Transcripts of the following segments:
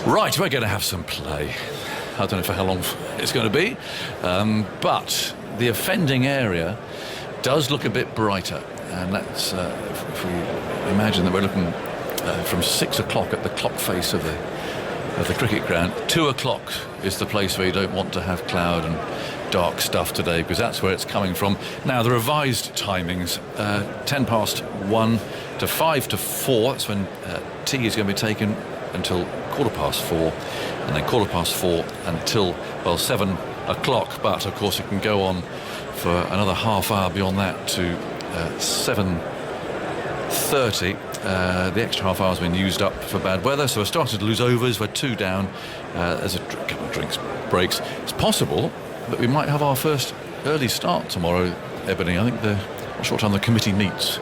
Right, we're going to have some play. I don't know for how long it's going to be, but the offending area does look a bit brighter, and that's if we imagine that we're looking from 6 o'clock at the clock face of the cricket ground. 2 o'clock is the place where you don't want to have cloud and dark stuff today, because that's where it's coming from. Now, the revised timings, 10 past 1 to 5 to 4, that's when tea is going to be taken, until 4:15, and then 4:15 until, well, 7 o'clock. But of course it can go on for another half hour beyond that to 7:30. The extra half hour has been used up for bad weather, so we're starting to lose overs. We're 2 down. There's a couple of drinks breaks. It's possible that we might have our first early start tomorrow, Ebony. I think I'm not sure what time the committee meets,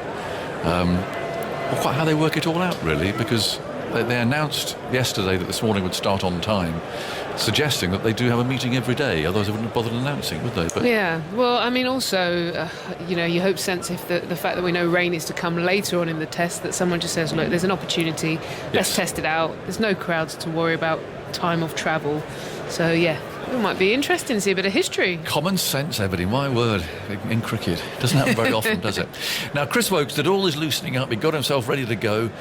or quite how they work it all out, really, because they announced yesterday that this morning would start on time, suggesting that they do have a meeting every day. Otherwise they wouldn't have bothered announcing, would they? But yeah, well, I mean, also, you hope sense if the fact that we know rain is to come later on in the test, that someone just says, look, there's an opportunity, let's test it out. There's no crowds to worry about, time of travel. So, yeah, it might be interesting to see a bit of history. Common sense, Ebony, my word, in cricket. Doesn't happen very often, does it? Now, Chris Woakes did all his loosening up. He got himself ready to go,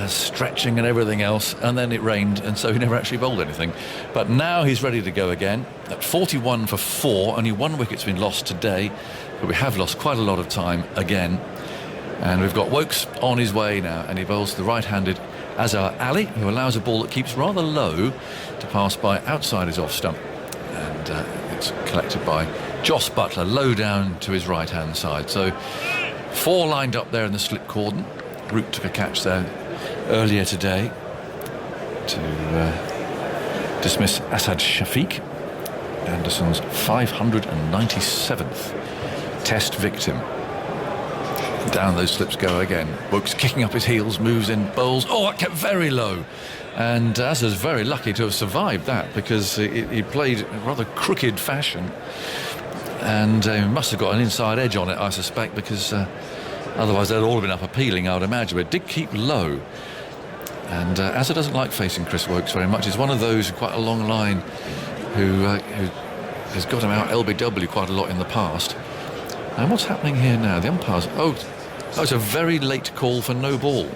stretching and everything else, and then it rained, and so he never actually bowled anything. But now he's ready to go again. At 41 for 4, only 1 wicket's been lost today, but we have lost quite a lot of time again. And we've got Woakes on his way now, and he bowls the right-handed Azhar Ali, who allows a ball that keeps rather low to pass by outside his off stump. And it's collected by Jos Buttler, low down to his right-hand side. So 4 lined up there in the slip cordon. Root took a catch there earlier today to dismiss Asad Shafiq, Anderson's 597th test victim. Down those slips go again. Woakes kicking up his heels, moves in, bowls. Oh, that kept very low. And Azhar's very lucky to have survived that, because he played in a rather crooked fashion, and he must have got an inside edge on it, I suspect, because otherwise they'd all have been up appealing, I would imagine. But it did keep low. And Azhar doesn't like facing Chris Woakes very much. He's one of those, quite a long line, who has got him out LBW quite a lot in the past. And what's happening here now? The umpires... Oh, it's a very late call for no ball.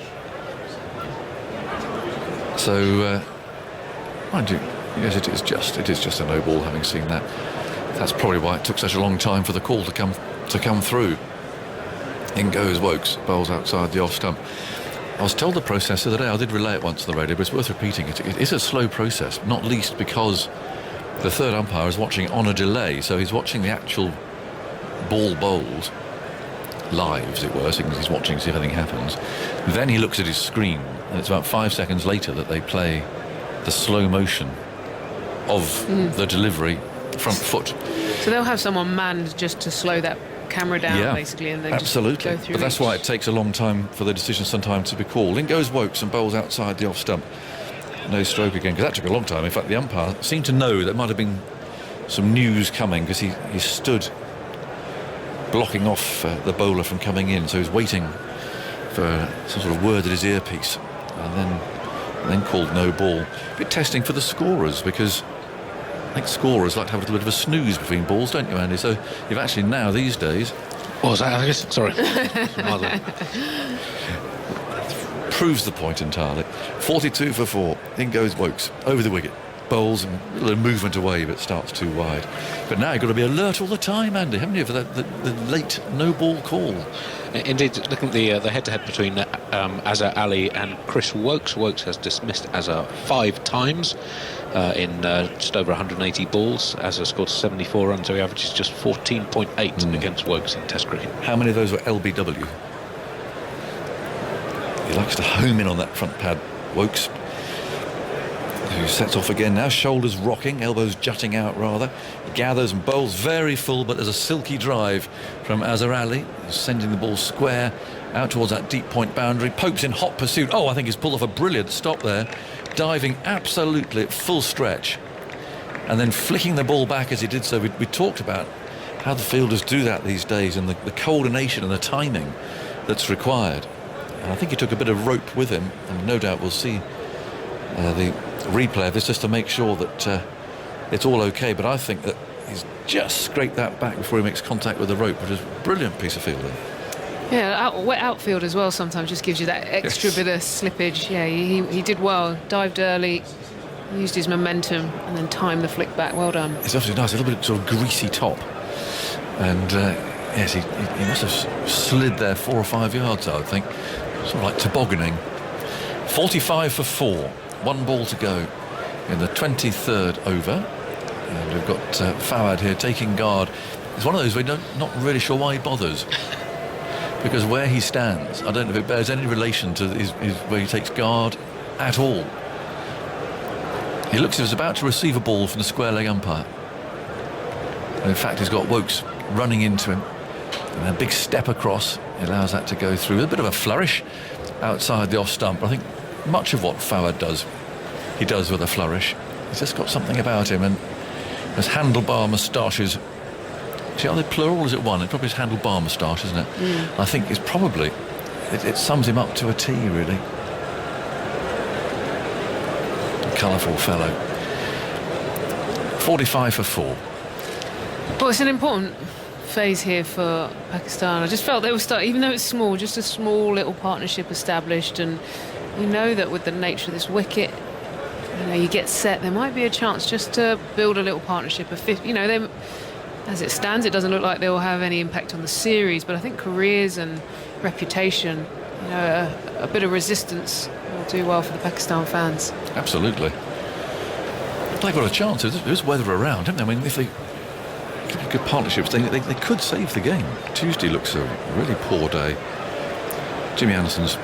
So, mind you, yes, it is just a no ball, having seen that. That's probably why it took such a long time for the call to come through. In goes Woakes, bowls outside the off stump. I was told the process the other day, I did relay it once on the radio, but it's worth repeating it. It is a slow process, not least because the third umpire is watching on a delay, so he's watching the actual ball bowled live, as it were, so he's watching to see if anything happens. Then he looks at his screen, and it's about 5 seconds later that they play the slow motion of the delivery front foot. So they'll have someone manned just to slow that camera down, basically, and then absolutely. Just go through. But that's why it takes a long time for the decision sometimes to be called. In goes Woakes and bowls outside the off stump. No stroke again, because that took a long time. In fact, the umpire seemed to know there might have been some news coming, because he stood blocking off the bowler from coming in, so he's waiting for some sort of word at his earpiece, and then called no ball. A bit testing for the scorers, because I think scorers like to have a little bit of a snooze between balls, don't you, Andy? So you've actually now, these days... What was that, Angus? Sorry. Proves the point entirely. 42 for 4. In goes Woakes, over the wicket. Bowls and a little movement away, but starts too wide. But now you've got to be alert all the time, Andy, haven't you, for the late no ball call? Indeed, looking at the head-to-head between Azhar Ali and Chris Woakes. Woakes has dismissed Azhar 5 times in just over 180 balls. Azhar scored 74 runs, so he averages just 14.8 against Woakes in Test cricket. How many of those were LBW? He likes to home in on that front pad, Woakes, who sets off again now, shoulders rocking, elbows jutting out rather, gathers and bowls very full, but there's a silky drive from Azhar Ali, who's sending the ball square out towards that deep point boundary, pokes in hot pursuit. Oh, I think he's pulled off a brilliant stop there, diving absolutely at full stretch, and then flicking the ball back as he did so. We talked about how the fielders do that these days, and the coordination and the timing that's required. And I think he took a bit of rope with him, and no doubt we'll see the replay of this just to make sure that it's all okay. But I think that he's just scraped that back before he makes contact with the rope, which is a brilliant piece of fielding. Yeah, wet outfield as well sometimes just gives you that extra bit of slippage. Yeah, he did well, dived early, used his momentum and then timed the flick back. Well done. It's obviously nice, a little bit sort of greasy top. And yes, he must have slid there 4 or 5 yards, I would think. Sort of like tobogganing. 45 for 4. 1 ball to go in the 23rd over. And we've got Fawad here taking guard. It's one of those we're not really sure why he bothers. Because where he stands, I don't know if it bears any relation to where he takes guard at all. He looks as if he's about to receive a ball from the square leg umpire. And in fact, he's got Woakes running into him. And a big step across, he allows that to go through. A bit of a flourish outside the off stump. I think much of what Fawad does, he does with a flourish. He's just got something about him. And his handlebar moustaches. See, are they plural or is it one? It's probably his handlebar moustache, isn't it? I think it's probably, it sums him up to a T, really. A colourful fellow. 45 for 4. Well, it's an important phase here for Pakistan. I just felt they were even though it's small, just a small little partnership established, and you know that with the nature of this wicket, you get set, there might be a chance just to build a little partnership of 50, they. As it stands, it doesn't look like they will have any impact on the series, but I think careers and reputation, a bit of resistance will do well for the Pakistan fans. Absolutely. They've got a chance. There's weather around, haven't they? I mean, if they get good partnerships, they could save the game. Tuesday looks a really poor day. Jimmy Anderson's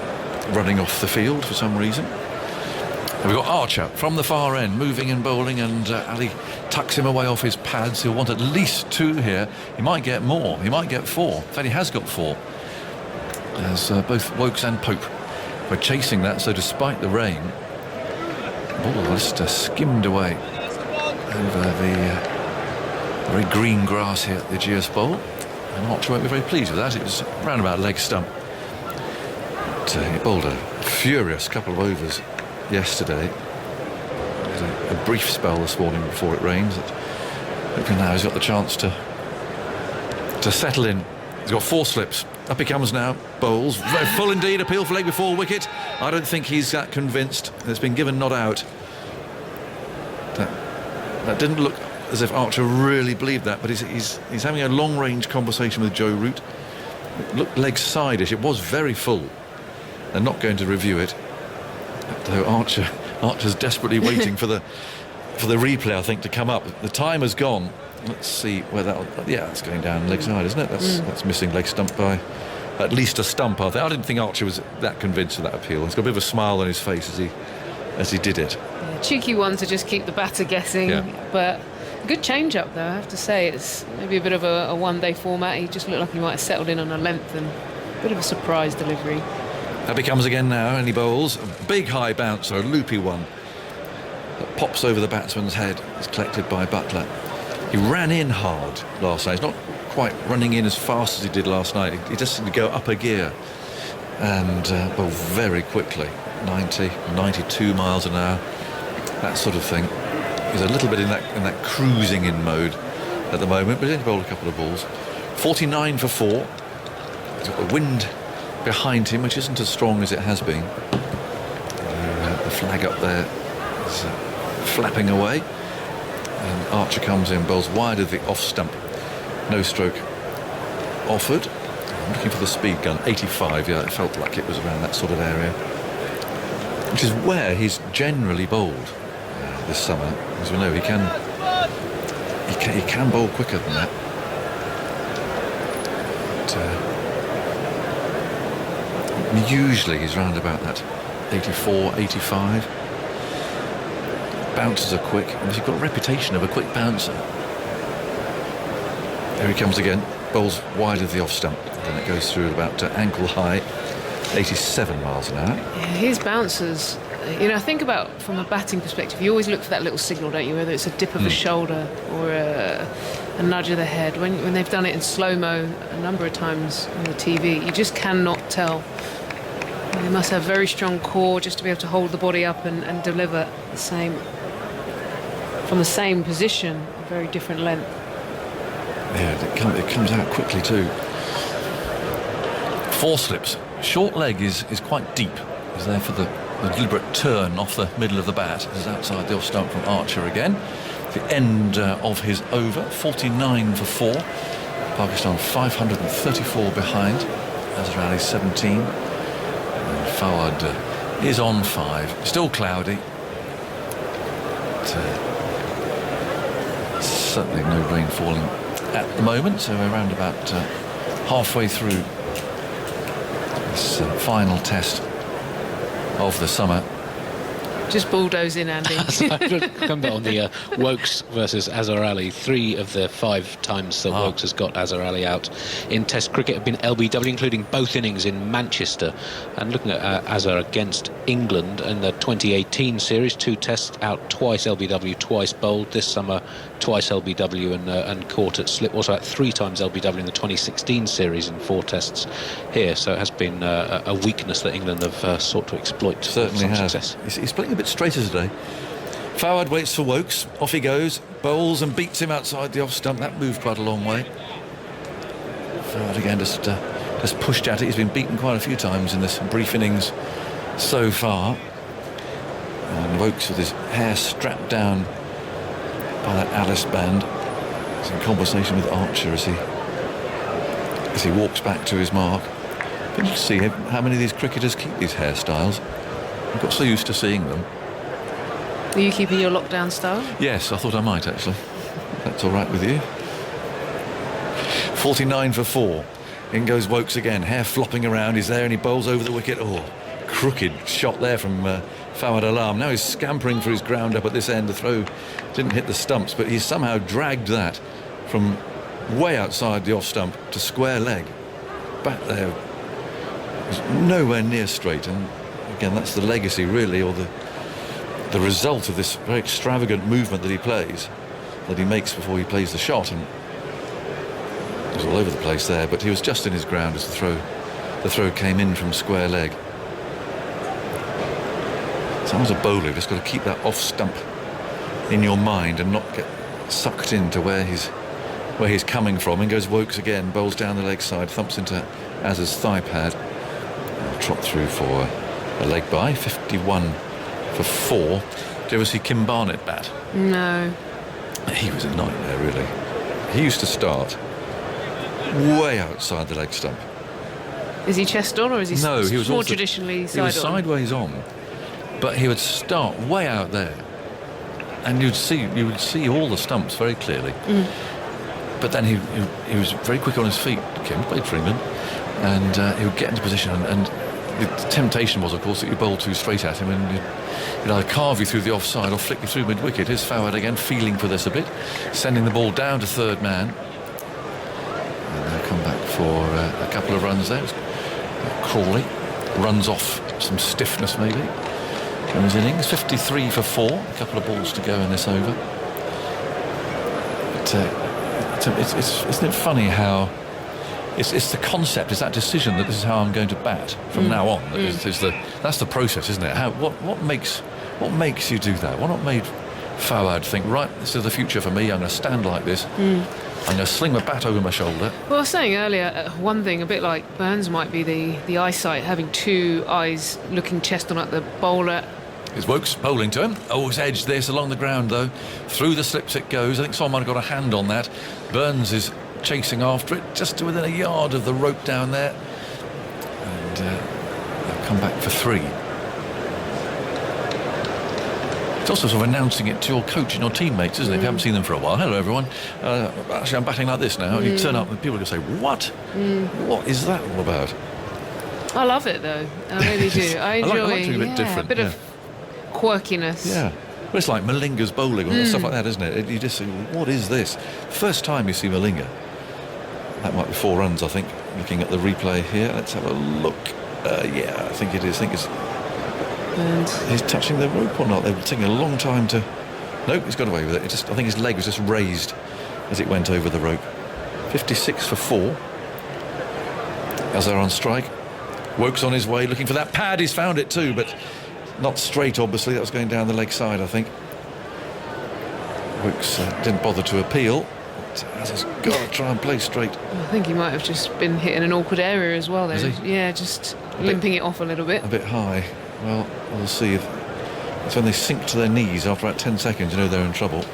running off the field for some reason. And we've got Archer from the far end, moving and bowling, and Ali tucks him away off his pads. He'll want at least 2 here. He might get more. He might get 4. In fact, he has got 4. As both Woakes and Pope were chasing that, so despite the rain, the ball just skimmed away over the very green grass here at the GS Bowl. And Archer won't be very pleased with that. It was round about leg stump. But he bowled a furious couple of overs yesterday. A brief spell this morning before it rained. Hopefully now he's got the chance to settle in. He's got 4 slips. Up he comes now. Bowls. Very full indeed. Appeal for leg before wicket. I don't think he's that convinced. It's been given not out. That didn't look as if Archer really believed that, but he's having a long-range conversation with Joe Root. It looked leg side-ish. It was very full. They're not going to review it. Though Archer's desperately waiting for the replay, I think, to come up. The time has gone. Let's see where that. Yeah, it's going down leg side, isn't it? That's missing leg stump by at least a stump. I didn't think Archer was that convinced of that appeal. He's got a bit of a smile on his face as he did it. Yeah, cheeky one to just keep the batter guessing, but a good change up though. I have to say, it's maybe a bit of a one-day format. He just looked like he might have settled in on a length and a bit of a surprise delivery. Up he comes again now, and he bowls a big high bouncer, a loopy one that pops over the batsman's head. It's collected by Buttler. He ran in hard last night. He's not quite running in as fast as he did last night. He just seemed to go up a gear and bowl very quickly. 90, 92 miles an hour, that sort of thing. He's a little bit in that cruising in mode at the moment, but he's only bowled a couple of balls. 49 for 4. He's got the wind behind him, which isn't as strong as it has been. The flag up there is flapping away, and Archer comes in, bowls wide of the off stump. No stroke offered. I'm looking for the speed gun. 85. Yeah, it felt like it was around that sort of area, which is where he's generally bowled this summer. As we know, he can bowl quicker than that. But, usually he's round about that 84, 85. Bouncers are quick, and he's got a reputation of a quick bouncer. There he comes again, bowls wide of the off stump, and it goes through about ankle high, 87 miles an hour. Yeah, his bouncers, I think about from a batting perspective, you always look for that little signal, don't you, whether it's a dip of a shoulder or a nudge of the head. When they've done it in slow-mo a number of times on the TV, you just cannot tell They must have very strong core just to be able to hold the body up and deliver the same from the same position, a very different length. Yeah, it comes out quickly too. 4 slips. Short leg is quite deep. He's there for the deliberate turn off the middle of the bat. This is outside the off stump from Archer again. The end of his over, 49 for 4. Pakistan 534 behind. Azhar Ali 17. And Fawad is on 5. Still cloudy. But, certainly no rain falling at the moment, so we're around about halfway through this final test of the summer. Just bulldoze in, Andy. Come back on the Woakes versus Azhar Ali. 3 of the 5 times that Woakes has got Azhar Ali out in Test cricket have been LBW, including both innings in Manchester. And looking at Azhar against England in the 2018 series, 2 tests out, twice LBW, twice bowled. This summer, twice LBW and caught at slip. Also at 3 times LBW in the 2016 series in 4 tests here. So it has been a weakness that England have sought to exploit. Certainly has. Success. He's playing a bit straighter today. Fawad waits for Woakes. Off he goes. Bowls and beats him outside the off stump. That moved quite a long way. Fawad again just pushed at it. He's been beaten quite a few times in this brief innings so far. And Woakes with his hair strapped down by that Alice band. He's in conversation with Archer as he walks back to his mark. But you can see how many of these cricketers keep these hairstyles. I've got so used to seeing them. Are you keeping your lockdown style? Yes, I thought I might actually. That's all right with you. 49 for 4. In goes Woakes again, hair flopping around. He's there and he bowls over the wicket. Oh, crooked shot there from Fawad Alam. Now he's scampering for his ground up at this end. The throw didn't hit the stumps, but he's somehow dragged that from way outside the off stump to square leg. Back there was nowhere near straight, and again, that's the legacy, really, or the result of this very extravagant movement that he makes before he plays the shot. And he was all over the place there, but he was just in his ground as the throw came in from square leg. So as a bowler, you've just got to keep that off stump in your mind and not get sucked into where he's coming from. In goes Woakes again, bowls down the leg side, thumps into Azhar's thigh pad. I'll trot through for a leg by, 51 for 4. Did you ever see Kim Barnett bat? No. He was a nightmare, really. He used to way outside the leg stump. Is he chest on or is he No, he was more also, traditionally side he was on? sideways on, but he would start way out there, and you would see all the stumps very clearly. Mm. But then he was very quick on his feet. Kim played for England, and he would get into position, and the temptation was, of course, that you bowl too straight at him, and he'd either carve you through the offside or flick you through mid-wicket. Here's Fawad again, feeling for this a bit, sending the ball down to third man. And they'll come back for a couple of runs there. Crawley runs off some stiffness maybe in his innings. 53 for 4. A couple of balls to go in this over. But isn't it funny how it's the concept, it's that decision that this is how I'm going to bat from now on. That's the process, isn't it? What makes you do that? What made Fawad think, right, this is the future for me, I'm going to stand like this, I'm going to sling my bat over my shoulder. Well, I was saying earlier, one thing, a bit like Burns might be the eyesight, having 2 eyes looking chest on at the bowler. Is Woakes bowling to him. Oh, he's edged this along the ground, though. Through the slips it goes. I think someone got a hand on that. Burns is chasing after it, just to within a yard of the rope down there. And they'll come back for 3. It's also sort of announcing it to your coach and your teammates, isn't it? If you haven't seen them for a while. Hello, everyone. Actually, I'm batting like this now. And you turn up and people are going to say, what? What is that all about? I love it, though. I really do. I enjoy I like doing a bit different. A bit of quirkiness. Yeah. Well, it's like Malinga's bowling or stuff like that, isn't it? You just say, what is this? First time you see Malinga. That might be 4 runs, I think, looking at the replay here. Let's have a look. Yeah, I think it is. I think it's... And he's touching the rope or not? They were taking a long time to... Nope, he's got away with it. I think his leg was just raised as it went over the rope. 56 for 4. Azhar on strike. Wokes on his way, looking for that pad. He's found it too, but not straight, obviously. That was going down the leg side, I think. Wokes didn't bother to appeal. Has got to try and play straight. I think he might have just been hit in an awkward area as well, though. Has he? Yeah, just limping it off a little bit. A bit high. Well, we'll see. It's when they sink to their knees after about 10 seconds, you know they're in trouble.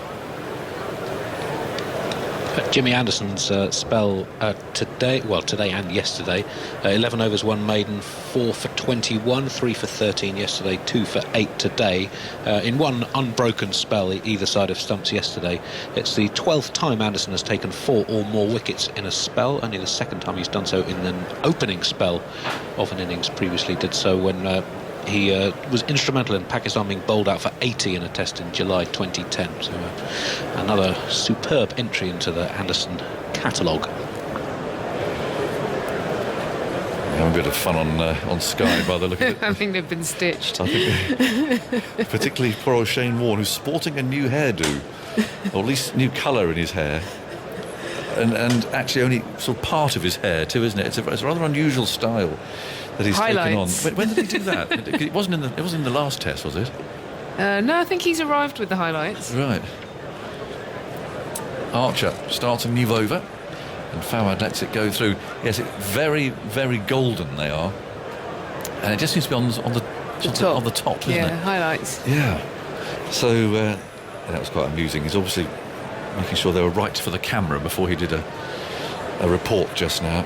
Jimmy Anderson's spell today and yesterday, 11 overs, 1 maiden, 4 for 21, 3 for 13 yesterday, 2 for 8 today, in one unbroken spell either side of stumps yesterday. It's the 12th time Anderson has taken 4 or more wickets in a spell, only the 2nd time he's done so in an opening spell of an innings. Previously did so when he was instrumental in Pakistan being bowled out for 80 in a test in July 2010. So another superb entry into the Anderson catalogue. Having a bit of fun on Sky by the look of it. I think they've been stitched. I think, particularly poor old Shane Warne, who's sporting a new hairdo, or at least new colour in his hair. And actually only sort of part of his hair too, isn't it? It's a rather unusual style that he's Highlights. taken on. When did he do that? It wasn't in the last test, was it? No, I think he's arrived with the highlights. Right. Archer starts a new over, and Fawad lets it go through. Yes, very, very golden they are, and it just seems to be on the top, isn't Yeah, it? highlights. Yeah. So that was quite amusing. He's obviously making sure they were right for the camera before he did a report just now.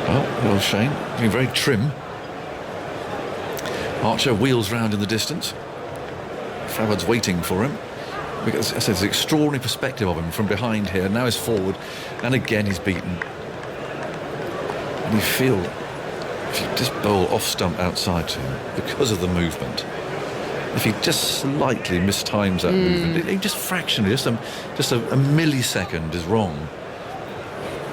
Well, little Shane being very trim. Archer wheels round in the distance. Fawad's waiting for him. Because, as I said, there's an extraordinary perspective of him from behind here. Now he's forward, and again he's beaten. And you feel, if you just bowl off stump outside to him, because of the movement, if he just slightly mistimes that movement, just fractionally, just a millisecond is wrong,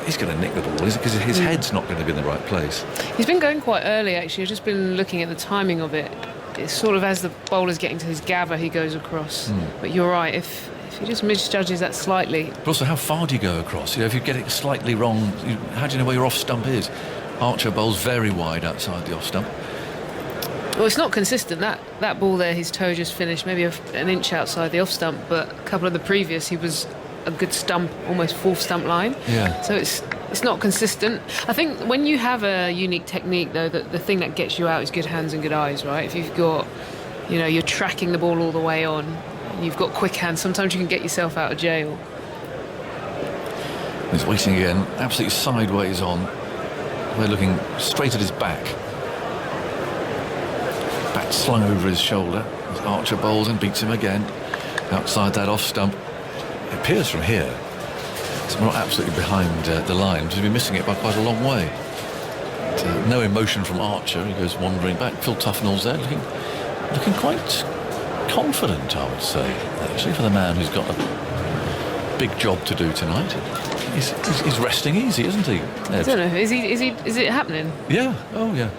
he's going to nick the ball, because his head's not going to be in the right place. He's been going quite early, actually. I've just been looking at the timing of it. It's sort of as the bowler's getting to his gather, he goes across. But you're right, if he just misjudges that slightly. But also, how far do you go across? You know, if you get it slightly wrong, how do you know where your off stump is? Archer bowls very wide outside the off stump. Well, it's not consistent. That ball there, his toe just finished maybe an inch outside the off stump, but a couple of the previous, he was a good stump, almost fourth stump line. Yeah. So it's not consistent. I think when you have a unique technique, though, the thing that gets you out is good hands and good eyes, right? If you've got, you're tracking the ball all the way on, and you've got quick hands, sometimes you can get yourself out of jail. He's waiting again, absolutely sideways on. They're looking straight at his back. Bat slung over his shoulder as Archer bowls and beats him again outside that off stump. It appears from here it's not absolutely behind the line, he's been missing it by quite a long way. But, no emotion from Archer. He goes wandering back. Phil Tufnell's there looking quite confident, I would say, actually, for the man who's got a big job to do tonight. He's resting easy, isn't he? I don't know. Is it happening? Yeah. Oh, yeah.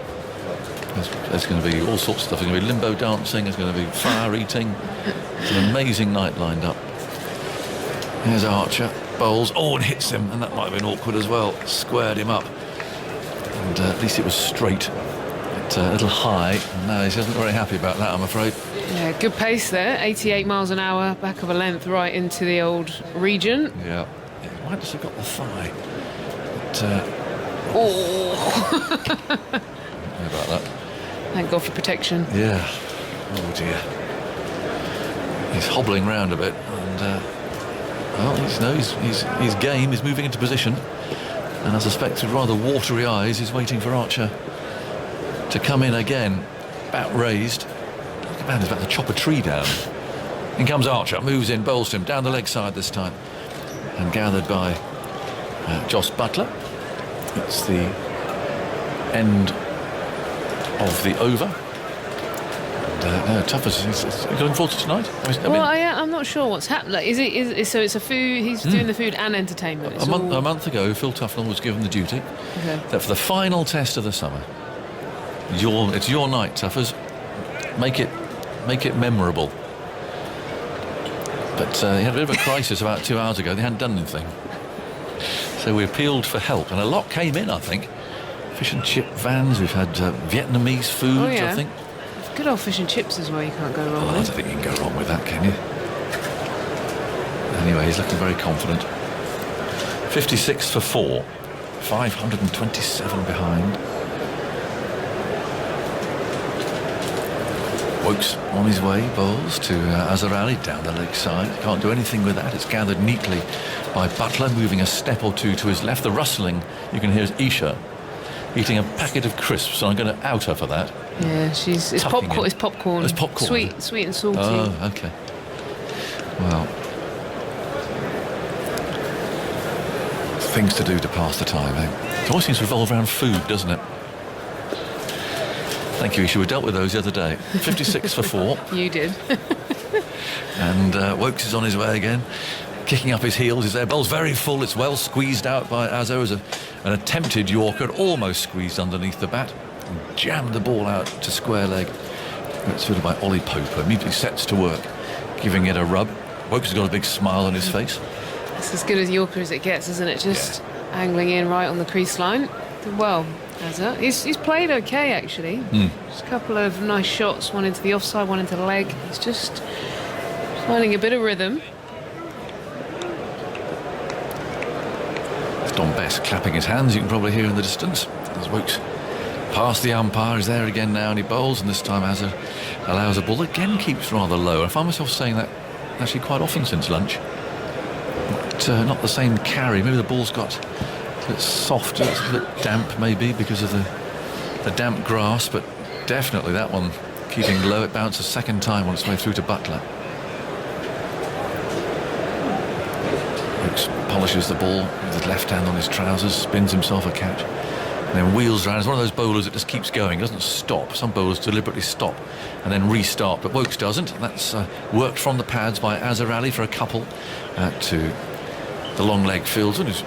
There's going to be all sorts of stuff. There's going to be limbo dancing. There's going to be fire eating. It's an amazing night lined up. Here's Archer. Bowls. Oh, and hits him. And that might have been awkward as well. Squared him up. And at least it was straight. But a little high. No, he isn't very happy about that, I'm afraid. Yeah, good pace there. 88 miles an hour, back of a length, right into the old region. Yeah. He might just have got the thigh. But, how about that? Thank God for protection. Yeah. Oh dear. He's hobbling round a bit, and he's game. He's moving into position, and I suspect with rather watery eyes, he's waiting for Archer to come in again. Bat raised. Man, he's about to chop a tree down. In comes Archer, moves in, bowls him down the leg side this time, and gathered by Jos Buttler. It's the end of the over. And Tuffers is looking forward to tonight. I'm not sure what's happened. Like, so it's a food. He's doing the food and entertainment. A month ago, Phil Tufnell was given the duty that for the final test of the summer, it's your night, Tuffers. Make it memorable. But he had a bit of a crisis about 2 hours ago. They hadn't done anything. So we appealed for help, and a lot came in, I think. Fish and chip vans, we've had Vietnamese foods, Oh, yeah. I think. Good old fish and chips as well, you can't go wrong Oh, I don't with. think you can go wrong with that, can you? Anyway, he's looking very confident. 56 for 4. 527 behind. Wokes on his way, bowls to Azhar Ali down the leg side. Can't do anything with that. It's gathered neatly by Butler, moving a step or two to his left. The rustling you can hear is Isha eating a packet of crisps, and I'm going to out her for that. Yeah, it's Tucking popcorn. in. It's popcorn. It's popcorn. Sweet and salty. Oh, okay. Well, things to do to pass the time, eh? It always seems to revolve around food, doesn't it? Thank you, Isha. We dealt with those the other day. 56 for 4. You did. And Wokes is on his way again, kicking up his heels. His air bowl's very full. It's well squeezed out by Azzo as an attempted Yorker, almost squeezed underneath the bat, and jammed the ball out to square leg. It's fielded by Ollie Pope, immediately sets to work, giving it a rub. Wokes has got a big smile on his face. It's as good as Yorker as it gets, isn't it? Just angling in right on the crease line. Did well, Azza. He's played okay, actually. Just a couple of nice shots, one into the offside, one into the leg. He's just finding a bit of rhythm. It's Don Best clapping his hands, you can probably hear in the distance. As Wokes past the umpire, is there again now, and he bowls, and this time Azza allows a ball. Again keeps rather low. I find myself saying that actually quite often since lunch. Not the same carry. Maybe the ball's got a bit soft, it's a bit damp maybe because of the damp grass, but definitely that one keeping low. It bounced a second time on its way through to Butler. Wokes polishes the ball with his left hand on his trousers, spins himself a catch, and then wheels around. It's one of those bowlers that just keeps going, doesn't stop. Some bowlers deliberately stop and then restart, but Wokes doesn't. That's worked from the pads by Azhar Ali for a couple to the long leg fields, and he's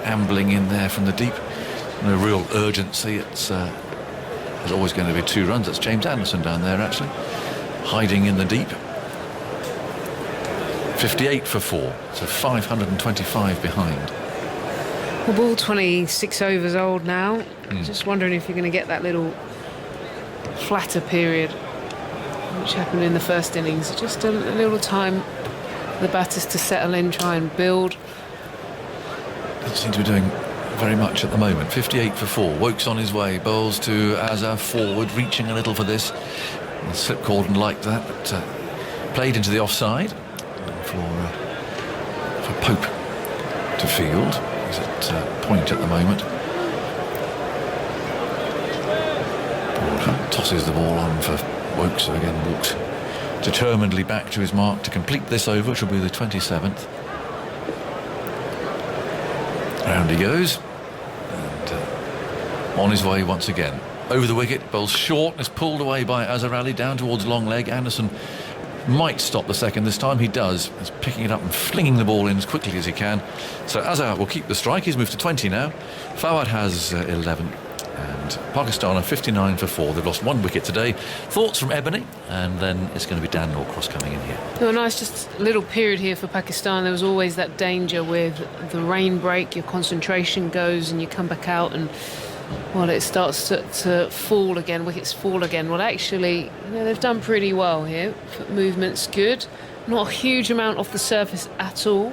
ambling in there from the deep. No real urgency. It's there's always going to be 2 runs. That's James Anderson down there, actually, hiding in the deep. 58 for 4, so 525 behind. The ball 26 overs old now. Just wondering if you're going to get that little flatter period which happened in the first innings. Just a little time for the batters to settle in, try and build. Doesn't seem to be doing very much at the moment. 58 for 4. Wokes on his way. Bowls to Azhar forward, reaching a little for this. The slip cordon liked that, but played into the offside for Pope to field. He's at point at the moment. Border tosses the ball on for Wokes, who again walks determinedly back to his mark to complete this over, which will be the 27th. Round he goes, and on his way once again. Over the wicket, bowls short, and is pulled away by Azhar Ali down towards long leg. Anderson might stop the second this time. He does. He's picking it up and flinging the ball in as quickly as he can. So Azhar will keep the strike. He's moved to 20 now. Fawad has 11. And Pakistan are 59 for 4. They've lost 1 wicket today. Thoughts from Ebony, and then it's going to be Dan Norcross coming in here. Oh, nice, just a little period here for Pakistan. There was always that danger with the rain break. Your concentration goes and you come back out and, well, it starts to fall again, wickets fall again. Well, actually, they've done pretty well here. Movement's good. Not a huge amount off the surface at all.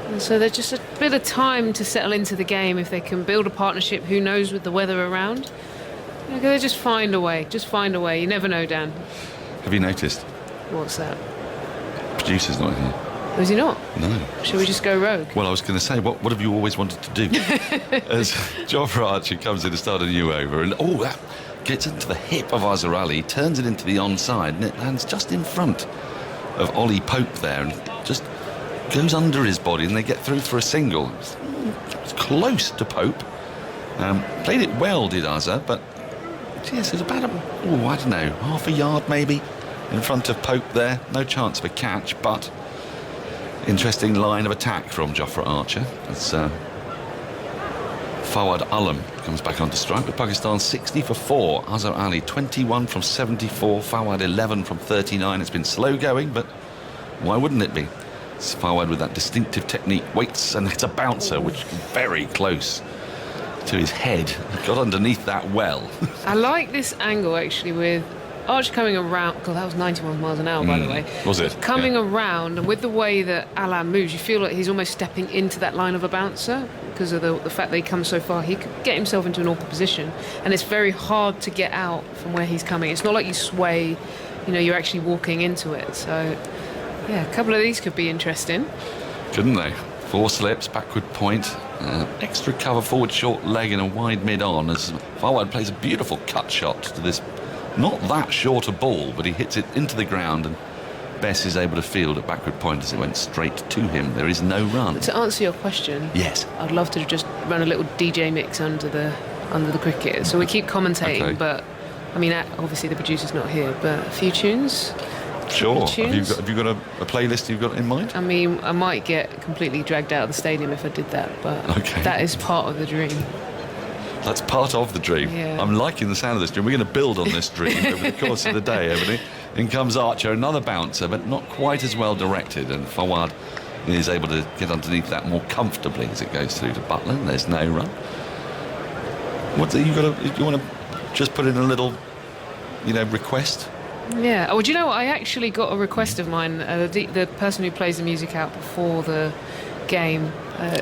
And so there's just a bit of time to settle into the game. If they can build a partnership, who knows, with the weather around. They just find a way. Just find a way. You never know, Dan. Have you noticed? What's that? Producer's not here. Was he not? No. Shall we just go rogue? Well, I was going to say, what have you always wanted to do? As Jofra Archer comes in to start a new over, and that gets into the hip of Azhar Ali, turns it into the onside, and it lands just in front of Ollie Pope there, and just goes under his body, and they get through for a single. It's close to Pope. Played it well, did Azhar, but yes, it's about I don't know, half a yard maybe in front of Pope there. No chance of a catch, but interesting line of attack from Jofra Archer as Fawad Alam comes back onto strike with Pakistan 60 for 4. Azhar Ali 21 from 74, Fawad 11 from 39. It's been slow going, but why wouldn't it be? Fawad with that distinctive technique, waits and hits a bouncer, which is very close to his head. He got underneath that well. I like this angle actually with Archer coming around. God, that was 91 miles an hour, by the way. Was it? Coming Yeah. around, and with the way that Alain moves, you feel like he's almost stepping into that line of a bouncer because of the fact that he comes so far. He could get himself into an awkward position, and it's very hard to get out from where he's coming. It's not like you sway, you're actually walking into it. So, yeah, a couple of these could be interesting. Couldn't they? 4 slips, backward point, extra cover, forward short leg and a wide mid-on as Fawad plays a beautiful cut shot to this not that short a ball, but he hits it into the ground and Bess is able to field at backward point as it went straight to him. There is no run. To answer your question, Yes. I'd love to just run a little DJ mix under the cricket. So we keep commentating, Okay. but I mean, obviously the producer's not here, but a few tunes. Sure. Tunes? Have you got a playlist you've got in mind? I mean, I might get completely dragged out of the stadium if I did that, but Okay. that is part of the dream. That's part of the dream. Yeah. I'm liking the sound of this dream. We're going to build on this dream over the course of the day, Ebony. In comes Archer, another bouncer, but not quite as well directed, and Fawad is able to get underneath that more comfortably as it goes through to Butler. There's no run. You want to just put in a little, request? Yeah. Oh, do you know what? I actually got a request of mine. The person who plays the music out before the game.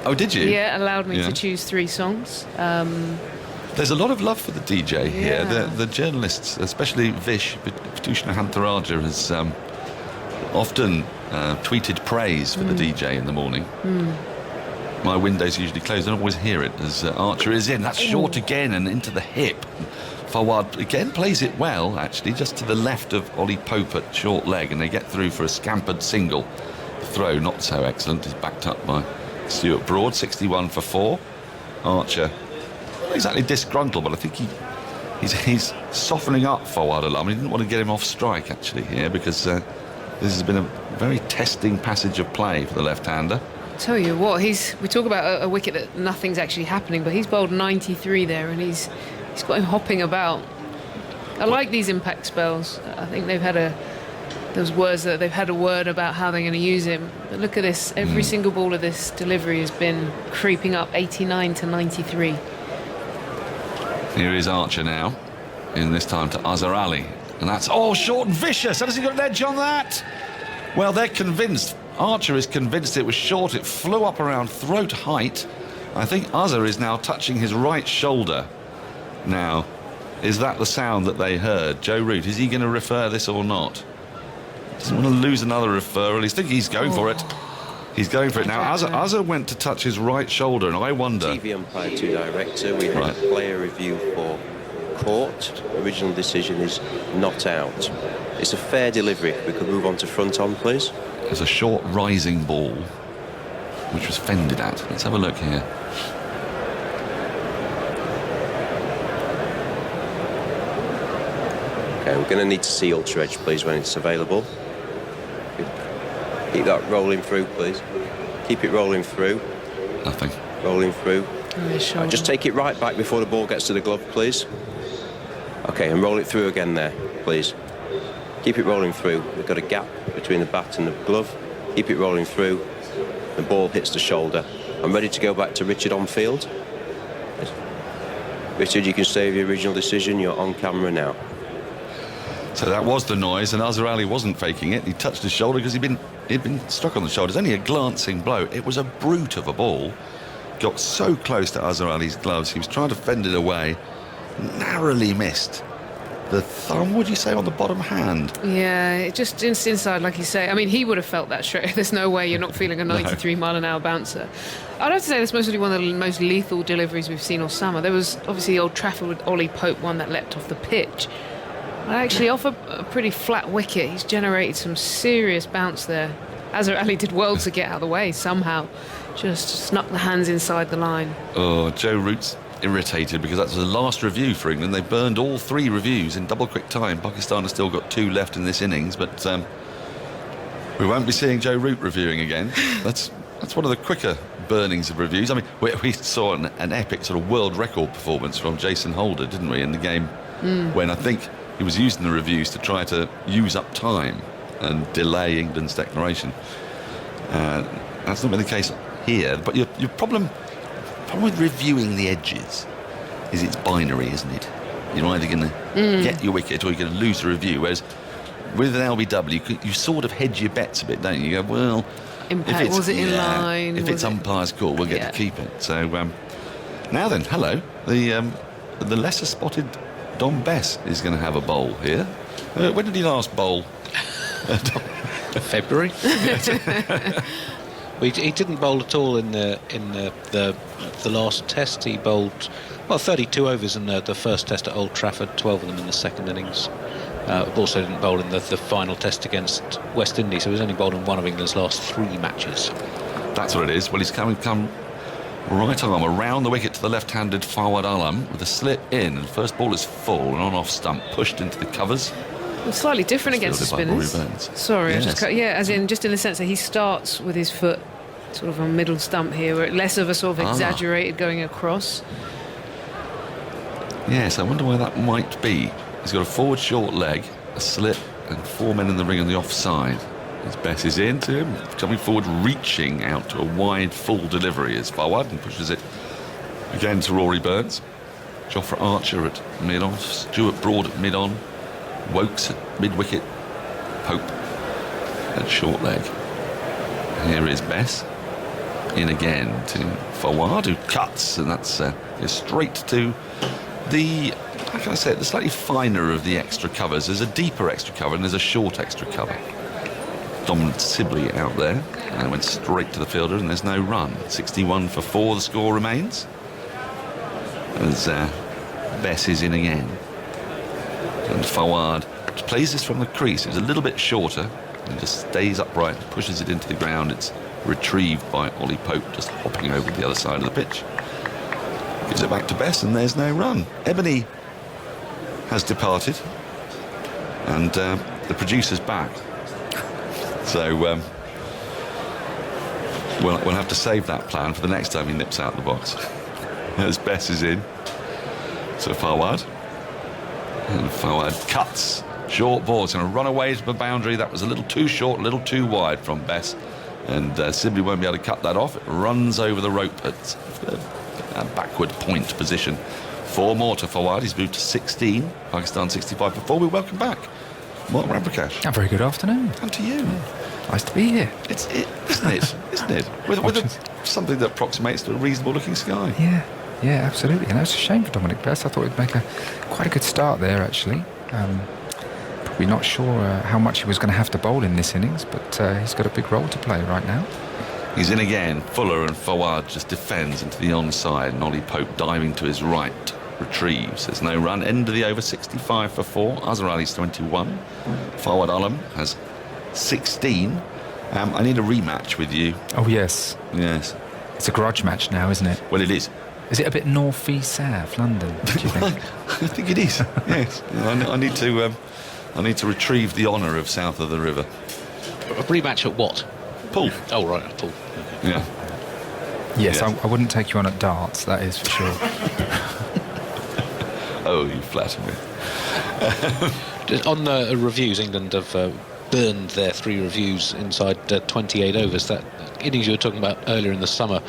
Oh, did you? Yeah, allowed me Yeah. to choose 3 songs. There's a lot of love for the DJ here. Yeah. The journalists, especially Vish, Vitushna Hantaraja, has often tweeted praise for the DJ in the morning. My window's usually closed. I don't always hear it as Archer is in. That's short again and into the hip. Fawad again plays it well, actually, just to the left of Ollie Pope at short leg, and they get through for a scampered single. The throw not so excellent, is backed up by Stuart Broad, 61 for 4. Archer, not exactly disgruntled, but I think he's softening up Fawad a lot. I mean, he didn't want to get him off strike, actually, here, because this has been a very testing passage of play for the left-hander. Tell you what, we talk about a wicket that nothing's actually happening, but he's bowled 93 there, and he's got him hopping about. I like these impact spells. I think they've had a word about how they're going to use him. But look at this, every single ball of this delivery has been creeping up, 89 to 93. Here is Archer now, in this time to Azhar Ali, and that's short and vicious. Has he got an edge on that? Well, they're convinced. Archer is convinced it was short. It flew up around throat height. I think Azhar is now touching his right shoulder. Now, is that the sound that they heard? Joe Root, is he going to refer this or not? Doesn't want to lose another referral. He's going for it. He's going for it now. Azhar went to touch his right shoulder, and I wonder. TV umpire to director. We had a player review for court. Original decision is not out. It's a fair delivery. We could move on to front on, please. There's a short rising ball, which was fended at. Let's have a look here. Okay, we're going to need to see ultra edge, please, when it's available. Keep that rolling through, please. Keep it rolling through. Nothing. Rolling through. Sure. Just take it right back before the ball gets to the glove, please. Okay, and roll it through again there, please. Keep it rolling through. We've got a gap between the bat and the glove. Keep it rolling through. The ball hits the shoulder. I'm ready to go back to Richard on field. Richard, you can save your original decision. You're on camera now. So that was the noise, and Azhar Ali wasn't faking it. He touched his shoulder because he'd been struck on the shoulder. It's only a glancing blow. It was a brute of a ball. Got so close to Azhar Ali's gloves. He was trying to fend it away. Narrowly missed the thumb, would you say, on the bottom hand? Yeah, it just inside, like you say. I mean, he would have felt that straight. There's no way you're not feeling a 93 mile an hour bouncer. I'd have to say that's mostly one of the most lethal deliveries we've seen all summer. There was obviously Old Trafford with Ollie Pope, one that leapt off the pitch. But actually, off a pretty flat wicket, he's generated some serious bounce there. Azhar Ali did well to get out of the way somehow. Just snuck the hands inside the line. Oh, Joe Root's irritated because that was the last review for England. They burned all 3 reviews in double quick time. Pakistan has still got 2 left in this innings, but we won't be seeing Joe Root reviewing again. That's one of the quicker burnings of reviews. I mean, we saw an epic sort of world record performance from Jason Holder, didn't we, in the game when I think he was using the reviews to try to use up time and delay England's declaration. That's not been the case here. But your problem with reviewing the edges is it's binary, isn't it? You're either going to get your wicket or you're going to lose the review. Whereas with an LBW, you sort of hedge your bets a bit, don't you? You go, well, Impact, was it in line? If it's umpire's call, we'll get to keep it. So now then, hello, the lesser spotted Dom Bess is going to have a bowl here. When did he last bowl? February. Well, he didn't bowl at all in the last test. He bowled 32 overs in the first test at Old Trafford, 12 of them in the second innings. Also didn't bowl in the final test against West Indies, so he's only bowled in one of England's last 3 matches. That's what it is. Well, he's come right arm around the wicket to the left-handed Fawad Alam with a slip in, and first ball is full and on off stump, pushed into the covers. It's slightly different against the Fielded by Rory spinners. Burns. Sorry, Yes. as in just in the sense that he starts with his foot sort of on middle stump here, where less of a sort of exaggerated going across. Yes, I wonder why that might be. He's got a forward short leg, a slip, and 4 men in the ring on the offside. His Bess is in to him, coming forward, reaching out to a wide, full delivery as Fawad and pushes it again to Rory Burns. Jofra Archer at mid-off, Stuart Broad at mid-on, Wokes at mid-wicket, Pope at short leg. Here is Bess. In again to Fawad, who cuts, and that's goes straight to the, how can I say it, the slightly finer of the extra covers. There's a deeper extra cover and there's a short extra cover. Dominic Sibley out there, and it went straight to the fielder, and there's no run. 61 for 4, the score remains. As Bess is in again. And Fawad plays this from the crease. It's a little bit shorter, and just stays upright, pushes it into the ground. It's retrieved by Ollie Pope, just hopping over the other side of the pitch. Gives it back to Bess, and there's no run. Ebony has departed, and the producer's back. So we'll have to save that plan for the next time he nips out the box. As Bess is in, so Fawad, and Fawad cuts. Short ball, it's going to run away to the boundary. That was a little too short, a little too wide from Bess. And Sibley won't be able to cut that off. It runs over the rope at a backward point position. 4 more to Fawad. He's moved to 16. Pakistan 65 for 4. We welcome back Mark Ramprakash. A very good afternoon. And to you. Nice to be here. Isn't it? Isn't it? With something that approximates to a reasonable looking sky. Yeah, absolutely. And it's a shame for Dominic Bess. I thought he'd make quite a good start there, actually. Probably not sure how much he was going to have to bowl in this innings, but he's got a big role to play right now. He's in again. Fuller, and Fawad just defends into the onside, and Ollie Pope diving to his right retrieves. There's no run. End of the over. 65 for 4. Azhar Ali's 21. Fawad Alam has 16. I need a rematch with you. Oh, yes. Yes. It's a grudge match now, isn't it? Well, it is. Is it a bit north-east south London, do you think? I think it is. Yes. I need to retrieve the honour of south of the river. A rematch at what? Pool. Oh, right, a pool. Yeah. Yes, I wouldn't take you on at darts, that is for sure. Oh, you flatter me. Just on the reviews, England have burned their 3 reviews inside 28 overs. That innings you were talking about earlier in the summer,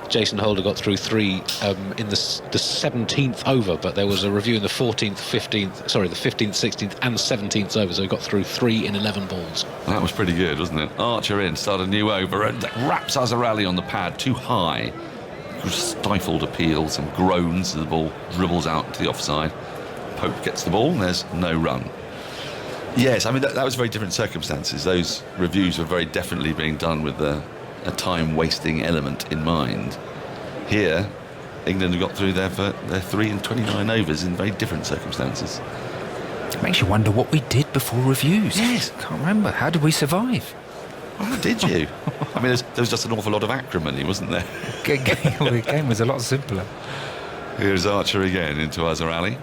Jason Holder got through 3 in the 17th over, but there was a review in the 15th, 16th and 17th over, so he got through 3 in 11 balls. That was pretty good, wasn't it? Archer in, started a new over, and wraps Azhar Ali on the pad too high. Stifled appeals and groans as the ball dribbles out to the offside. Pope gets the ball, and there's no run. Yes, I mean, that was very different circumstances. Those reviews were very definitely being done with a time-wasting element in mind. Here, England have got through their 3 in 29 overs in very different circumstances. It makes you wonder what we did before reviews. Yes. Can't remember. How did we survive? Well, how did you? I mean, there was just an awful lot of acrimony, wasn't there? The game was a lot simpler. Here's Archer again into Azhar Ali,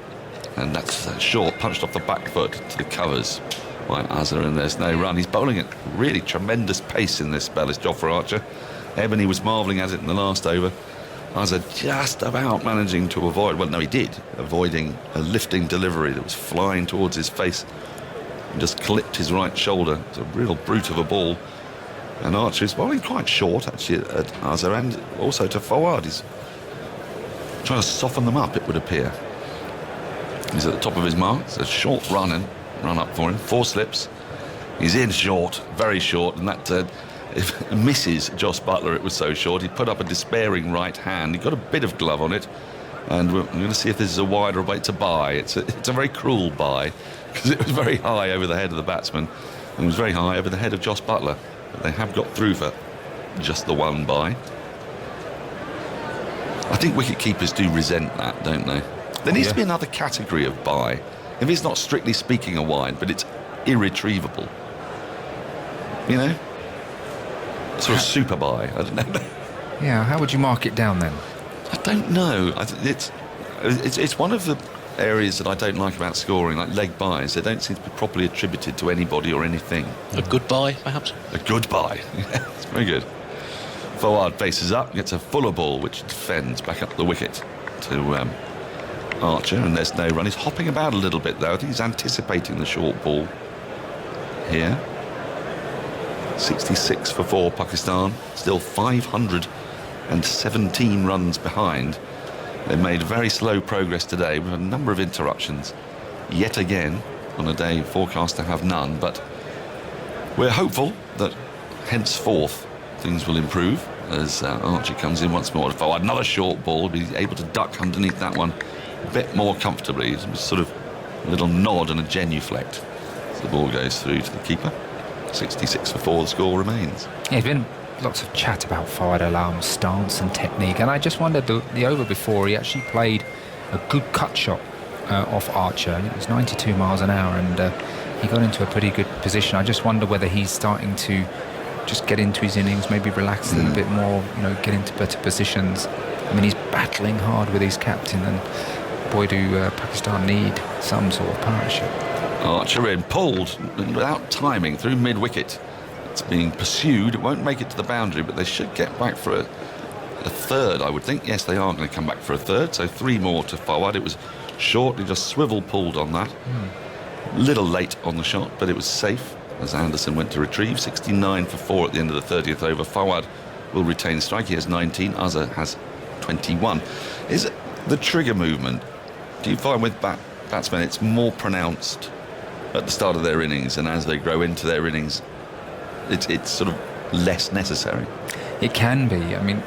and that's short, punched off the back foot to the covers by Azhar, and there's no run. He's bowling at really tremendous pace in this spell, is Jofra Archer. Ebony was marvelling at it in the last over. Azhar just about managing to avoid, well, no, he did, avoiding a lifting delivery that was flying towards his face and just clipped his right shoulder. It's a real brute of a ball. And Archer is bowling quite short, actually, at Azhar, and also to Fawad. He's trying to soften them up, it would appear. He's at the top of his mark. It's a short run up for him. 4 slips. He's in short, very short, and that if it misses Jos Buttler, it was so short. He put up a despairing right hand. He got a bit of glove on it, and we're going to see if this is a wide or a bite to buy. It's a very cruel buy, because it was very high over the head of the batsman, and it was very high over the head of Jos Buttler. But they have got through for just the one buy. I think wicket keepers do resent that, don't they? There needs to be another category of buy. If it's not strictly speaking a wide, but it's irretrievable. You know? Sort of super buy. I don't know. Yeah, how would you mark it down then? I don't know. It's one of the areas that I don't like about scoring, like leg buys. They don't seem to be properly attributed to anybody or anything. A good buy, perhaps? A good buy. It's very good. Fawad faces up, gets a fuller ball, which defends back up the wicket to Archer, and there's no run. He's hopping about a little bit, though. I think he's anticipating the short ball here. 66 for 4, Pakistan. Still 517 runs behind. They've made very slow progress today with a number of interruptions. Yet again, on a day forecast to have none. But we're hopeful that henceforth things will improve as Archer comes in once more. Oh, another short ball. Be able to duck underneath that one a bit more comfortably. It's sort of a little nod and a genuflect as the ball goes through to the keeper. 66 for 4, the score remains. Yeah, there's been lots of chat about Fawad Alam's stance and technique, and I just wondered, the over before, he actually played a good cut shot off Archer, and it was 92 miles an hour, and he got into a pretty good position. I just wonder whether he's starting to just get into his innings, maybe relax a little bit more, get into better positions. I mean, he's battling hard with his captain, and boy, do Pakistan need some sort of partnership. Archer in, pulled without timing through mid-wicket. It's being pursued. It won't make it to the boundary, but they should get back for a third, I would think. Yes, they are going to come back for a third, so 3 more to Fawad. It was short, he just swivel pulled on that. A little late on the shot, but it was safe as Anderson went to retrieve. 69 for 4 at the end of the 30th over. Fawad will retain strike. He has 19. Azhar has 21. Is it the trigger movement? Do you find with batsmen it's more pronounced at the start of their innings, and as they grow into their innings, it's sort of less necessary? It can be. I mean,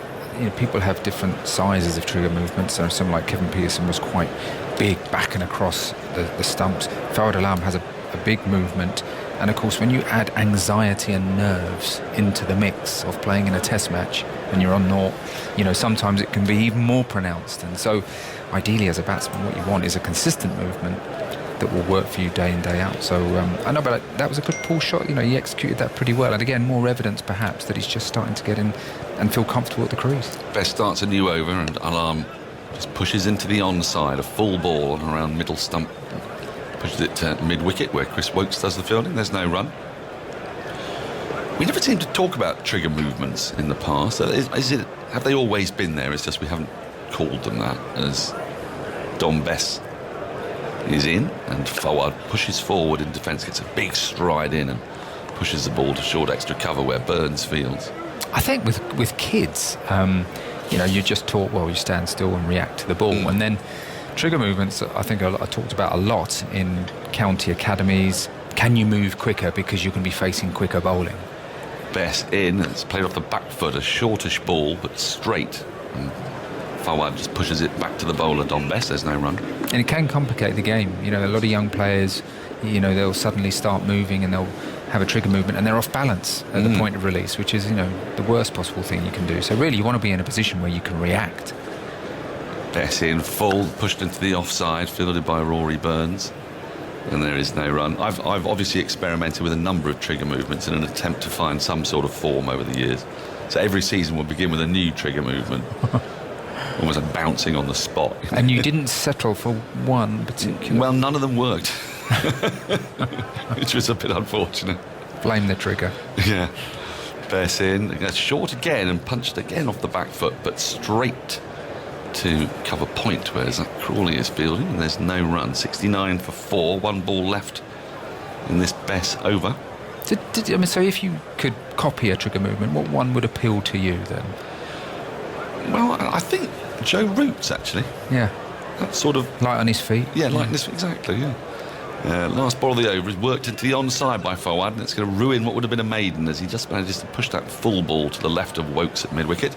people have different sizes of trigger movements. So someone like Kevin Peterson was quite big back and across the stumps. Fawad Alam has a big movement, and of course when you add anxiety and nerves into the mix of playing in a test match and you're on naught, sometimes it can be even more pronounced. And so ideally as a batsman, what you want is a consistent movement that will work for you day in, day out. So I know, but that was a good pull shot. He executed that pretty well, and again, more evidence perhaps that he's just starting to get in and feel comfortable at the crease. Best starts a new over, and Alam just pushes into the onside, a full ball on around middle stump, pushes it to mid-wicket where Chris Woakes does the fielding. There's no run. We never seem to talk about trigger movements in the past. Have they always been there? It's just we haven't called them that, as Dom Bess is in, and Fawad pushes forward in defence, gets a big stride in and pushes the ball to short extra cover where Burns fields. I think with kids, you're just taught, you stand still and react to the ball, and then trigger movements, I think I talked about a lot in county academies. Can you move quicker because you can be facing quicker bowling? Bess in, it's played off the back foot, a shortish ball but straight, and Fawad just pushes it back to the bowler, Dom Bess. There's no run. And it can complicate the game. A lot of young players, they'll suddenly start moving and they'll have a trigger movement and they're off balance at the point of release, which is, the worst possible thing you can do. So really you want to be in a position where you can react. Bess in full, pushed into the offside, fielded by Rory Burns. And there is no run. I've obviously experimented with a number of trigger movements in an attempt to find some sort of form over the years. So every season will begin with a new trigger movement. Almost like bouncing on the spot. And you didn't settle for one particular? Well, none of them worked. Which was a bit unfortunate. Blame the trigger. Yeah. Bess in. Short again and punched again off the back foot, but straight to cover point, whereas Crawley is fielding, and there's no run. 69 for 4, 1 ball left in this Bess over. So if you could copy a trigger movement, what one would appeal to you then? Well, I think Joe Root's actually. Yeah. That sort of. Light on his feet. Yeah, like this, exactly, yeah. Last ball of the over is worked into the onside by Fawad, and it's going to ruin what would have been a maiden as he just manages to push that full ball to the left of Wokes at mid-wicket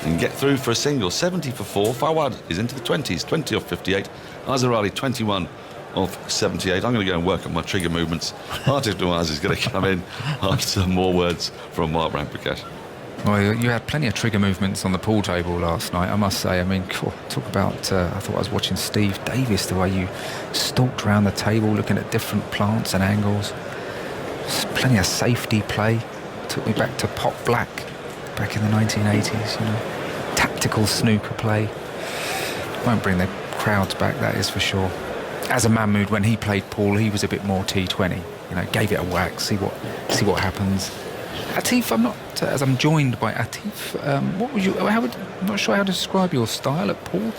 and get through for a single. 70 for 4. Fawad is into the 20s, 20 off 58. Azhar Ali, 21 off 78. I'm going to go and work on my trigger movements. Atif Nawaz is going to come in after some more words from Mark Ramprakash. Well, you had plenty of trigger movements on the pool table last night, I must say. I mean, talk about... I thought I was watching Steve Davis, the way you stalked around the table looking at different plants and angles. Plenty of safety play. Took me back to Pop Black back in the 1980s, you know. Tactical snooker play. Won't bring the crowds back, that is for sure. As a Mahmood, when he played pool, he was a bit more T20. You know, gave it a whack, see what happens. Atif, I'm joined by Atif. I'm not sure how to describe your style at pool.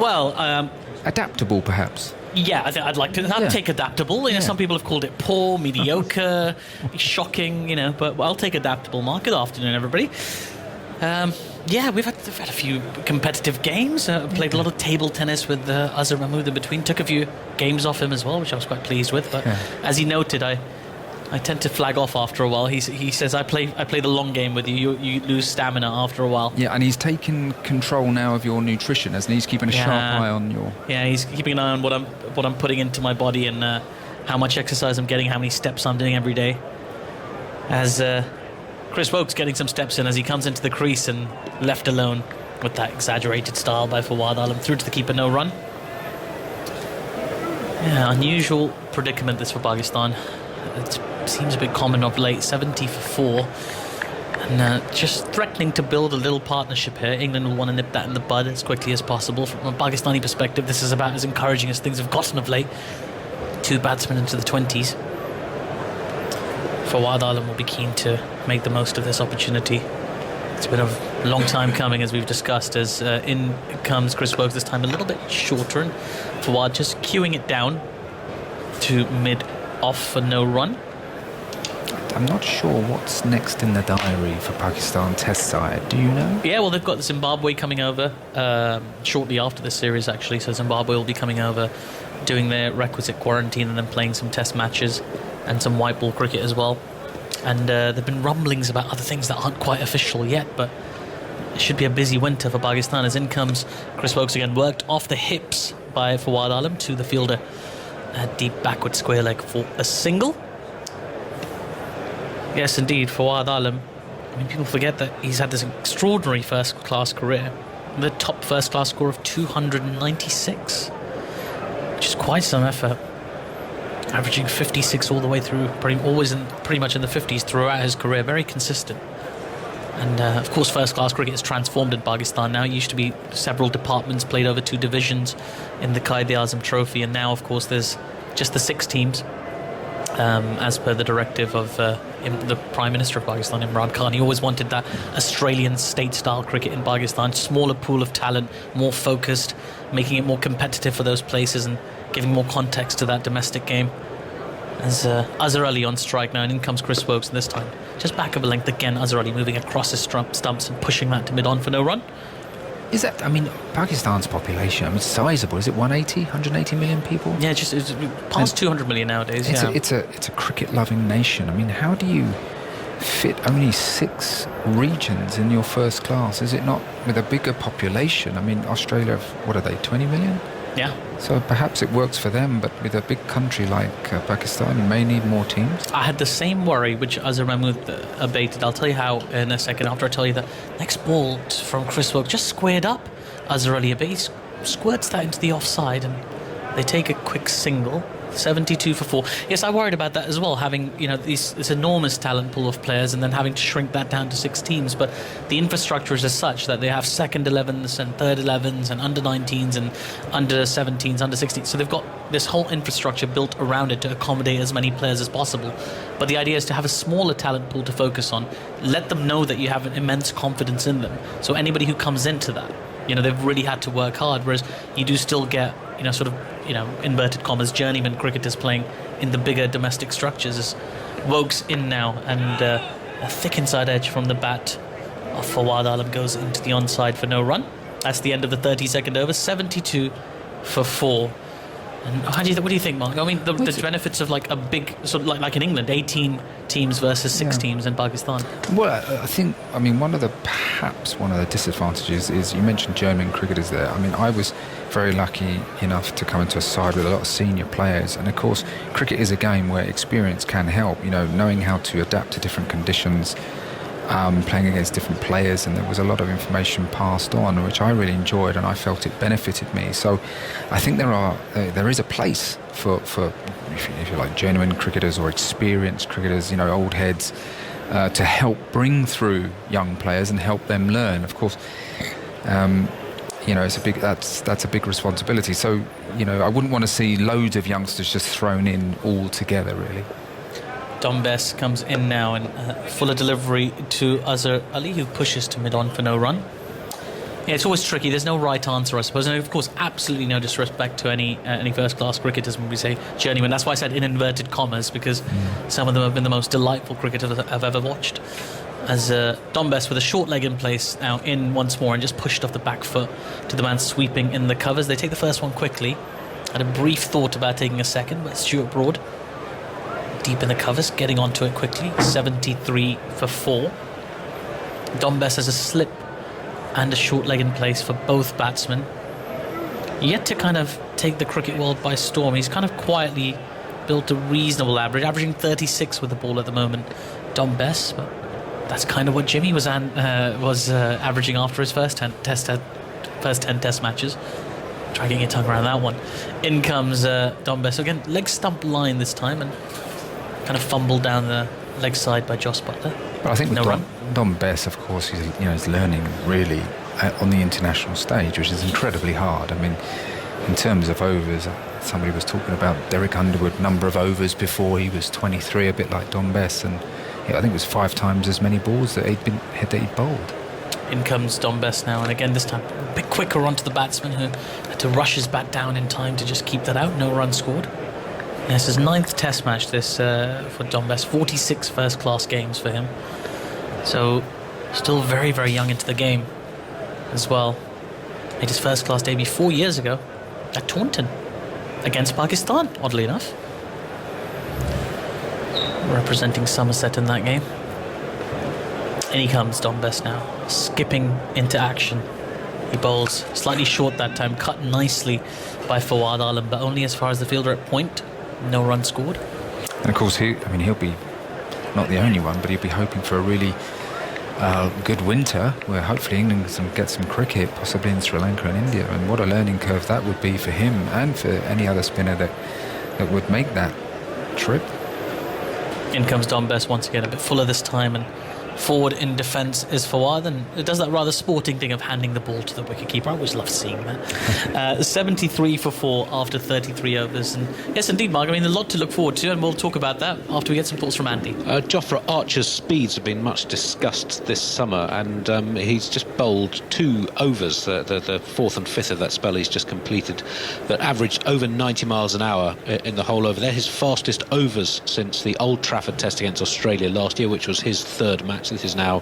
Well, adaptable, perhaps. Yeah, I'd like to take adaptable. You know, some people have called it poor, mediocre, shocking. You know, but I'll take adaptable. Mark, good afternoon, everybody. We've had a few competitive games. Played a lot of table tennis with Azhar Mahmood in between. Took a few games off him as well, which I was quite pleased with. But as he noted, I tend to flag off after a while. He says, I play the long game with you. You lose stamina after a while. Yeah, and he's taken control now of your nutrition, hasn't he? He's keeping a sharp eye on your... Yeah, he's keeping an eye on what I'm putting into my body and how much exercise I'm getting, how many steps I'm doing every day. As Chris Wokes getting some steps in as he comes into the crease and left alone with that exaggerated style by Fawad Alam. Through to the keeper, no run. Yeah, unusual predicament this for Pakistan. It seems a bit common of late. 70 for 4. And just threatening to build a little partnership here. England will want to nip that in the bud as quickly as possible. From a Pakistani perspective, this is about as encouraging as things have gotten of late. 2 batsmen into the 20s. Fawad Alam will be keen to make the most of this opportunity. It's been a long time coming, as we've discussed, as in comes Chris Wokes, this time a little bit shorter, and Fawad just queuing it down to mid-off for no run. I'm not sure what's next in the diary for Pakistan Test side. Do you know? Yeah, well, they've got Zimbabwe coming over shortly after this series, actually. So Zimbabwe will be coming over, doing their requisite quarantine and then playing some Test matches and some white ball cricket as well. And there have been rumblings about other things that aren't quite official yet, but it should be a busy winter for Pakistan. As in comes Chris Wokes again, worked off the hips by Fawad Alam to the fielder. A deep backward square leg for a single. Yes, indeed, Fawad Alam. I mean, people forget that he's had this extraordinary first-class career. The top first-class score of 296, which is quite some effort. Averaging 56 all the way through, pretty much in the 50s throughout his career. Very consistent. And of course, first-class cricket has transformed in Pakistan now. It used to be several departments, played over 2 divisions in the Quaid-e-Azam Trophy, and now, of course, there's just the 6 teams. As per the directive of the Prime Minister of Pakistan, Imran Khan. He always wanted that Australian state-style cricket in Pakistan, smaller pool of talent, more focused, making it more competitive for those places and giving more context to that domestic game. As Azhar Ali on strike now, and in comes Chris Wokes, and this time just back of a length again. Azhar Ali moving across his stumps and pushing that to mid-on for no run. Is that, I mean, Pakistan's population, I mean, it's sizable. Is it 180 million people? Yeah, it's past 200 million nowadays. It's a cricket-loving nation. I mean, how do you fit only 6 regions in your first class? Is it not with a bigger population? I mean, Australia, what are they, 20 million? Yeah. So perhaps it works for them, but with a big country like Pakistan, you may need more teams. I had the same worry, which Azhar Mahmood abated. I'll tell you how in a second, after I tell you that next ball from Chris Wokes just squared up Azhar Ali a bit. He squirts that into the offside, and they take a quick single. 72 for 4. Yes, I worried about that as well, having this enormous talent pool of players and then having to shrink that down to 6 teams. But the infrastructure is as such that they have second 11s and third 11s and under 19s and under 17s, under 16s. So they've got this whole infrastructure built around it to accommodate as many players as possible. But the idea is to have a smaller talent pool to focus on. Let them know that you have an immense confidence in them. So anybody who comes into that, they've really had to work hard, whereas you do still get, inverted commas, journeyman cricketers playing in the bigger domestic structures. As Wokes in now, and a thick inside edge from the bat of Fawad Alam goes into the onside for no run. That's the end of the 32nd over, 72 for 4. And what do you think, Mark? I mean, the benefits of like a big, sort of like in England, 18 teams versus 6 teams in Pakistan. Well, I mean, one of the disadvantages is you mentioned German cricketers there. I mean, I was very lucky enough to come into a side with a lot of senior players, and of course, cricket is a game where experience can help. You know, knowing how to adapt to different conditions. Playing against different players, and there was a lot of information passed on, which I really enjoyed, and I felt it benefited me. So I think there is a place for if you like, genuine cricketers or experienced cricketers, you know, old heads, to help bring through young players and help them learn. Of course, you know, that's a big responsibility. So, you know, I wouldn't want to see loads of youngsters just thrown in all together, really. Dom Bess comes in now, and fuller delivery to Azhar Ali, who pushes to mid-on for no run. Yeah, it's always tricky. There's no right answer, I suppose. And of course, absolutely no disrespect to any first-class cricketers when we say journeyman. That's why I said in inverted commas, because some of them have been the most delightful cricketers I've ever watched. As Dom Bess with a short leg in place now in once more, and just pushed off the back foot to the man sweeping in the covers. They take the first one quickly. Had a brief thought about taking a second, but Stuart Broad deep in the covers, getting onto it quickly. 73 for 4. Dom Bess has a slip and a short leg in place for both batsmen. Yet to kind of take the cricket world by storm. He's kind of quietly built a reasonable average, averaging 36 with the ball at the moment, Dom Bess. But that's kind of what Jimmy was averaging after his first 10 test matches. Try getting your tongue around that one. In comes Dom Bess again, leg stump line this time, and kind of fumbled down the leg side by Jos Buttler. But I think with Dom Bess, of course, he's learning really on the international stage, which is incredibly hard. I mean, in terms of overs, somebody was talking about Derek Underwood, number of overs before he was 23, a bit like Dom Bess, and I think it was 5 times as many balls that he'd bowled. In comes Dom Bess now, and again this time a bit quicker onto the batsman, who had to rush his bat down in time to just keep that out. No run scored. This is his 9th test match for Dom Bess, 46 first-class games for him. So, still very, very young into the game as well. Made his first-class debut 4 years ago at Taunton against Pakistan, oddly enough. Representing Somerset in that game. In he comes, Dom Bess now, skipping into action. He bowls slightly short that time, cut nicely by Fawad Alam, but only as far as the fielder at point. No run scored. And of course, he'll be not the only one, but he'll be hoping for a really good winter where hopefully England can get some cricket, possibly in Sri Lanka and India. And what a learning curve that would be for him and for any other spinner that would make that trip. In comes Dom Bess once again, a bit fuller this time, and forward in defence is Fawad, and it does that rather sporting thing of handing the ball to the wicketkeeper. I always love seeing that. 73 for 4 after 33 overs. And yes, indeed, Mark, I mean, a lot to look forward to, and we'll talk about that after we get some thoughts from Andy. Jofra Archer's speeds have been much discussed this summer, and he's just bowled 2 overs, the 4th and 5th of that spell he's just completed, that averaged over 90 miles an hour in the whole over. They're his fastest overs since the Old Trafford test against Australia last year, which was his 3rd match. This is now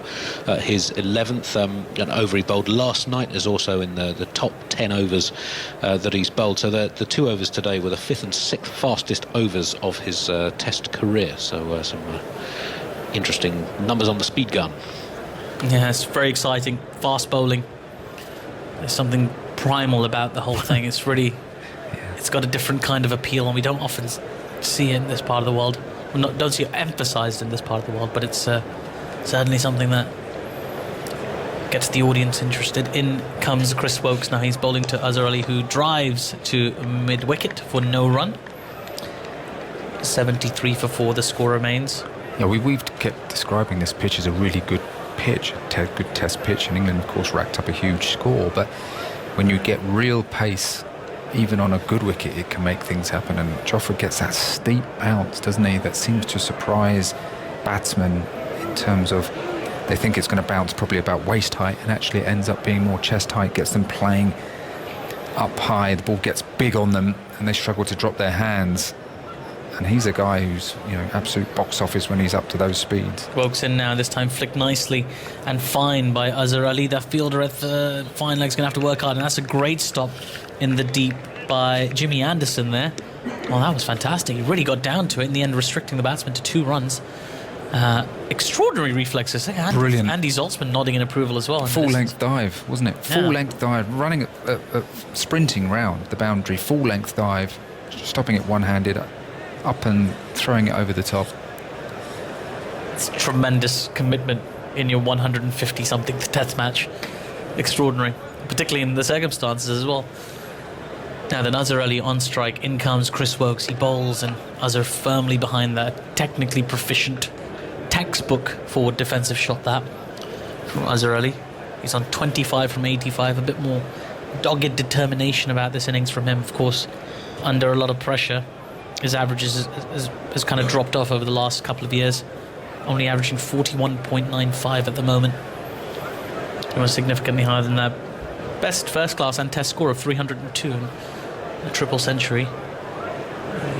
his 11th. An over he bowled last night is also in the top 10 overs that he's bowled. So the 2 overs today were the 5th and 6th fastest overs of his test career. So some interesting numbers on the speed gun. Yeah, it's very exciting. Fast bowling. There's something primal about the whole thing. It's really, it's got a different kind of appeal, and we don't often see it in this part of the world. We don't see it emphasised in this part of the world, but it's certainly something that gets the audience interested. In comes Chris Wokes now. He's bowling to Azhar Ali, who drives to mid-wicket for no run. 73 for 4 the score remains. Yeah, we've kept describing this pitch as a really good pitch, a good test pitch, and England of course racked up a huge score, but when you get real pace even on a good wicket, it can make things happen, and Jofra gets that steep bounce, doesn't he, that seems to surprise batsmen in terms of they think it's going to bounce probably about waist height, and actually it ends up being more chest height, gets them playing up high, the ball gets big on them and they struggle to drop their hands. and he's a guy who's absolute box office when he's up to those speeds. Wokes in now, this time flicked nicely and fine by Azhar Ali. That fielder at the fine leg's going to have to work hard, and that's a great stop in the deep by Jimmy Anderson there. Well, that was fantastic. He really got down to it in the end, restricting the batsman to 2 runs. Extraordinary reflexes. Brilliant. Andy Zaltzman nodding in approval as well. Full length dive, wasn't it? Full length dive, running sprinting round the boundary, full length dive, stopping it one-handed, up and throwing it over the top. It's tremendous commitment in your 150-something test match. Extraordinary, particularly in the circumstances as well. Now then, Azhar Ali on strike. In comes Chris Wokes. He bowls, and Azhar firmly behind that. Technically proficient, textbook forward defensive shot that from Azhar Ali. He's on 25 from 85. A bit more dogged determination about this innings from him. Of course, under a lot of pressure, his averages has kind of dropped off over the last couple of years. Only averaging 41.95 at the moment. He was significantly higher than that. Best first class and test score of 302 and a triple century.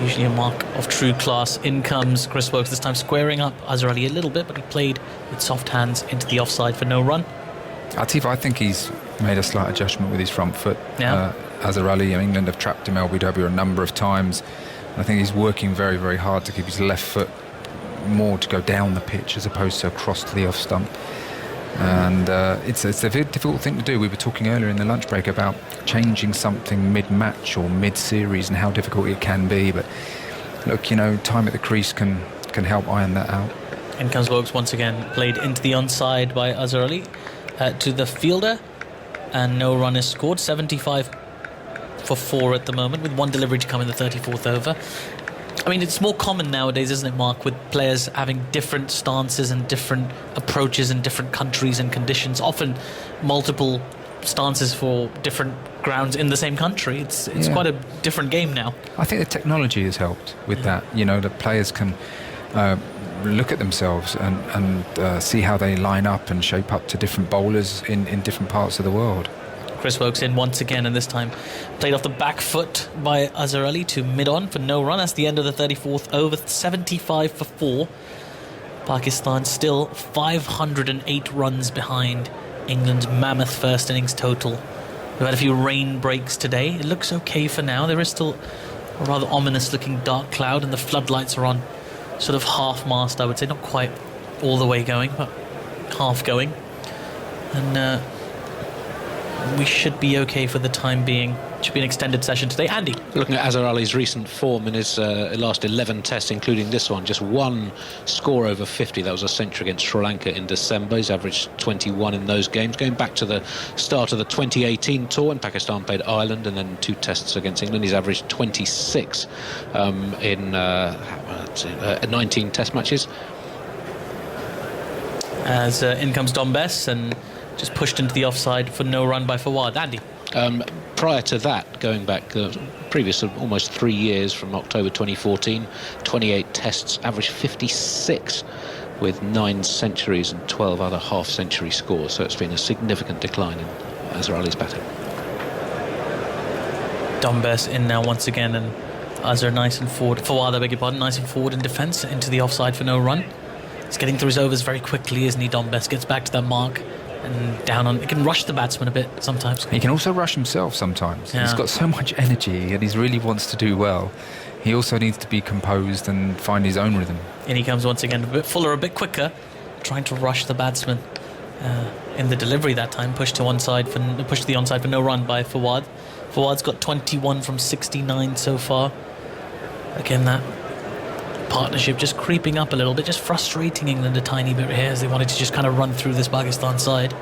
Usually a mark of true class. In comes Chris Wokes, this time squaring up Azhar Ali a little bit, but he played with soft hands into the offside for no run. Atif, I think he's made a slight adjustment with his front foot. Yeah. Azhar Ali, England have trapped him LBW a number of times. I think he's working very, very hard to keep his left foot more to go down the pitch as opposed to across to the off stump. And it's a very difficult thing to do. We were talking earlier in the lunch break about changing something mid-match or mid-series and how difficult it can be. But look, time at the crease can help iron that out. In comes Wokes once again, played into the onside by Azhar Ali to the fielder, and no run is scored. 75 for 4 at the moment, with 1 delivery to come in the 34th over. I mean, it's more common nowadays, isn't it, Mark, with players having different stances and different approaches in different countries and conditions, often multiple stances for different grounds in the same country. It's quite a different game now. I think the technology has helped with that. That players can look at themselves and see how they line up and shape up to different bowlers in different parts of the world. Chris Wokes in once again, and this time played off the back foot by Azhar Ali to mid-on for no run. That's the end of the 34th over. 75 for 4. Pakistan still 508 runs behind England's mammoth first innings total. We've had a few rain breaks today. It looks okay for now. There is still a rather ominous looking dark cloud, and the floodlights are on sort of half-mast, I would say. Not quite all the way going, but half going. And we should be okay for the time being. It should be an extended session today. Andy? Looking at Azhar Ali's recent form in his last 11 tests, including this one, just 1 score over 50. That was a century against Sri Lanka in December. He's averaged 21 in those games. Going back to the start of the 2018 tour, when Pakistan played Ireland, and then 2 tests against England, he's averaged 26 in 19 test matches. As in comes Dom Bess, and just pushed into the offside for no run by Fawad. Andy? Prior to that, going back previous almost 3 years, from October 2014, 28 tests, averaged 56 with 9 centuries and 12 other half-century scores. So it's been a significant decline in Azhar Ali's batting. Dom Bess in now once again, and Azhar nice and forward. Fawad, I beg your pardon, nice and forward in defence into the offside for no run. He's getting through his overs very quickly, isn't he, Dom Bess? Gets back to that mark. And down on, he can rush the batsman a bit sometimes. He can also rush himself sometimes. Yeah. He's got so much energy and he really wants to do well. He also needs to be composed and find his own rhythm. In he comes once again, a bit fuller, a bit quicker, trying to rush the batsman. In the delivery that time, pushed to the onside for no run by Fawad. Fawad's got 21 from 69 so far. Again, that partnership just creeping up a little bit, just frustrating England a tiny bit here, as they wanted to just kind of run through this Pakistan side.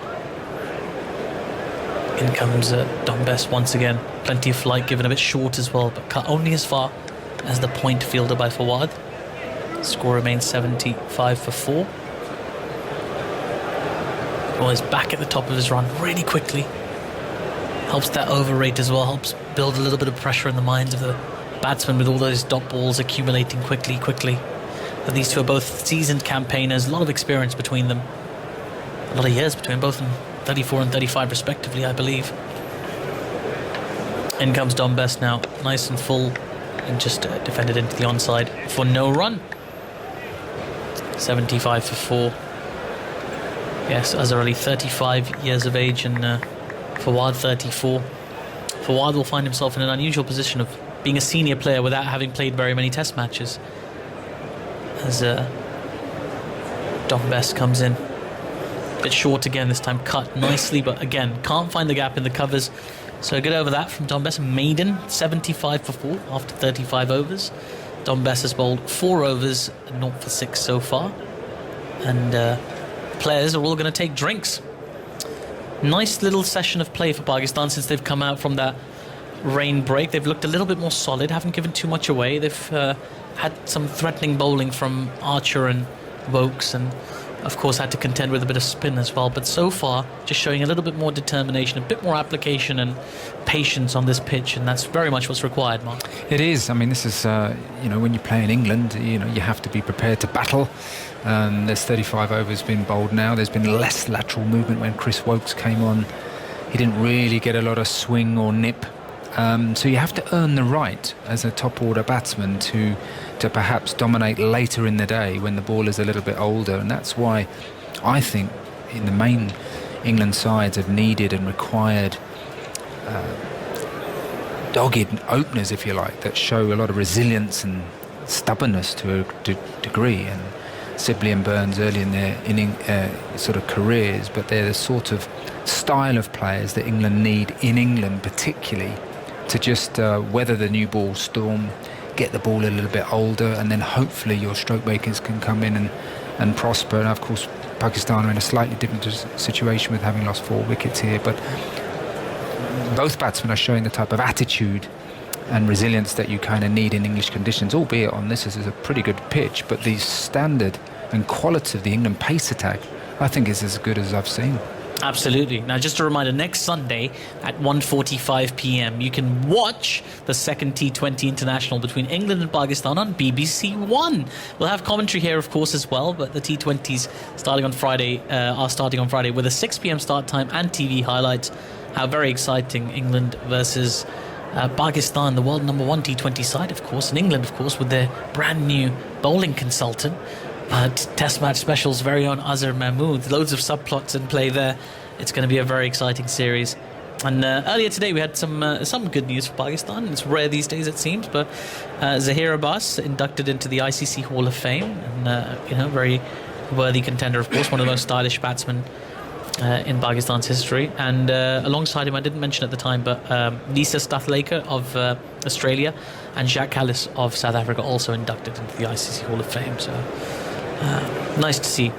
In comes Dom Bess once again. Plenty of flight, given a bit short as well, but cut only as far as the point fielder by Fawad. Score remains 75 for 4. Well, he's back at the top of his run really quickly. Helps that over rate as well, helps build a little bit of pressure in the minds of the batsmen with all those dot balls accumulating quickly. But these two are both seasoned campaigners, a lot of experience between them. A lot of years between both of them, 34 and 35 respectively, I believe. In comes Dom Bess now, nice and full and just defended into the onside for no run. 75 for 4. Yes, Azhar Ali 35 years of age and Fawad 34. Fawad will find himself in an unusual position of being a senior player without having played very many test matches. As Dom Bess comes in. A bit short again this time, cut nicely, but again, can't find the gap in the covers. So good over that from Dom Bess. Maiden, 75 for 4 after 35 overs. Dom Bess has bowled 4 overs, 0 for 6 so far. And players are all going to take drinks. Nice little session of play for Pakistan since they've come out from that rain break. They've looked a little bit more solid, haven't given too much away. They've had some threatening bowling from Archer and Wokes, and of course had to contend with a bit of spin as well. But so far, just showing a little bit more determination, a bit more application and patience on this pitch, and that's very much what's required, Mark. It is. I mean, this is, when you play in England, you have to be prepared to battle. There's 35 overs been bowled now. There's been less lateral movement when Chris Wokes came on. He didn't really get a lot of swing or nip. So you have to earn the right as a top order batsman to perhaps dominate later in the day when the ball is a little bit older, and that's why I think in the main England sides have needed and required dogged openers, if you like, that show a lot of resilience and stubbornness to a degree. And Sibley and Burns early in their sort of careers, but they're the sort of style of players that England need in England particularly to just weather the new ball storm, get the ball a little bit older, and then hopefully your stroke makers can come in and prosper. And of course Pakistan are in a slightly different situation with having lost 4 wickets here, but both batsmen are showing the type of attitude and resilience that you kind of need in English conditions, albeit on this is a pretty good pitch, but the standard and quality of the England pace attack I think is as good as I've seen. Absolutely. Now, just a reminder, next Sunday at 1:45 p.m. you can watch the second T20 international between England and Pakistan on BBC One. We'll have commentary here, of course, as well, but the T20s starting on Friday are starting on Friday with a 6 p.m. start time and TV highlights. How very exciting, England versus Pakistan, the world number 1 T20 side, of course, and England, of course, with their brand new bowling consultant. Test match specials, very own Azhar Mahmood. Loads of subplots in play there. It's going to be a very exciting series. And earlier today we had some good news for Pakistan. It's rare these days, it seems, but Zaheer Abbas inducted into the ICC Hall of Fame, and very worthy contender, of course, one of the most stylish batsmen in Pakistan's history. And alongside him, I didn't mention at the time, but Lisa Stathlaker of Australia and Jacques Kallis of South Africa also inducted into the ICC Hall of Fame. So nice to see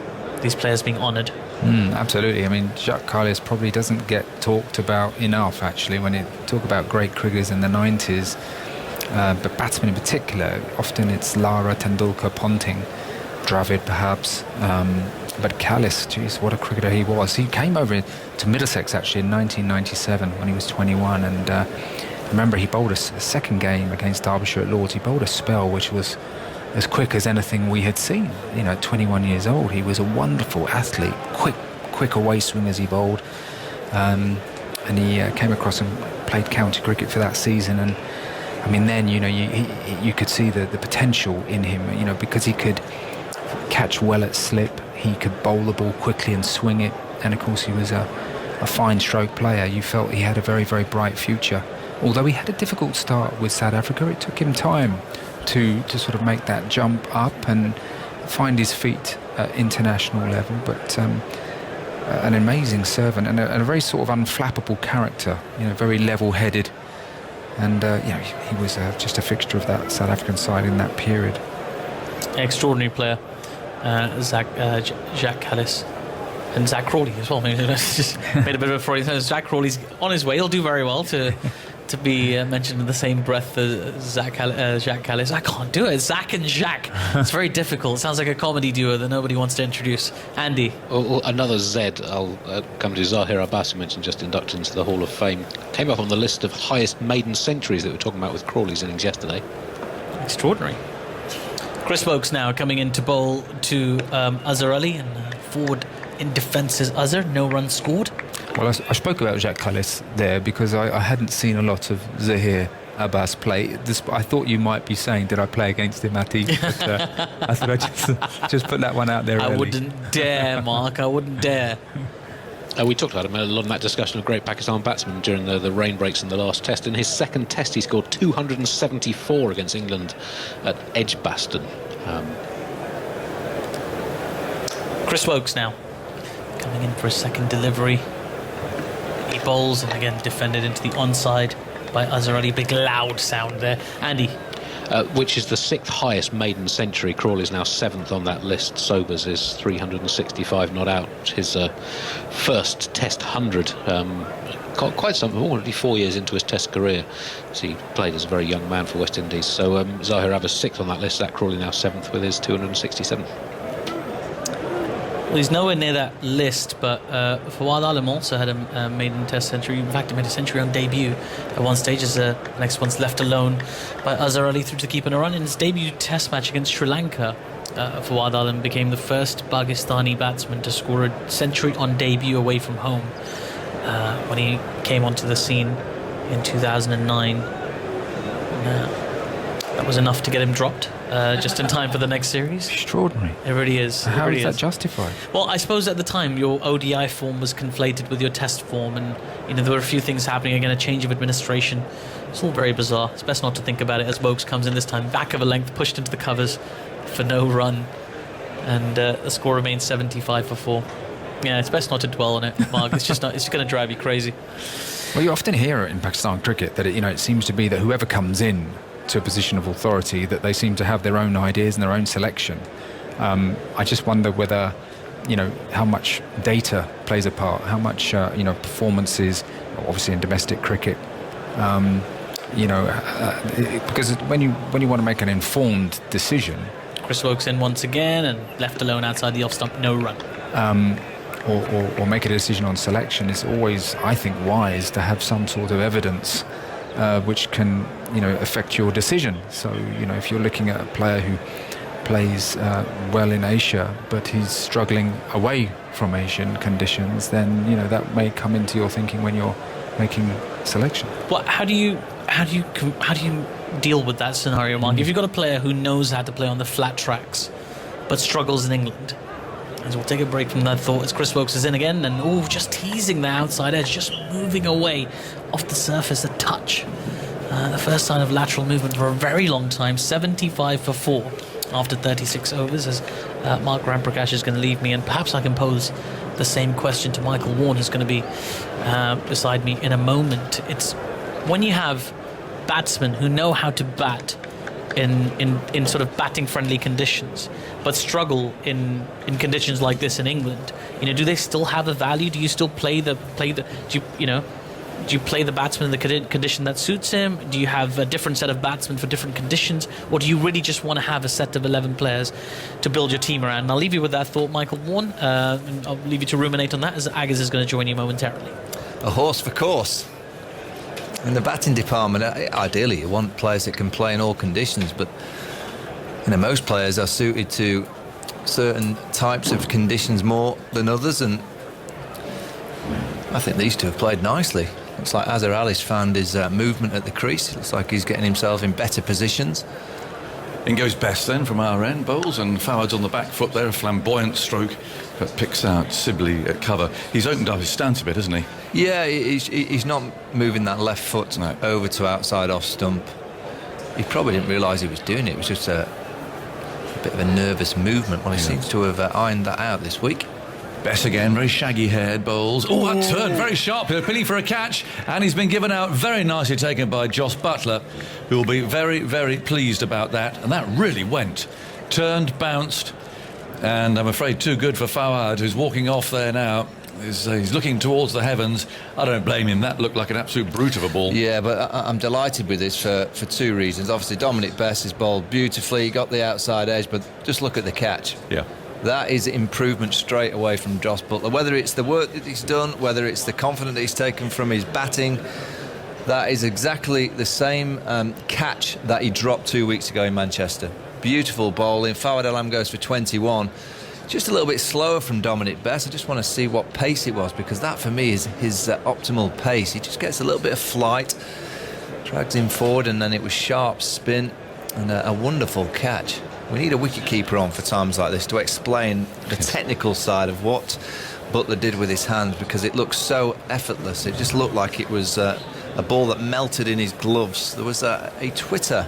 these players being honoured. Absolutely. I mean, Jacques Kallis probably doesn't get talked about enough, actually, when you talk about great cricketers in the 90s. But batsmen in particular, often it's Lara, Tendulkar, Ponting, Dravid perhaps. But Kallis, geez, what a cricketer he was. He came over to Middlesex, actually, in 1997 when he was 21. And remember, he bowled a second game against Derbyshire at Lords. He bowled a spell which was as quick as anything we had seen. At 21 years old, he was a wonderful athlete, quick away swing as he bowled, and he came across and played county cricket for that season. And I mean, then you could see the potential in him, because he could catch well at slip, he could bowl the ball quickly and swing it, and of course he was a fine stroke player. You felt he had a very, very bright future. Although he had a difficult start with South Africa, it took him time to sort of make that jump up and find his feet at international level. But an amazing servant and a very sort of unflappable character, very level-headed. And he was just a fixture of that South African side in that period. Extraordinary player, Jacques Kallis. And Zach Crawley as well. Maybe just made a bit of a Freudian. Zach Crawley's on his way. He'll do very well to be mentioned in the same breath as Jacques Kallis. I can't do it. Zach and Jacques. It's very difficult. It sounds like a comedy duo that nobody wants to introduce. Andy. Another Z. I'll come to Zaheer Abbas, who mentioned just inducted into the Hall of Fame. Came up on the list of highest maiden centuries that we were talking about with Crawley's innings yesterday. Extraordinary. Chris Wokes now coming in to bowl to Azhar Ali, and forward in defence is Azhar. No runs scored. Well, I spoke about Jacques Kallis there because I hadn't seen a lot of Zaheer Abbas play. I thought you might be saying, did I play against him at East? But I thought I'd just put that one out there I early. wouldn't dare, Mark. I wouldn't dare. We talked about him a lot in that discussion of great Pakistan batsmen during the rain breaks in the last test. In his second test, he scored 274 against England at Edgbaston. Chris Woakes now coming in for a second delivery. He bowls and again defended into the onside by Azhar Ali. Big loud sound there. Andy. Which is the 6th highest maiden century. Crawley's now 7th on that list. Sobers is 365 not out. His first Test 100. Quite some, already 4 years into his Test career. So he played as a very young man for West Indies. So Zahir Abbas 6th on that list. Zach Crawley now 7th with his 267. Well, he's nowhere near that list, but Fawad Alam also had a maiden Test century. In fact, he made a century on debut at one stage as the next one's left alone by Azhar Ali through to keep in a run. In his debut Test match against Sri Lanka, Fawad Alam became the first Pakistani batsman to score a century on debut away from home when he came onto the scene in 2009. That was enough to get him dropped just in time for the next series. Extraordinary. It really is. How is that justified? Well, I suppose at the time your ODI form was conflated with your Test form, and there were a few things happening. Again, a change of administration. It's all very bizarre. It's best not to think about it as Woakes comes in this time, back of a length, pushed into the covers for no run, and the score remains 75 for 4. Yeah, it's best not to dwell on it, Mark. It's just going to drive you crazy. Well, you often hear it in Pakistan cricket that it seems to be that whoever comes in to a position of authority, that they seem to have their own ideas and their own selection. I just wonder whether, how much data plays a part, how much, performances, obviously in domestic cricket, because when you want to make an informed decision. Chris Woakes in once again and left alone outside the off stump, no run. Or make a decision on selection, it's always, I think, wise to have some sort of evidence which can, affect your decision. So, if you're looking at a player who plays well in Asia, but he's struggling away from Asian conditions, then, that may come into your thinking when you're making selection. Well, how do you deal with that scenario, Mark? If you've got a player who knows how to play on the flat tracks, but struggles in England, as we'll take a break from that thought as Chris Woakes is in again and just teasing the outside edge, just moving away off the surface a touch. The first sign of lateral movement for a very long time. 75 for 4 after 36 overs as Mark Ramprakash is going to leave me, and perhaps I can pose the same question to Michael Warne, who's going to be beside me in a moment. It's when you have batsmen who know how to bat in sort of batting friendly conditions but struggle in conditions like this in England, do they still have a value? Do you still play the do you play the batsman in the condition that suits him? Do you have a different set of batsmen for different conditions, or do you really just want to have a set of 11 players to build your team around? And I'll leave you with that thought, Michael Warne. I'll leave you to ruminate on that as Agaz is going to join you momentarily. A horse for course. In the batting department, ideally you want players that can play in all conditions, but most players are suited to certain types of conditions more than others, and I think these two have played nicely. Looks like Azhar Ali's found his movement at the crease. Looks like he's getting himself in better positions. In goes Best then from our end, bowls, and Fawad's on the back foot there, a flamboyant stroke that picks out Sibley at cover. He's opened up his stance a bit, hasn't he? Yeah, he's not moving that left foot over to outside off stump. He probably didn't realise he was doing it. It was just a bit of a nervous movement. Well, he seems to have ironed that out this week. Bess again, very shaggy haired bowls. Oh, that turn very sharp. They're pinning for a catch, and he's been given out very nicely taken by Jos Buttler, who will be very, very pleased about that. And that really went. Turned, bounced, and I'm afraid too good for Fawad, who's walking off there now. He's looking towards the heavens. I don't blame him. That looked like an absolute brute of a ball. Yeah, but I'm delighted with this for two reasons. Obviously, Dominic Bess has bowled beautifully. He got the outside edge, but just look at the catch. Yeah. That is improvement straight away from Jos Buttler. Whether it's the work that he's done, whether it's the confidence that he's taken from his batting, that is exactly the same catch that he dropped 2 weeks ago in Manchester. Beautiful bowling. Fawad Alam goes for 21. Just a little bit slower from Dominic Bess. I just want to see what pace it was, because that for me is his optimal pace. He just gets a little bit of flight, Dragged him forward, and then it was sharp spin and a wonderful catch. We need a wicketkeeper on for times like this to explain the technical side of what Buttler did with his hands, because it looks so effortless. It just looked like it was a ball that melted in his gloves. There was a Twitter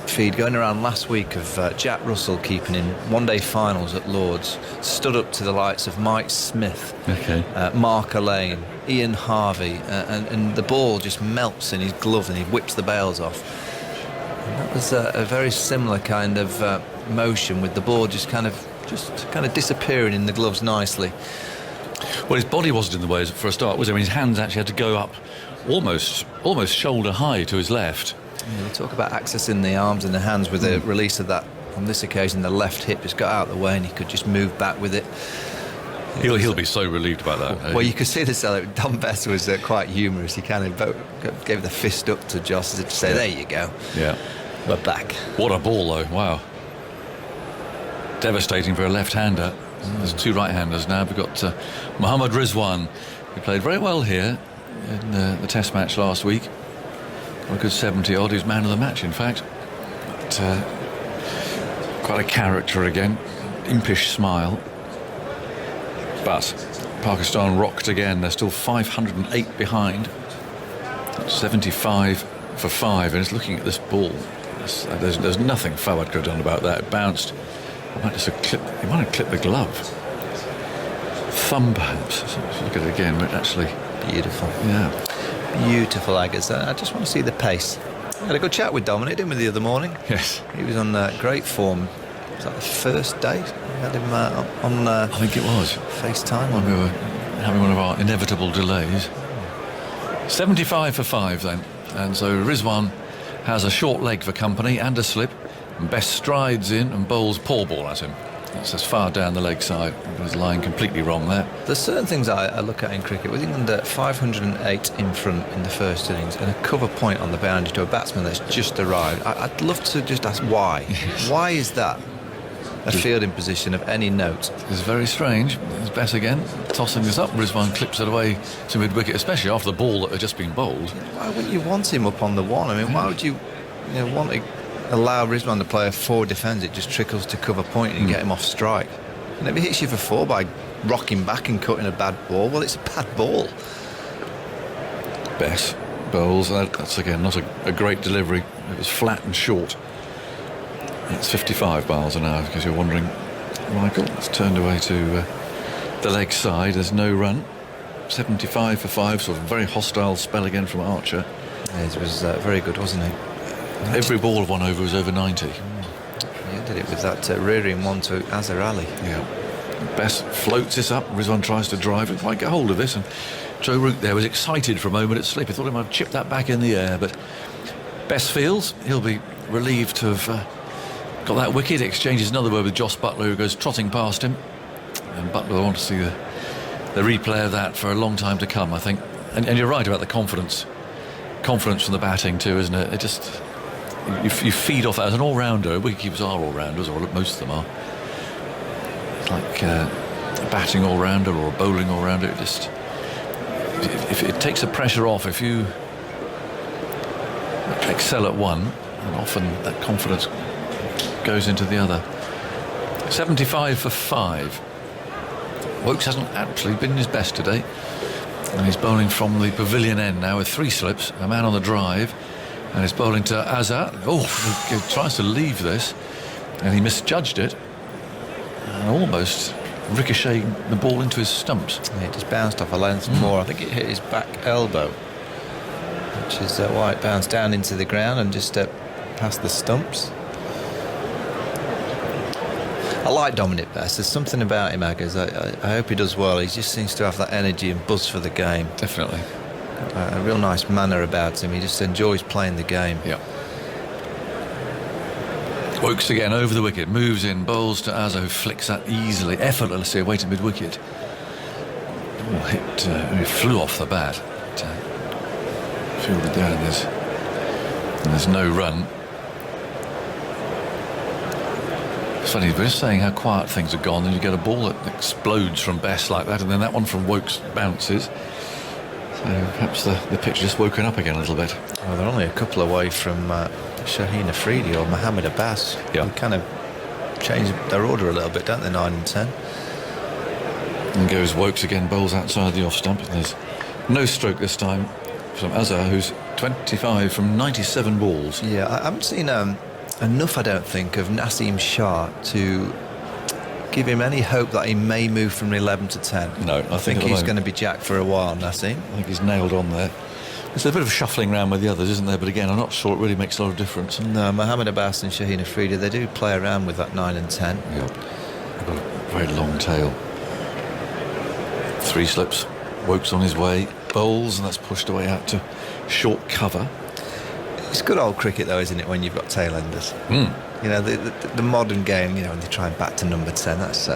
feed going around last week of Jack Russell keeping in one-day finals at Lords, stood up to the likes of Mike Smith, Mark Lane, Ian Harvey, and the ball just melts in his glove and he whips the bails off. And that was a very similar kind of motion, with the ball just kind of disappearing in the gloves nicely. Well, his body wasn't in the way for a start, was it? I mean, his hands actually had to go up almost shoulder high to his left. Yeah, we talk about accessing the arms and the hands with the release of that. On this occasion, the left hip just got out of the way and he could just move back with it. He'll be so relieved about that. Well, you could see the celebrity. Don Best was quite humorous. He kind of gave the fist up to Joss as if to say, there you go. Yeah. We're back. What a ball, though. Wow. Devastating for a left-hander. There's two right-handers now. We've got Mohammad Rizwan, who played very well here in the Test match last week. A good 70-odd. He was man of the match, in fact. But, quite a character again. Impish smile. But Pakistan rocked again. They're still 508 behind. 75 for 5. And it's looking at this ball. There's nothing Fawad could have done about that. It bounced. He might have clipped the glove. Thumb, perhaps. Let's look at it again. But actually, beautiful. Yeah. Beautiful, Aggers. I just want to see the pace. I had a good chat with Dominic, didn't we, the other morning? Yes. He was on great form. Was that the first day? We had him on I think it was. FaceTime. When we were having one of our inevitable delays. 75 for 5 then. And so Rizwan has a short leg for company and a slip. And Best strides in and bowls poor ball at him. That's as far down the leg side. He was lying completely wrong there. There's certain things I look at in cricket. With England at 508 in front in the first innings and a cover point on the boundary to a batsman that's just arrived, I'd love to just ask why. Yes. Why is that a fielding position of any note? It's very strange. It's Bess again, tossing this up. Rizwan clips it away to mid-wicket, especially after the ball that had just been bowled. Why wouldn't you want him up on the one? I mean, why would you want to allow Rizwan to play a forward defence? It just trickles to cover point and get him off strike. And if he hits you for 4 by rocking back and cutting a bad ball, well, it's a bad ball. Bess bowls. That's again not a great delivery. It was flat and short. It's 55 miles an hour, because you're wondering, Michael, it's turned away to the leg side. There's no run. 75 for 5, sort of very hostile spell again from Archer. Yeah, it was very good, wasn't he? Every ball of one over was over 90. Yeah, did it with that rearing one to Azhar Ali. Yeah. Bess floats this up. Rizwan tries to drive it. Might get hold of this. And Joe Root there was excited for a moment at slip. He thought he might have chipped that back in the air. But Bess feels he'll be relieved to have got that wicket. Exchanges another word with Jos Buttler, who goes trotting past him. And Buttler will want to see the replay of that for a long time to come, I think. And you're right about the confidence from the batting too, isn't it? It just... You feed off that as an all-rounder. Wicketkeepers are all-rounders, or most of them are. It's like a batting all-rounder or a bowling all-rounder. It just... If it takes the pressure off, if you excel at one, and often that confidence goes into the other. 75 for 5. Woakes hasn't actually been his best today. And he's bowling from the pavilion end now with 3 slips, a man on the drive. And he's bowling to Azhar. Oh, he tries to leave this, and he misjudged it, and almost ricocheting the ball into his stumps. Yeah, it just bounced off a length more. I think it hit his back elbow, which is why it bounced down into the ground and just past the stumps. I like Dominic Bess. There's something about him, Aggers. I hope he does well. He just seems to have that energy and buzz for the game. Definitely. A real nice manner about him. He just enjoys playing the game. Yeah. Woakes again over the wicket, moves in, bowls to Azhar, who flicks that easily, effortlessly away to mid-wicket. It flew off the bat. Fielded down. There's no run. It's funny, we're just saying how quiet things have gone, and you get a ball that explodes from Bess like that, and then that one from Woakes bounces. perhaps the pitch just woken up again a little bit. Well, they're only a couple away from Shaheen Afridi or Mohammed Abbas. Yeah. They kind of change their order a little bit, don't they, 9 and 10? And goes Wokes again, bowls outside the off stump. There's no stroke this time from Azhar, who's 25 from 97 balls. Yeah, I haven't seen enough, I don't think, of Naseem Shah to give him any hope that he may move from 11 to 10. No, I think he's going to be jacked for a while, Naseem. I think he's nailed on there. There's a bit of shuffling around with the others, isn't there? But again, I'm not sure it really makes a lot of difference. No, Mohammed Abbas and Shaheen Afridi, they do play around with that 9 and 10. Yeah. They've got a very long tail. 3 slips. Wokes on his way. Bowls, and that's pushed away out to short cover. It's good old cricket, though, isn't it, when you've got tail-enders? You know, the modern game, you know, when they try and bat to number 10, that's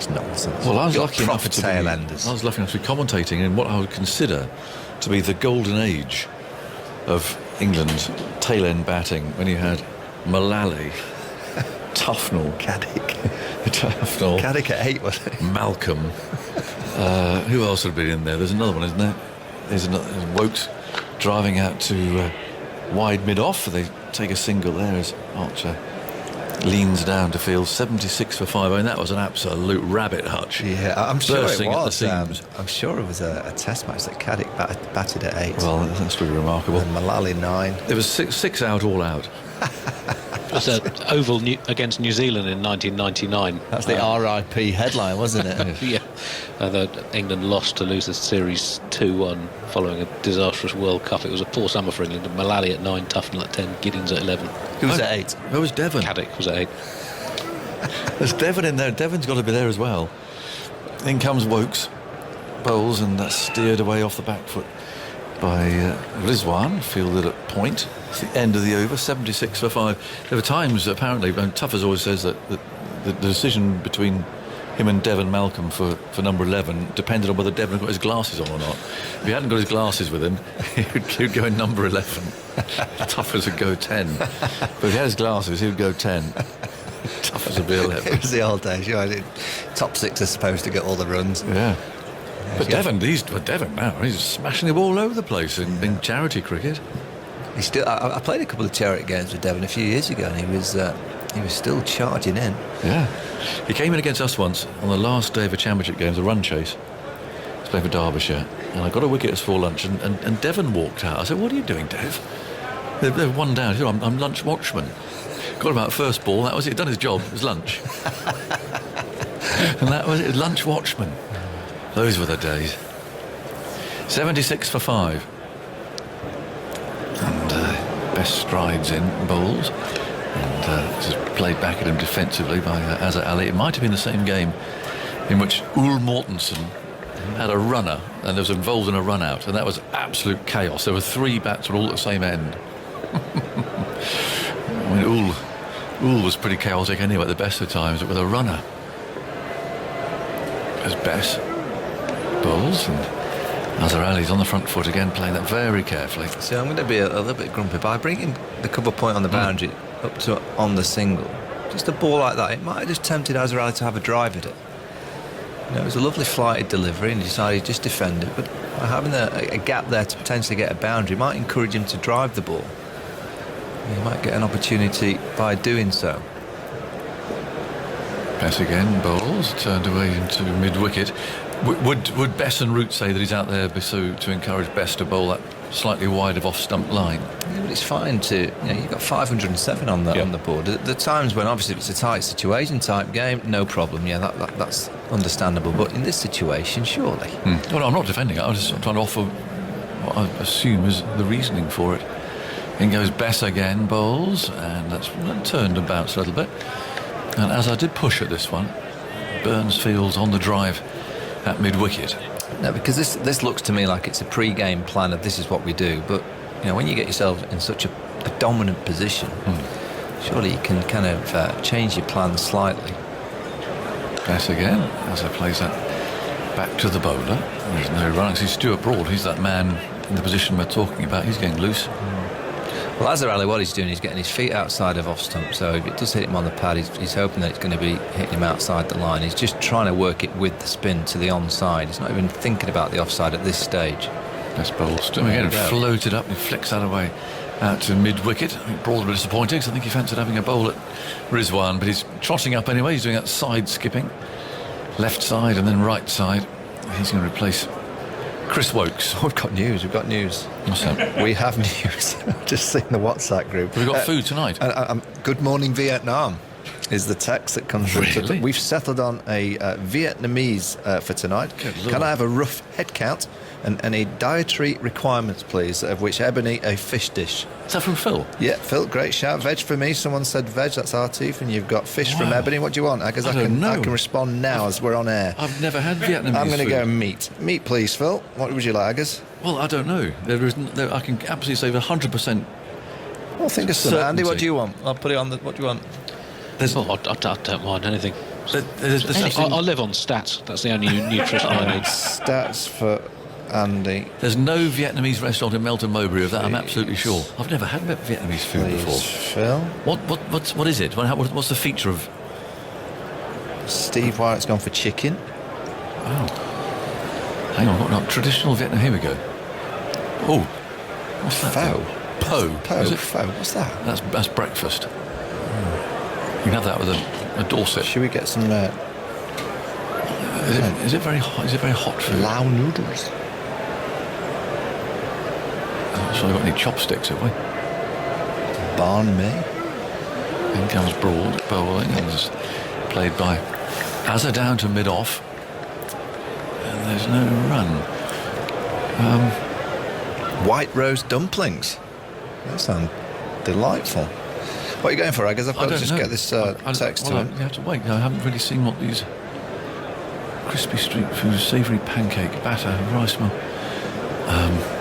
nonsense. Well, I was You've got lucky enough proper to tail-enders. I was lucky enough to be commentating in what I would consider to be the golden age of England tail-end batting, when you had Mullally, Tufnell, Tufnell, Caddick at 8, was it? Malcolm. Who else would have been in there? There's another one, isn't there? There's Wokes driving out to wide mid-off. They take a single there as Archer leans down to field. 76 for 5. I mean, that was an absolute rabbit hutch. Yeah, I'm sure it Bursting at the was. seams. I'm sure it was a test match that Caddick batted at 8. Well, that's pretty remarkable. And Mullally 9. There was six out, all out. It was an oval against New Zealand in 1999. That's the RIP headline, wasn't it? Yeah, England lost to lose the series 2-1 following a disastrous World Cup. It was a poor summer for England. Mullally at 9, Tufnell at 10, Giddins at 11. Who was at 8? Where was Devon? Caddick was at 8. There's Devon in there. Devon's got to be there as well. In comes Wokes, bowls, and that's steered away off the back foot by Rizwan, fielded at point. It's the end of the over, 76 for 5. There were times, apparently, and Tuffers always says that the decision between him and Devon Malcolm for number 11 depended on whether Devon had got his glasses on or not. If he hadn't got his glasses with him, he would go in number 11. Tuffers would go 10. But if he had his glasses, he would go 10. Tuffers would be 11. It was the old days, you know. Top 6 are supposed to get all the runs. Yeah. But Devon now, he's smashing the ball all over the place in charity cricket. I played a couple of charity games with Devon a few years ago, and he was still charging in. Yeah. He came in against us once on the last day of a championship game, a run chase. He's playing for Derbyshire. And I got a wicket before lunch, and Devon walked out. I said, "What are you doing, Dev?" They're one down. He said, I'm lunch watchman. Got him out first ball, that was it. Done his job. It was lunch. And that was it. Lunch watchman. Those were the days. 76 for 5. And Best strides in, bowls. And this is played back at him defensively by Azhar Ali. It might have been the same game in which Ul Mortensen had a runner and was involved in a run out, and that was absolute chaos. There were 3 bats all at the same end. I mean, Ul was pretty chaotic anyway at the best of times, but with a runner. As Bess bowls, and Azhar Ali's on the front foot again, playing that very carefully. So I'm going to be a little bit grumpy by bringing the cover point on the boundary up to on the single. Just a ball like that, it might have just tempted Azhar Ali to have a drive at it. You know, it was a lovely flighted delivery, and he decided to just defend it. But having a gap there to potentially get a boundary might encourage him to drive the ball. He might get an opportunity by doing so. Bess again, bowls, turned away into mid-wicket. Would Bess and Root say that he's out there to encourage Bess to bowl that slightly wide of off-stump line? Yeah, but it's fine to, you've got 507 on the board. The times when obviously if it's a tight situation type game, no problem. Yeah, that's understandable. But in this situation, surely. Well, no, I'm not defending it. I'm just trying to offer what I assume is the reasoning for it. In goes Bess again, bowls, and that's turned and bounced a little bit. And as I did push at this one, Burns fields on the drive at mid-wicket. No, because this looks to me like it's a pre-game plan of this is what we do. But when you get yourself in such a dominant position, surely you can kind of change your plans slightly. Bess again, as I plays that back to the bowler. There's no run. See, Stuart Broad, he's that man in the position we're talking about. He's getting loose. Well, Azhar Ali, what he's doing, he's getting his feet outside of off stump. So if it does hit him on the pad, he's hoping that it's going to be hitting him outside the line. He's just trying to work it with the spin to the onside. He's not even thinking about the offside at this stage. Best bowls. Again, There you go. floated up and flicks that away out to mid-wicket. I think Broad a bit disappointing, because I think he fancied having a bowl at Rizwan, but he's trotting up anyway. He's doing that side skipping. Left side and then right side. He's going to replace Chris Wokes. We've got news. What's that? We have news. I've just seen the WhatsApp group. We've got food tonight. Good morning, Vietnam, is the text that comes through. Really? We've settled on a Vietnamese for tonight. Good Lord. Can I have a rough head count and any dietary requirements, please, of which Ebony a fish dish? Is that from Phil? Yeah, Phil, great shout. Veg for me. Someone said veg, that's Artif, and you've got fish from Wow. Ebony. What do you want? I guess I I don't can know. respond now as we're on air. I've never had Vietnamese I'm going to food. go meat. Meat, please, Phil. What would you like, Agaz? Well, I don't know. I can absolutely say 100%. Well, think of some. Andy, Certainty. what do you want? I'll put it on the. What do you want? There's, Well, I don't mind anything. there's I live on stats. That's the only nutrition I need. Stats for Andy. there's no Vietnamese restaurant in Melton Mowbray of that, I'm absolutely sure. I've never had Vietnamese food Please, before. Phil. What is it? What's the feature of... Steve Wyatt's gone for chicken. Hang on, not traditional Vietnam. Here we go. Oh, what's that? Pho. Po. Is it? Pho. What's that? That's breakfast. You can have that with a Dorset. Should we get some Is it very hot? Is it very hot food? Lao noodles? I'm not sure we've got any chopsticks, have we? Barn me. In comes Broad bowling, and is played by Azza down to mid-off. And there's no run. White rose dumplings. That sounds delightful. What are you going for, Agaz? I've I got to don't just know. get this text well, to him. You have to wait. I haven't really seen what these crispy street food, savoury pancake, batter, rice meal,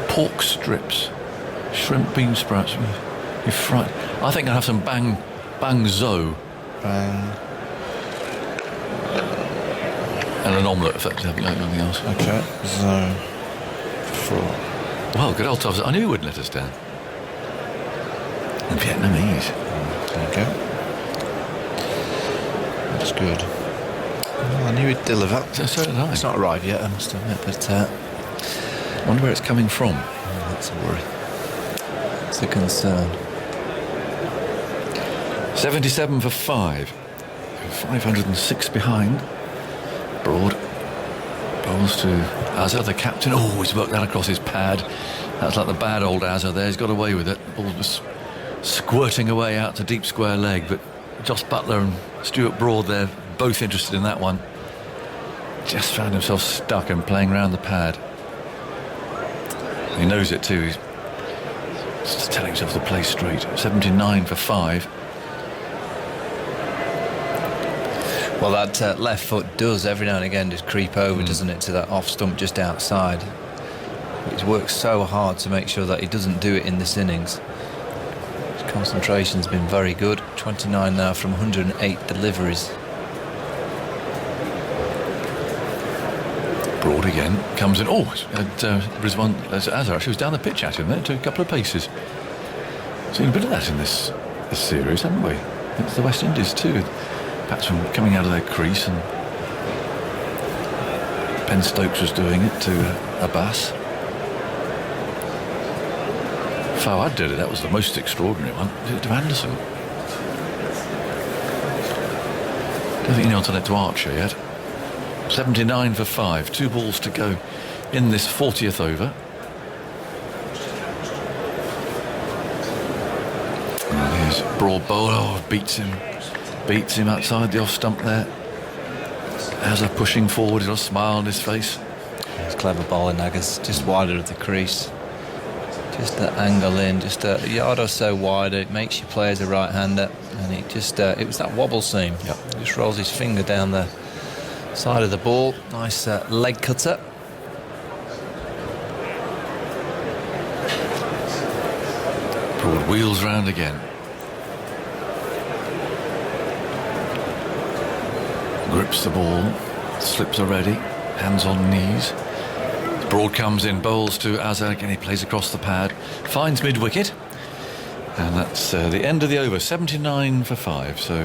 pork strips, shrimp bean sprouts. You fried. I think I'll have some bang zo and an omelette if that's nothing else. Okay. So, four. Well, good old times. I knew he wouldn't let us down. And Vietnamese. There you go. That's good. Oh, I knew he'd deliver. So did I. It's not arrived yet, I must admit, but I wonder where it's coming from. that's a worry. It's a concern. 77 for 5. 506 behind. Broad. Bowls to Azza, the captain. Oh, he's worked that across his pad. That's like the bad old Azza there. He's got away with it. Ball was squirting away out to deep square leg, but Joss Butler and Stuart Broad, they're both interested in that one. Just found himself stuck and playing around the pad. He knows it too. He's just telling himself to play straight. 79 for 5. Well, that left foot does every now and again just creep over, doesn't it, to that off stump just outside. He's worked so hard to make sure that he doesn't do it in this innings. His concentration's been very good. 29 now from 108 deliveries. Broad again comes in. Oh, Rizwan Azhar. She was down the pitch at him there, took a couple of paces. Seen a bit of that in this series, haven't we? It's the West Indies too. Batsmen coming out of their crease, and Ben Stokes was doing it to Abbas. Fawad did it. That was the most extraordinary one. Did it to Anderson? I don't think anyone's done it to Archer yet. 79 for 5. 2 balls to go in this 40th over. And here's Broad bowler. Oh, beats him outside the off stump there. Azza pushing forward, he's got a smile on his face. It's clever bowling, Nagas. Just wider of the crease. Just the angle in, just a yard or so wider. It makes you play as a right-hander. And it just, it was that wobble seam. Yep. Just rolls his finger down the side of the ball. Nice leg cutter. Broad wheels round again. Grips the ball, slips already, hands on knees. Broad comes in, bowls to Azhar again. He plays across the pad, finds mid wicket, and that's the end of the over. 79 for 5. So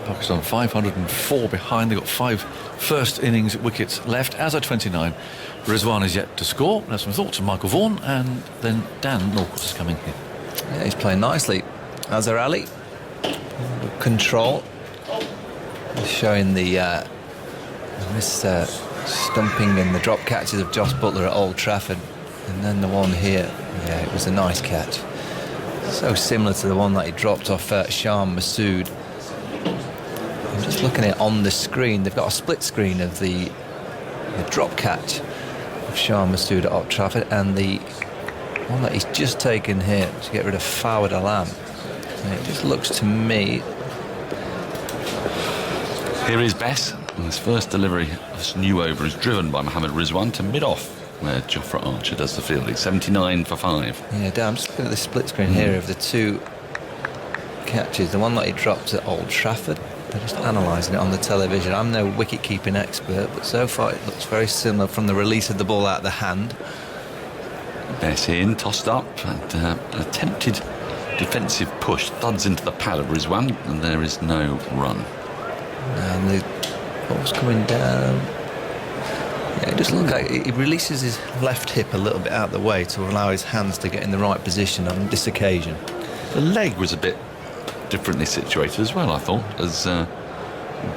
Pakistan 504 behind. They got 5 first innings wickets left. Azhar 29. Rizwan is yet to score. There's some thoughts from Michael Vaughan, and then Dan Norcross is coming in. Yeah, he's playing nicely. Azhar Ali, control, showing the stumping and the drop catches of Josh Buttler at Old Trafford, and then the one here. Yeah, it was a nice catch. So similar to the one that he dropped off Shyam Masood. I'm just looking at it on the screen. They've got a split screen of the drop catch of Shyam Masood at Old Trafford and the one that he's just taken here to get rid of Fawad Alam. And it just looks to me. Here is Bess, and his first delivery of this new over is driven by Mohammad Rizwan to mid-off, where Jofra Archer does the fielding. 79 for 5. Yeah, Dan, I'm just looking at the split screen here of the two catches. The one that he dropped at Old Trafford, they're just analysing it on the television. I'm no wicket-keeping expert, but so far it looks very similar from the release of the ball out of the hand. Bess in, tossed up, and an attempted defensive push thuds into the pad of Rizwan, and there is no run. And the ball's coming down. Yeah, it just looks like he releases his left hip a little bit out of the way to allow his hands to get in the right position on this occasion. The leg was a bit differently situated as well, I thought, as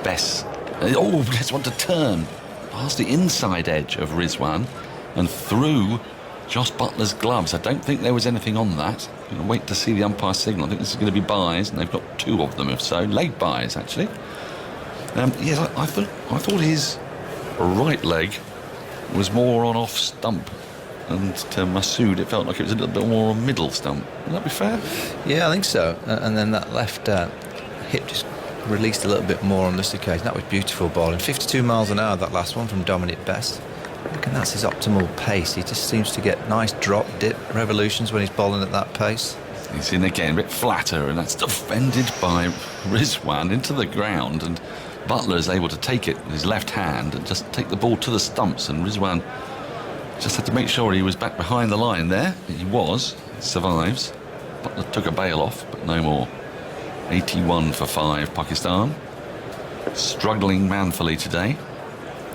Bess... Bess want to turn past the inside edge of Rizwan and through Josh Buttler's gloves. I don't think there was anything on that. I'm going to wait to see the umpire signal. I think this is going to be byes, and they've got 2 of them, if so. Leg byes, actually. Yes, I thought his right leg was more on off stump, and to Masood it felt like it was a little bit more on middle stump. Would that be fair? Yeah, I think so. And then that left hip just released a little bit more on this occasion. That was beautiful bowling. 52 miles an hour, that last one from Dominic Bess. I reckon that's his optimal pace. He just seems to get nice drop, dip revolutions when he's bowling at that pace. He's in again, a bit flatter, and that's defended by Rizwan into the ground, and Buttler is able to take it with his left hand and just take the ball to the stumps, and Rizwan just had to make sure he was back behind the line there. He was. He survives. Buttler took a bail off, but no more. 81 for 5, Pakistan. Struggling manfully today.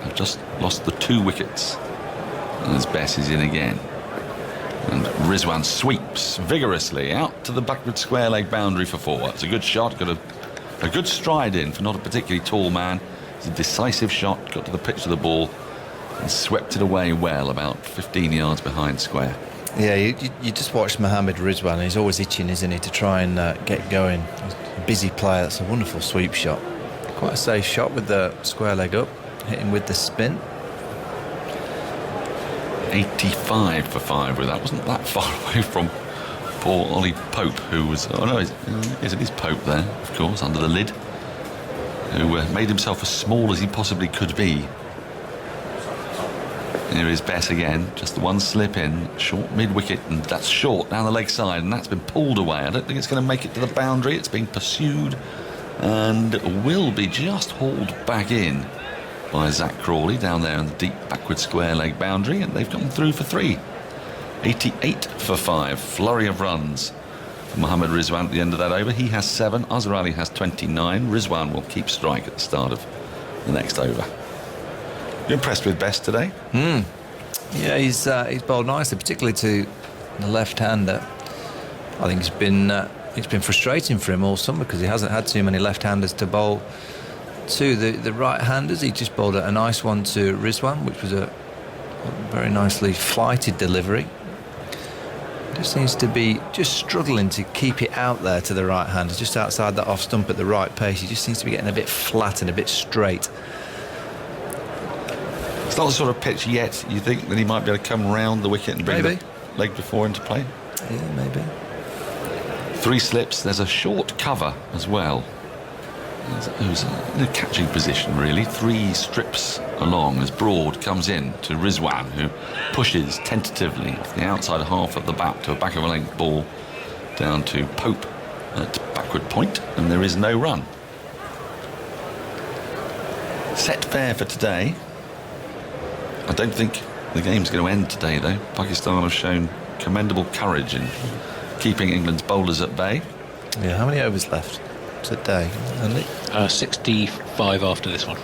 They've just lost the 2 wickets. And as Bess is in again. And Rizwan sweeps vigorously out to the backward square leg boundary for 4. It's a good shot, got a good stride in for not a particularly tall man. It's a decisive shot, got to the pitch of the ball and swept it away well, about 15 yards behind square. Yeah, you just watch Mohammad Rizwan. He's always itching, isn't he, to try and get going. He's a busy player. That's a wonderful sweep shot. Quite a safe shot with the square leg up, hitting with the spin. 85 for 5 with that. Wasn't that far away from poor Ollie Pope, who was... Oh no, it is Pope there, of course, under the lid, who made himself as small as he possibly could be. Here is Bess again, just the one slip in, short mid-wicket, and that's short down the leg side, and that's been pulled away. I don't think it's going to make it to the boundary. It's being pursued and will be just hauled back in by Zach Crawley down there in the deep backward square leg boundary, and they've gone through for 3. 88 for 5, flurry of runs for Mohammad Rizwan at the end of that over. He has 7, Azhar Ali has 29. Rizwan will keep strike at the start of the next over. You impressed with Bess today? Yeah, he's bowled nicely, particularly to the left-hander. I think it's been frustrating for him all summer because he hasn't had too many left-handers to bowl to. The right-handers, he just bowled a nice one to Rizwan, which was a very nicely flighted delivery. Just seems to be just struggling to keep it out there to the right-hander, just outside that off-stump at the right pace. He just seems to be getting a bit flat and a bit straight. It's not the sort of pitch yet you think that he might be able to come round the wicket and bring Maybe. the leg before into play. Yeah, maybe. 3 slips. There's a short cover as well. Who's in a catching position, really. 3 strips along as Broad comes in to Rizwan, who pushes tentatively off the outside half of the bat to a back of a length ball down to Pope at backward point, and there is no run. Set fair for today. I don't think the game's going to end today, though. Pakistan have shown commendable courage in keeping England's bowlers at bay. Yeah, how many overs left today? Andy? 65 after this one.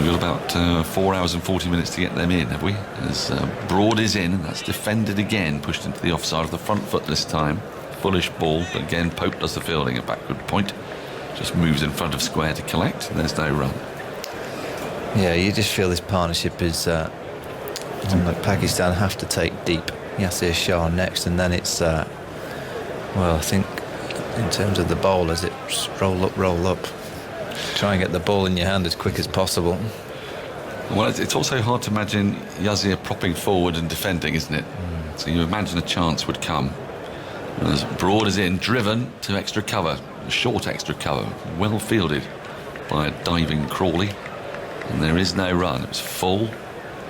We've got about 4 hours and 40 minutes to get them in, have we? As Broad is in, and that's defended again, pushed into the offside of the front foot this time. Bullish ball, but again Pope does the fielding at backward point. Just moves in front of square to collect, and there's no run. Yeah, you just feel this partnership is one that Pakistan have to take deep. Yasir Shah next, and then it's well, I think in terms of the bowlers, it's roll up, try and get the ball in your hand as quick as possible. Well, it's also hard to imagine Yazir propping forward and defending, isn't it? So you imagine a chance would come. And as Broad is in, driven to extra cover, short extra cover, well fielded by a diving Crawley, and there is no run. It was full.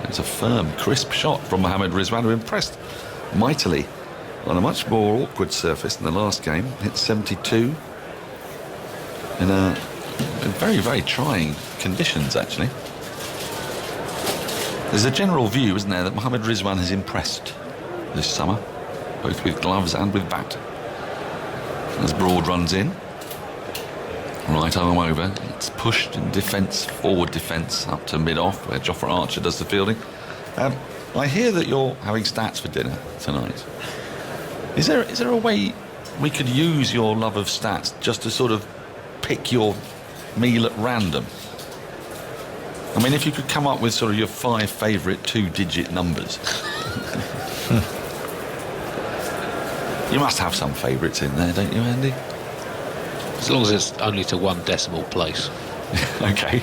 It was a firm, crisp shot from Mohammad Rizwan, who impressed mightily on a much more awkward surface than the last game. Hit 72 in very, very trying conditions, actually. There's a general view, isn't there, that Mohammad Rizwan has impressed this summer, both with gloves and with bat. As Broad runs in, right arm over, it's pushed in defence, forward defence, up to mid-off, where Jofra Archer does the fielding. I hear that you're having stats for dinner tonight. Is there a way we could use your love of stats just to sort of pick your meal at random? I mean, if you could come up with sort of your 5 favourite 2-digit numbers. You must have some favourites in there, don't you, Andy? As long as it's only to 1 decimal place. OK.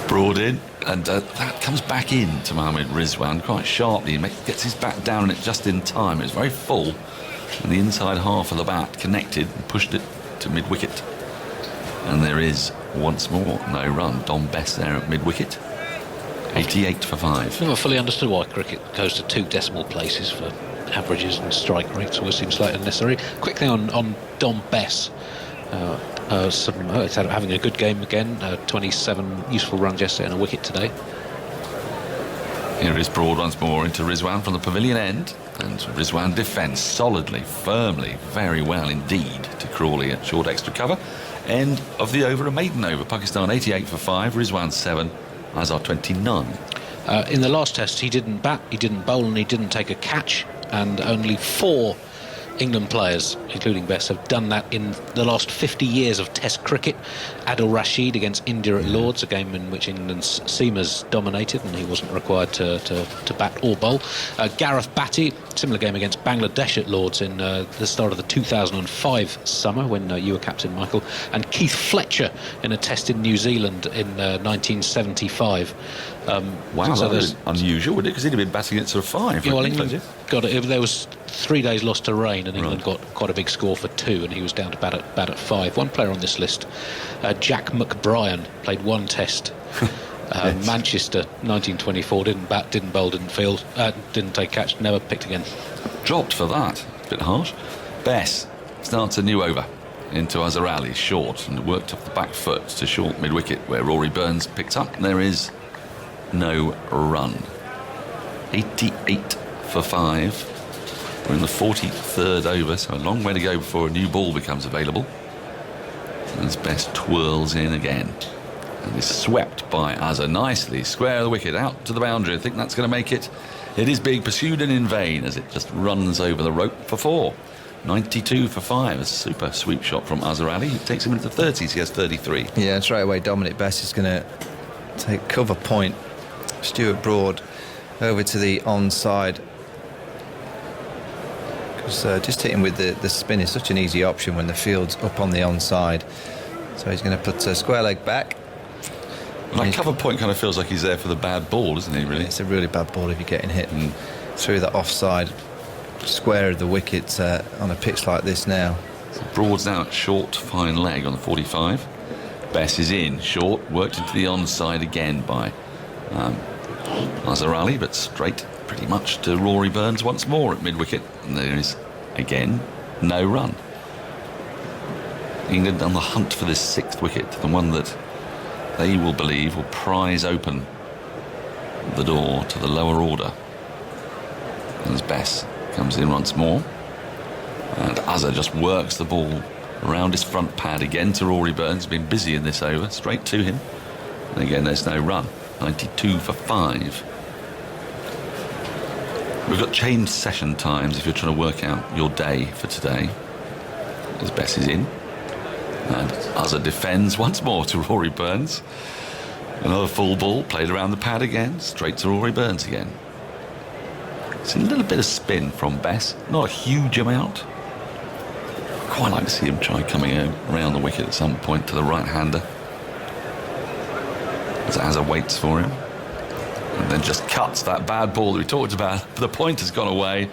Broad in, and that comes back in to Mohammad Rizwan quite sharply. He gets his bat down it just in time. It's very full, and the inside half of the bat connected and pushed it to mid-wicket. And there is, once more, no run. Dom Bess there at mid-wicket. 88 for 5. Never fully understood why cricket goes to 2 decimal places for averages and strike rates. Always seems slightly unnecessary. Quick thing on Dom Bess. Having a good game again. 27 useful runs yesterday and a wicket today. Here is Broad once more into Rizwan from the pavilion end, and Rizwan defends solidly, firmly, very well indeed to Crawley at short extra cover. End of the over, a maiden over. Pakistan 88 for 5, Rizwan 7, Azhar 29. In the last test, he didn't bat, he didn't bowl, and he didn't take a catch, and only 4 England players, including Bess, have done that in the last 50 years of Test cricket. Adil Rashid against India at Lords, a game in which England's seamers dominated and he wasn't required to bat or bowl. Gareth Batty, similar game against Bangladesh at Lords in the start of the 2005 summer when you were captain, Michael. And Keith Fletcher in a test in New Zealand in 1975. Wow, so that was unusual, wouldn't it? Because he'd have been batting at sort of 5. Yeah, well, England got it. There was 3 days lost to rain, and England got quite a big score for 2, and he was down to bat at 5. One player on this list, Jack McBrien, played 1 test. Yes. Manchester, 1924, didn't bat, didn't bowl, didn't field, didn't take catch, never picked again. Dropped for that. A bit harsh. Bess starts a new over into Azhar Ali, short, and worked off the back foot to short mid-wicket, where Rory Burns picked up. There is no run. 88 for 5. We're in the 43rd over, so a long way to go before a new ball becomes available. As Bess twirls in again, and is swept by Azhar nicely, square of the wicket, out to the boundary. I think that's going to make it. It is being pursued and in vain as it just runs over the rope for 4. 92 for 5. A super sweep shot from Azhar Ali. It takes him into the 30s. He has 33. Yeah, straight away Dominic Bess is going to take cover point. Stuart Broad over to the onside, because just hitting with the spin is such an easy option when the field's up on the onside. So he's going to put a square leg back. That cover point kind of feels like he's there for the bad ball, isn't he, really? It's a really bad ball if you're getting hit through the offside square of the wicket on a pitch like this now. So Broad's now at short fine leg on the 45. Bess is in short, worked into the onside again by Azhar Ali, but straight pretty much to Rory Burns once more at mid-wicket, and there is again no run. England on the hunt for this 6th wicket, the one that they will believe will prise open the door to the lower order. As Bess comes in once more, and Azhar just works the ball around his front pad again to Rory Burns. Been busy in this over, straight to him. And again, there's no run. 92 for 5. We've got changed session times if you're trying to work out your day for today. As Bess is in. And Uzza defends once more to Rory Burns. Another full ball played around the pad again, straight to Rory Burns again. It's a little bit of spin from Bess, not a huge amount. Quite like to see him try coming around the wicket at some point to the right-hander. As Azza waits for him. And then just cuts that bad ball that we talked about. The point has gone away.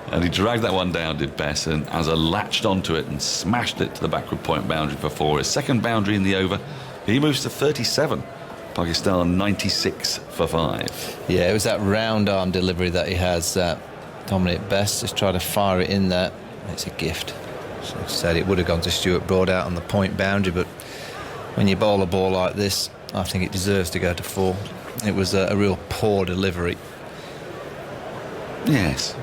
And he dragged that one down, did Bess, and Azza latched onto it and smashed it to the backward point boundary for 4. His second boundary in the over. He moves to 37. Pakistan 96 for 5. Yeah, it was that round arm delivery that he has, Dominic Bess. Just try to fire it in there. It's a gift. So I said it would have gone to Stuart Broad out on the point boundary, but when you bowl a ball like this, I think it deserves to go to 4. It was a real poor delivery. Yes.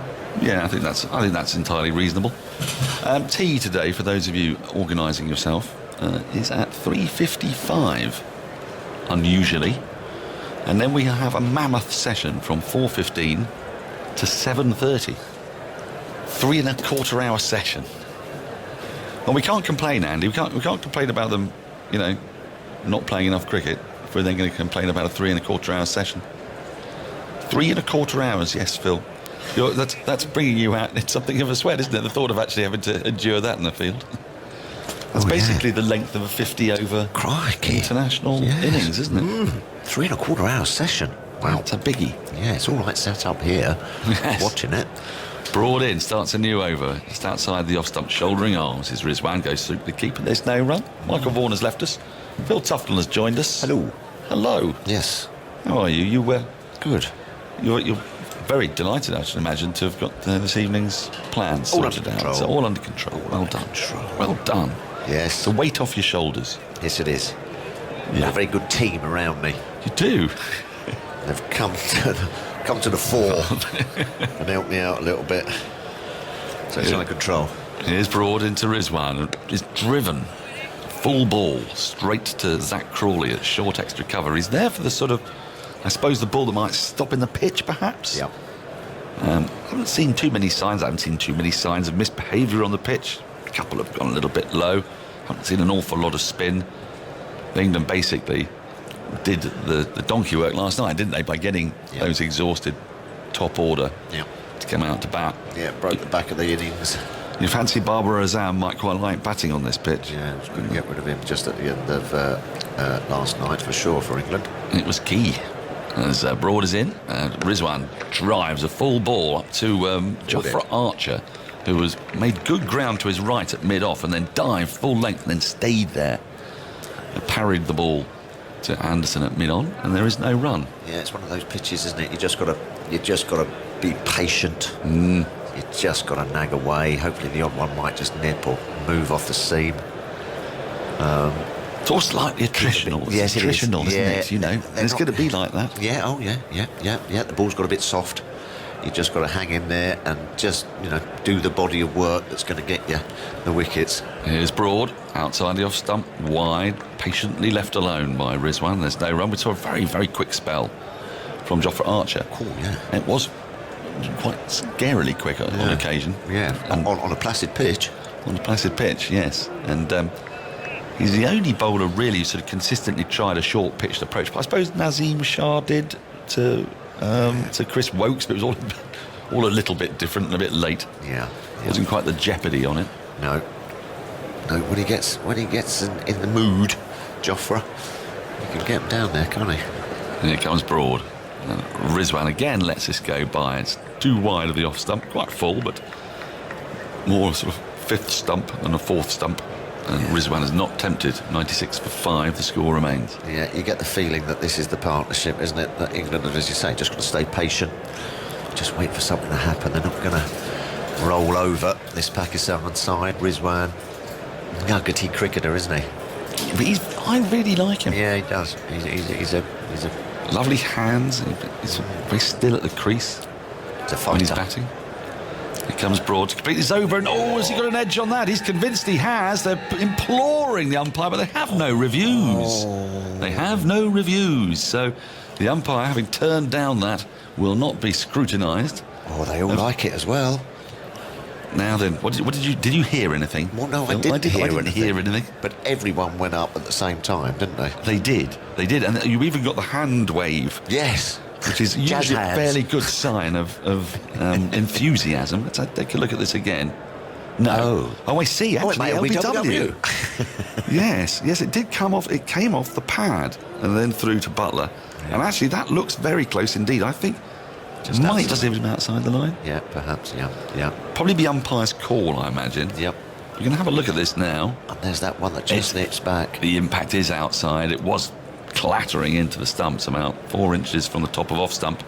Yeah, I think that's entirely reasonable. Tea today, for those of you organising yourself, is at 3:55. Unusually, and then we have a mammoth session from 4:15 to 7:30. 3¼ hour session. Well, we can't complain, Andy. We can't complain about them, not playing enough cricket. If we're then going to complain about a 3¼ hour session. 3¼ hours, yes, Phil. That's bringing you out. It's something of a sweat, isn't it? The thought of actually having to endure that in the field. That's basically the length of a 50-over international innings, isn't it? 3¼ hour session. Wow. It's a biggie. Yeah, it's all right set up here. Yes. Watching it. Broad in, starts a new over. Just outside the off-stump, shouldering arms. His Rizwan goes through the keeper. There's no run. Michael Vaughan has left us. Phil Tufton has joined us. Hello. Hello. Yes. How are you? You were good. You're very delighted, I should imagine, to have got this evening's plans sorted out. So all under control. Well done. Well done. Yes. The weight off your shoulders. Yes, it is. Yeah. A very good team around me. You do. They've come to the fore and helped me out a little bit. So it's under control. Here's Broad into Rizwan. Is driven. Full ball straight to Zach Crawley at short extra cover. He's there for the sort of, I suppose, the ball that might stop in the pitch, perhaps. Yeah. I haven't seen too many signs. I haven't seen too many signs of misbehaviour on the pitch. A couple have gone a little bit low. Haven't seen an awful lot of spin. England basically did the donkey work last night, didn't they, by getting those exhausted top order to come out to bat. Yeah, broke the back of the innings. You fancy Barbara Azam might quite like batting on this pitch. Yeah, I was going to get rid of him just at the end of last night for sure for England. It was key. As Broad is in, Rizwan drives a full ball up to Jofra Archer, who was made good ground to his right at mid-off and then dived full length and then stayed there. Parried the ball to Anderson at mid-on, and there is no run. Yeah, it's one of those pitches, isn't it? You just got to be patient. You just got to nag away. Hopefully the odd one might just nip or move off the seam. It's all slightly attritional. Yes, it is. Isn't it? It's going to be like that. Yeah. Oh, yeah. The ball's got a bit soft. You just got to hang in there and just, do the body of work that's going to get you the wickets. Here's Broad, outside the off-stump, wide, patiently left alone by Rizwan. There's no run. We saw a very, very quick spell from Jofra Archer. Cool, yeah. It was quite scarily quick on occasion. Yeah, on a placid pitch. On a placid pitch, yes. And he's the only bowler really who sort of consistently tried a short-pitched approach. But I suppose Nazim Shah did to Chris Wokes, but it was all a little bit different and a bit late. Yeah. Wasn't quite the jeopardy on it. No, when he gets in the mood, Jofra, you can get him down there, can't he? And here comes Broad. And Rizwan again lets this go by. It's too wide of the off stump, quite full, but more sort of fifth stump than a fourth stump. And Rizwan is not tempted. 96 for 5, the score remains. Yeah, you get the feeling that this is the partnership, isn't it? That England, as you say, just got to stay patient. Just wait for something to happen. They're not going to roll over this Pakistan side. Rizwan, nuggety cricketer, isn't he? But I really like him. Yeah, he does. He's a lovely hands. He's very still at the crease. He's a fighter. When he's batting. Here comes Broad to complete this over, and has he got an edge on that? He's convinced he has. They're imploring the umpire, but they have no reviews. They have no reviews, so the umpire, having turned down that, will not be scrutinised. Oh, they all like it as well. Now then, what did you hear anything? Well, no, I Phil? didn't hear hear anything. But everyone went up at the same time, didn't they? They did, and you even got the hand wave, Yes. which is Jazz usually a hands. fairly good sign of enthusiasm. Let's take a look at this again. No. Oh, I see. Oh, it Actually, may be LBW. yes, it did come off. It came off the pad and then through to Butler. Yeah. And actually, that looks very close indeed. I think Just might outside. just leave him outside the line. Yeah, perhaps, yeah. Probably be umpire's call, I imagine. Yep. We're going to have a look at this now. And there's that one that just nips back. The impact is outside. It was clattering into the stumps about 4 inches from the top of off stump.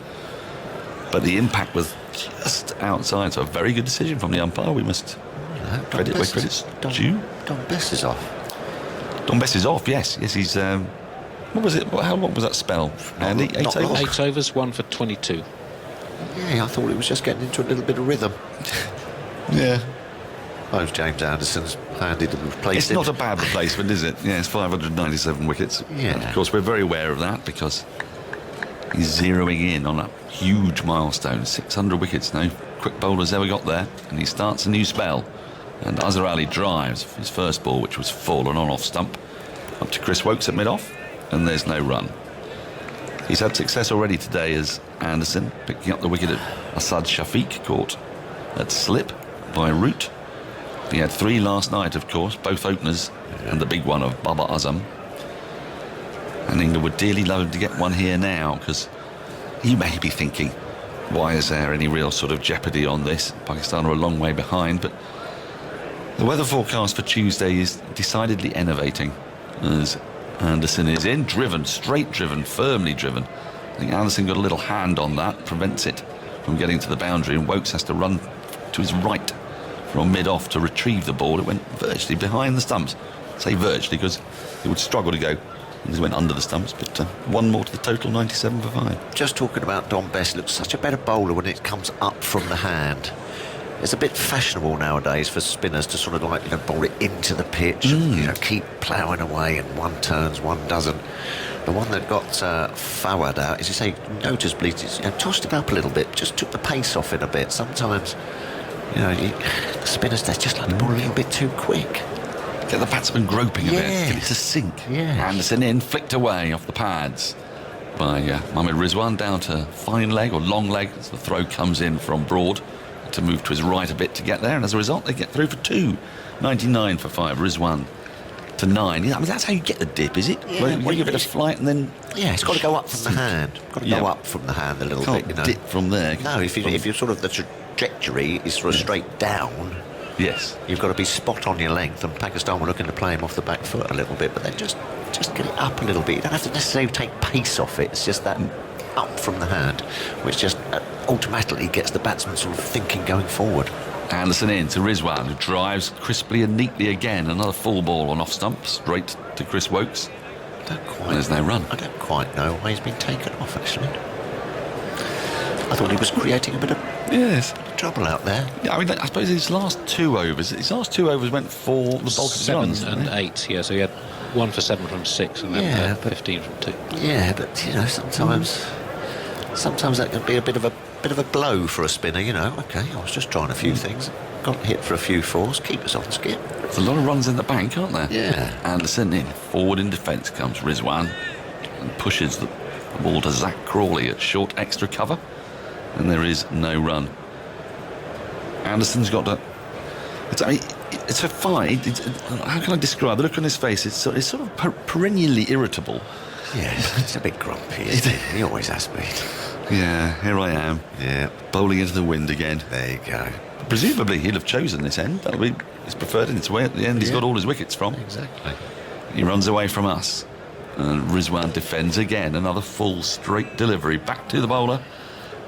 But the impact was just outside. So a very good decision from the umpire. We must credit where credit's due. Don Bess is off. Don Bess is off, yes. He's... what was it? What was that spell, Andy? not 8 long. overs? 8 overs, 1 for 22. Yeah, I thought he was just getting into a little bit of rhythm. Yeah. I suppose James Anderson's handed and replaced It's him. not a bad replacement, is it? Yeah, it's 597 wickets. Yeah. And of course, we're very aware of that because he's zeroing in on a huge milestone. 600 wickets, no quick bowler's ever got there. And he starts a new spell. And Azhar Ali drives his first ball, which was fallen on off stump, up to Chris Woakes at mid-off, and there's no run. He's had success already today as Anderson, picking up the wicket at Asad Shafiq, caught at slip by Root. He had 3 last night, of course, both openers, and the big one of Babar Azam. And England would dearly love him to get one here now, because he may be thinking, why is there any real sort of jeopardy on this? Pakistan are a long way behind, but the weather forecast for Tuesday is decidedly enervating, as Anderson is in, straight driven, firmly driven. I think Anderson got a little hand on that, prevents it from getting to the boundary, and Woakes has to run to his right from mid-off to retrieve the ball. It went virtually behind the stumps. I say virtually because it would struggle to go. It went under the stumps, but one more to the total, 97 for 5. Just talking about Don Bess, looks such a better bowler when it comes up from the hand. It's a bit fashionable nowadays for spinners to sort of like, bowl it into the pitch and, keep ploughing away, and one turns, one doesn't. The one that got Fawad out, as you say, noticeably tossed it up a little bit, just took the pace off it a bit. Sometimes, the spinners, they just like the ball a little bit too quick. Get the batsman groping a bit, get it to sink. Yes. Anderson in, flicked away off the pads by Mohammad Rizwan down to fine leg or long leg as the throw comes in from Broad to move to his right a bit to get there, and as a result they get through for 2. 99 for 5, Rizwan to 9. Yeah, I mean, that's how you get the dip, is it? Yeah, Well, you give it a flight and then... Yeah, it's got to go up from the hand. Got to go Yeah. up from the hand a little Can't bit, dip from there. No, if you're sort of the trajectory is sort of straight down, Yes. you've got to be spot on your length, and Pakistan were looking to play him off the back foot a little bit, but then just get it up a little bit. You don't have to necessarily take pace off it. It's just that up from the hand, which just automatically gets the batsman sort of thinking going forward. Anderson in to Rizwan, who drives crisply and neatly again. Another full ball on off stump, straight to Chris Woakes. There's no run. I don't quite know why he's been taken off, actually. I thought he was creating a bit of Yes. trouble out there. Yeah, I mean, I suppose his last 2 overs went for the bulk of his 7 runs. and 8, yeah, so he had 1 for 7 from 6 and then Yeah, 15 from 2. Yeah, but sometimes that can be a bit of a blow for a spinner. Okay, I was just trying a few things, got hit for a few 4s, keep us on skip. There's a lot of runs in the bank, aren't there? Yeah. Anderson in, forward in defence comes Rizwan and pushes the ball to Zach Crawley at short extra cover, and there is no run. Anderson's got to... It's a fight. How can I describe the look on his face? It's sort of perennially irritable. Yes, it's a bit grumpy, isn't it? He always has been. Yeah, here I am. Yeah, Bowling into the wind again. there you go. Presumably he'll have chosen this end. That'll be his preferred end. It's where at the end he's got all his wickets from. Exactly. He runs away from us. And Rizwan defends again. Another full straight delivery back to the bowler.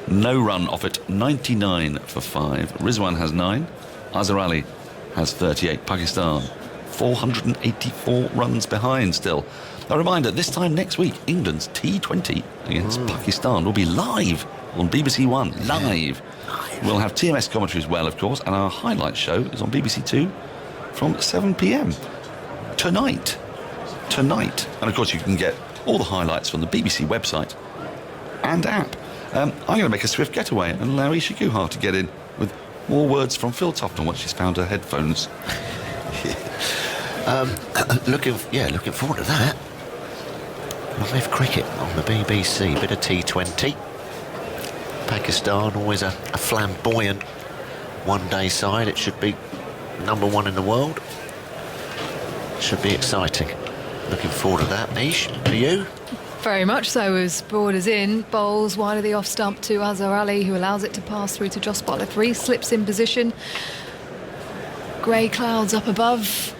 No run off it. 99 for 5. Rizwan has 9. Azhar Ali has 38. Pakistan 484 runs behind still. A reminder, this time next week, England's T20 against Pakistan will be live on BBC One. Live. We'll have TMS commentary as well, of course, and our highlight show is on BBC Two from 7 p.m. tonight. And of course, you can get all the highlights from the BBC website and app. I'm going to make a swift getaway and allow Isha Guha to get in with more words from Phil Tufnell once she's found her headphones. Looking forward to that. Live cricket on the BBC, bit of T20. Pakistan, always a flamboyant one-day side. It should be number one in the world. Should be exciting. Looking forward to that. Ish, for you? Very much so, as Broad is in, bowls wide of the off stump to Azhar Ali, who allows it to pass through to Jos Buttler. 3 slips in position. Grey clouds up above,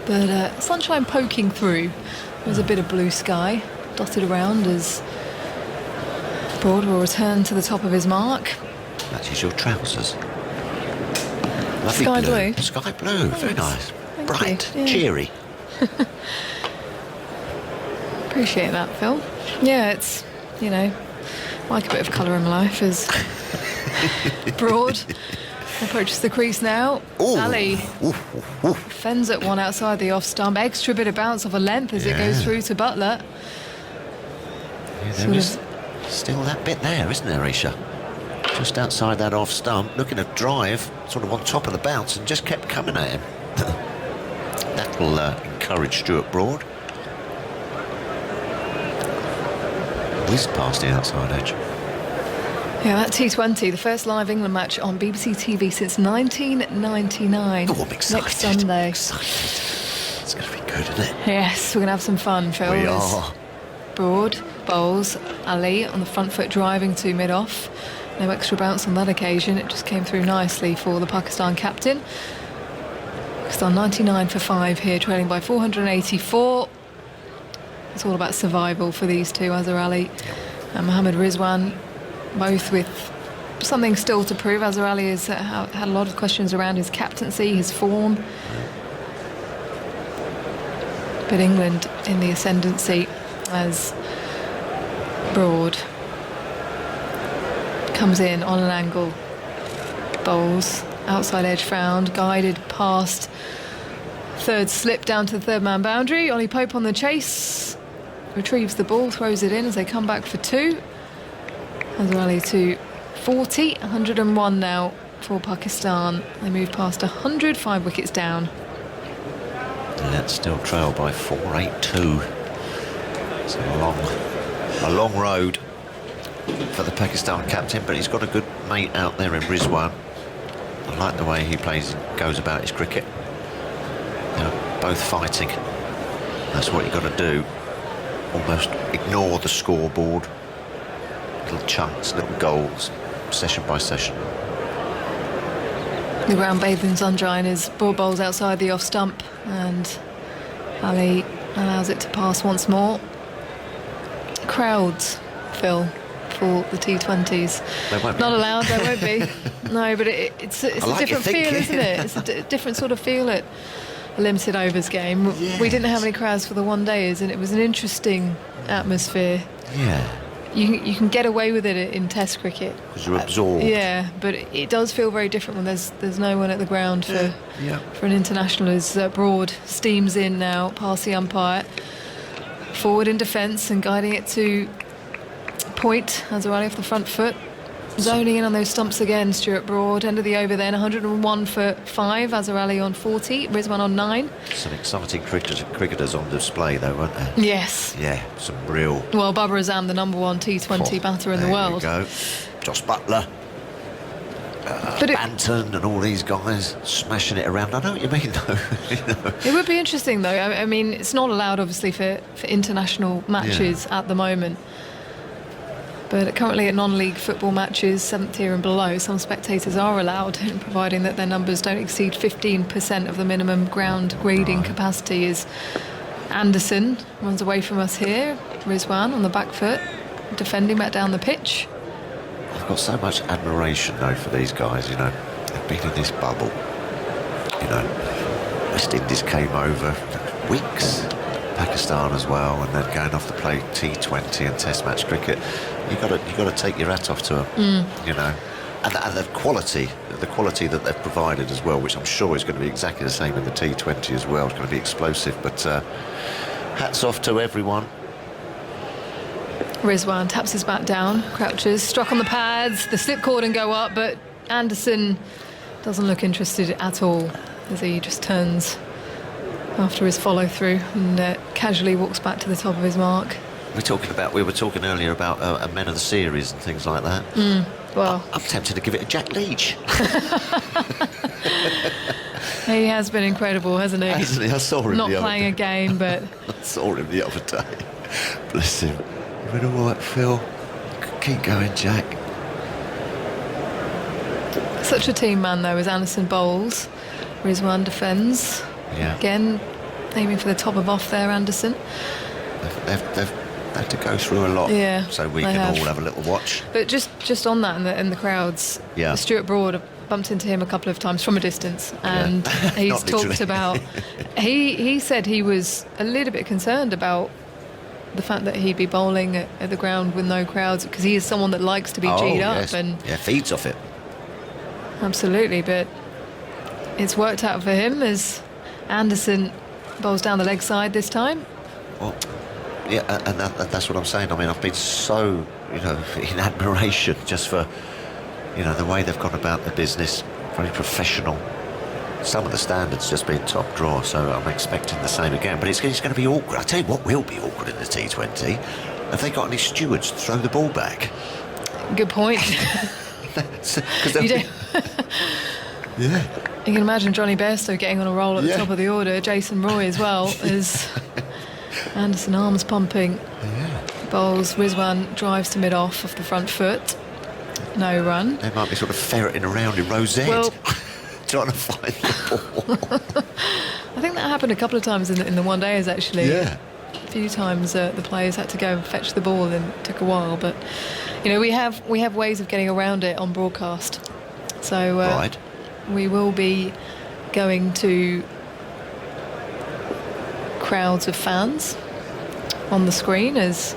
but sunshine poking through. There's a bit of blue sky dotted around as Broad will return to the top of his mark. Matches your trousers. Lovely Sky blue. Sky blue, very nice. Thank Bright, you. Yeah. cheery. Appreciate that, Phil. Yeah, it's, like a bit of colour in my life as Broad approaches the crease now. Ooh. Ali fends at one outside the off stump. Extra bit of bounce off a length as it goes through to Buttler. Yeah, there is still that bit there, isn't there, Isha? Just outside that off stump, looking to drive, sort of on top of the bounce, and just kept coming at him. That will encourage Stuart Broad. Whizzed past the outside edge. Yeah, that T20, the first live England match on BBC TV since 1999. Oh, I'm excited. Next Sunday. Excited. It's going to be good, isn't it? Yes, we're going to have some fun, Phil. We as are. Broad bowls Ali on the front foot driving to mid-off. No extra bounce on that occasion. It just came through nicely for the Pakistan captain. Pakistan 99 for 5 here, trailing by 484. It's all about survival for these two, Azhar Ali and Mohammad Rizwan, both with something still to prove. Azhar Ali has had a lot of questions around his captaincy, his form. But England in the ascendancy as Broad comes in on an angle, bowls, outside edge found, guided past third slip down to the third man boundary. Ollie Pope on the chase, retrieves the ball, throws it in as they come back for 2. Azhar Ali to 40, 101 now for Pakistan. They move past 100, 5 wickets down. Let's still trail by 482. It's a long road for the Pakistan captain, but he's got a good mate out there in Rizwan. I like the way he goes about his cricket. They're both fighting. That's what you've got to do. Almost ignore the scoreboard. Little chunks, little goals, session by session. The ground bathed in sunshine as Broad bowls outside the off stump, and Ali allows it to pass once more. Crowds, Phil, for the T20s. They won't be. Not allowed, there won't be. No, but it's a like your different feel, thinking. isn't it? It's a different sort of feel at a limited overs game. We didn't have any crowds for the one-dayers, and it was an interesting atmosphere. Yeah, You can get away with it in Test cricket. because you're absorbed. Yeah, but it does feel very different when there's no one at the ground for an international. As Broad steams in now past the umpire, forward in defence and guiding it to point. Azhar Ali off the front foot, zoning in on those stumps again. Stuart Broad, end of the over then, 101 for 5. Azhar Ali on 40, Rizwan on 9. Some exciting cricketers on display, though, weren't there? Yes. Yeah, some real. Well, Babar Azam, the number 1 T20 batter in the world. There you go. Jos Buttler, But Banton, and all these guys smashing it around. I know what you mean, though. it would be interesting, though. I mean, it's not allowed, obviously, for international matches at the moment. But currently at non-league football matches, 7th tier and below, some spectators are allowed, providing that their numbers don't exceed 15% of the minimum ground grading capacity. As Anderson runs away from us here, Rizwan on the back foot, defending back down the pitch. I've got so much admiration, though, for these guys, They've been in this bubble. West Indies came over weeks, Pakistan as well, and then going off to play T20 and Test match cricket. You've got to take your hat off to them, and the quality that they've provided as well, which I'm sure is going to be exactly the same in the T20 as well. It's going to be explosive, but hats off to everyone Rizwan taps his bat down, crouches, struck on the pads, the slip cord and go up, but Anderson doesn't look interested at all as he just turns after his follow through and casually walks back to the top of his mark. We were talking earlier about Men of the Series and things like that. Well, I'm tempted to give it a Jack Leach. he has been incredible, hasn't he? Hasn't he? I saw him Not the other playing day. a game, but I saw him the other day. Bless him. You been all right, Phil? Keep going, Jack. such a team man though as Anderson bowls. Rizwan defends. Yeah. Again, aiming for the top of off there, Anderson. They've had to go through a lot, Yeah, so we they can have. all have a little watch. But just on that, in the crowds, Yeah. Stuart Broad bumped into him a couple of times from a distance, and he's Not literally. talked about. He said he was a little bit concerned about the fact that he'd be bowling at the ground with no crowds, because he is someone that likes to be G'd yes. up, and yeah, feeds off it. absolutely. But it's worked out for him as Anderson bowls down the leg side this time. Well, yeah, and that's what I'm saying. I mean, I've been so, in admiration just for, the way they've gone about the business, very professional. Some of the standards just been top draw, so I'm expecting the same again. But it's going to be awkward. I tell you what will be awkward in the T20. Have they got any stewards to throw the ball back? Good point. 'Cause You they'll do. yeah. You can imagine Johnny Bairstow getting on a roll at the Yeah. top of the order, Jason Roy as well, as Anderson arms pumping. Bowls, Rizwan drives to mid-off the front foot. No run. They might be sort of ferreting around in Rosette, Well- trying to find the ball. I think that happened a couple of times in the one days actually. Yeah. A few times the players had to go and fetch the ball, and it took a while. But we have ways of getting around it on broadcast. So Right. we will be going to crowds of fans on the screen as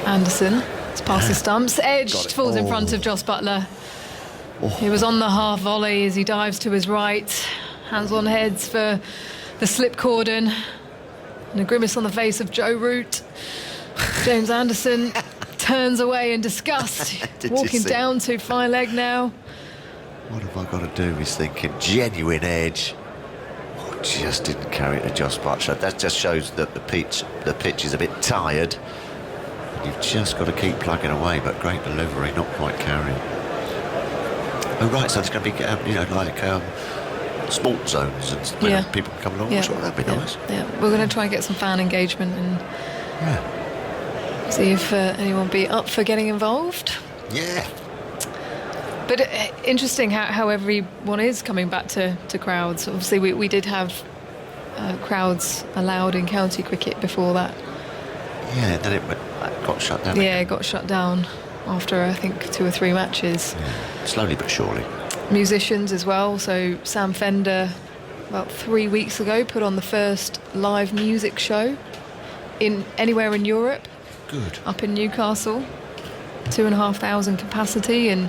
Anderson has passed the stumps, Got edged, it. falls in front Oh. of Joss Buttler. He was on the half volley as he dives to his right, hands on heads for the slip cordon, and a grimace on the face of Joe Root. James Anderson turns away in disgust, Did you walking see? down to fine leg now. What have I got to do? He's thinking genuine edge. Oh, just didn't carry it to Joss Butler. That just shows that the pitch is a bit tired. You've just got to keep plugging away, but great delivery, not quite carrying. Oh right, so there's going to be sport zones and Yeah. people come along. Yeah. Sure, that'd be nice. Yeah, we're going to try and get some fan engagement and Yeah. see if anyone be up for getting involved. Yeah. But interesting how everyone is coming back to crowds. Obviously, we did have crowds allowed in county cricket before that. Yeah, then it got shut down. Yeah, it got shut down after, I think, 2 or 3 matches. Yeah. Slowly but surely. Musicians as well. So Sam Fender, about 3 weeks ago, put on the first live music show anywhere in Europe. Good. Up in Newcastle, 2,500 capacity, and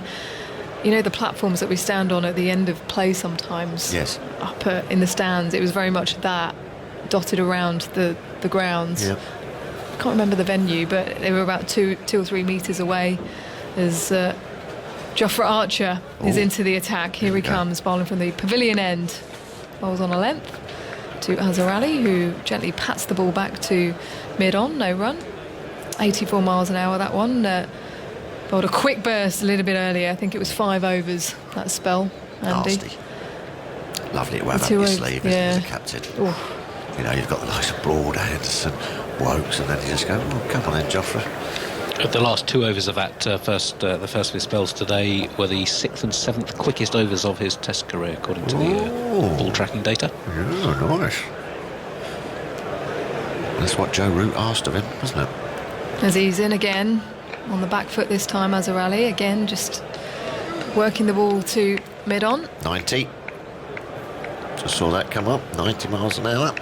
the platforms that we stand on at the end of play sometimes. Yes. Up in the stands, it was very much that dotted around the grounds. Yeah. I can't remember the venue, but they were about 2 or 3 metres away as Jofra Archer is Oh. into the attack. Here we he go. comes, bowling from the pavilion end. Bowls on a length to Azhar Ali, who gently pats the ball back to mid-on, no run. 84 miles an hour, that one. Bowled a quick burst a little bit earlier. I think it was 5 overs, that spell, Andy. Nasty. Lovely to have The up 2 your overs, sleeve, isn't it, yeah. as a captain? Oof. You've got the likes of Broad, Anderson, Wokes, and then you just go, oh, come on then, Jofra. The last 2 overs of that the first of his spells today were the 6th and 7th quickest overs of his Test career, according to the ball tracking data. Yeah, nice. That's what Joe Root asked of him, wasn't it? As he's in again, on the back foot this time, Azhar Ali. Again, just working the ball to mid-on. 90. Just saw that come up, 90 miles an hour.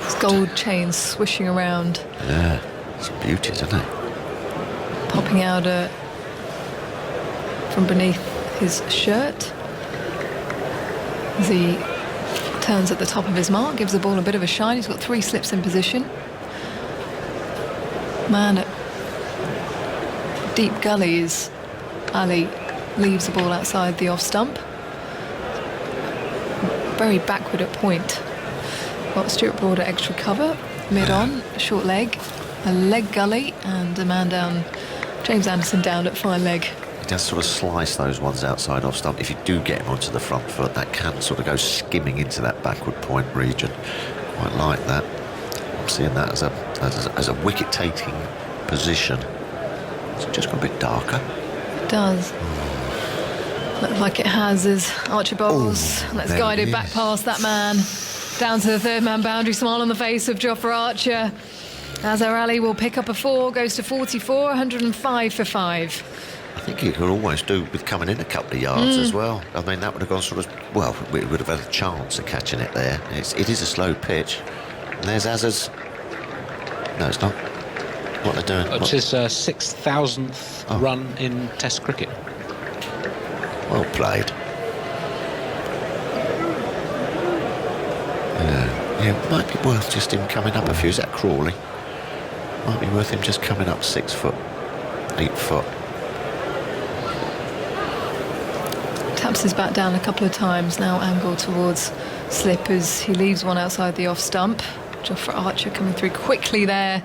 His gold chain swishing around, Yeah, it's a beauty, isn't it? popping out from beneath his shirt. As he turns at the top of his mark, gives the ball a bit of a shine. He's got 3 slips in position. Man at deep gullies. Ali leaves the ball outside the off stump. Very backward at point. Got Stuart Broad at extra cover. Mid on, short leg. A leg gully and a man down. James Anderson down at fine leg. He does sort of slice those ones outside off stump. If you do get him onto the front foot, that can sort of go skimming into that backward point region. Quite like that. I'm seeing that as a wicket-taking position. It's just got a bit darker. It does. Looks like it has as Archer bowls. Let's there guide it it back is. past that man. Down to the third man boundary. Smile on the face of Jofra Archer. Azhar Ali will pick up a 4, goes to 44, 105 for 5. I think he could almost do with coming in a couple of yards as well. I mean, that would have gone sort of, well, we would have had a chance of catching it there. It is a slow pitch. And there's Azhar's. No, it's not. What they're doing. It's his 6,000th run in Test cricket. Well played. Yeah, it might be worth just him coming up a few. Is that Crawley? Might be worth him just coming up 6 foot, 8 foot. Taps his bat down a couple of times, now angled towards slip as he leaves one outside the off stump. Jofra Archer coming through quickly there.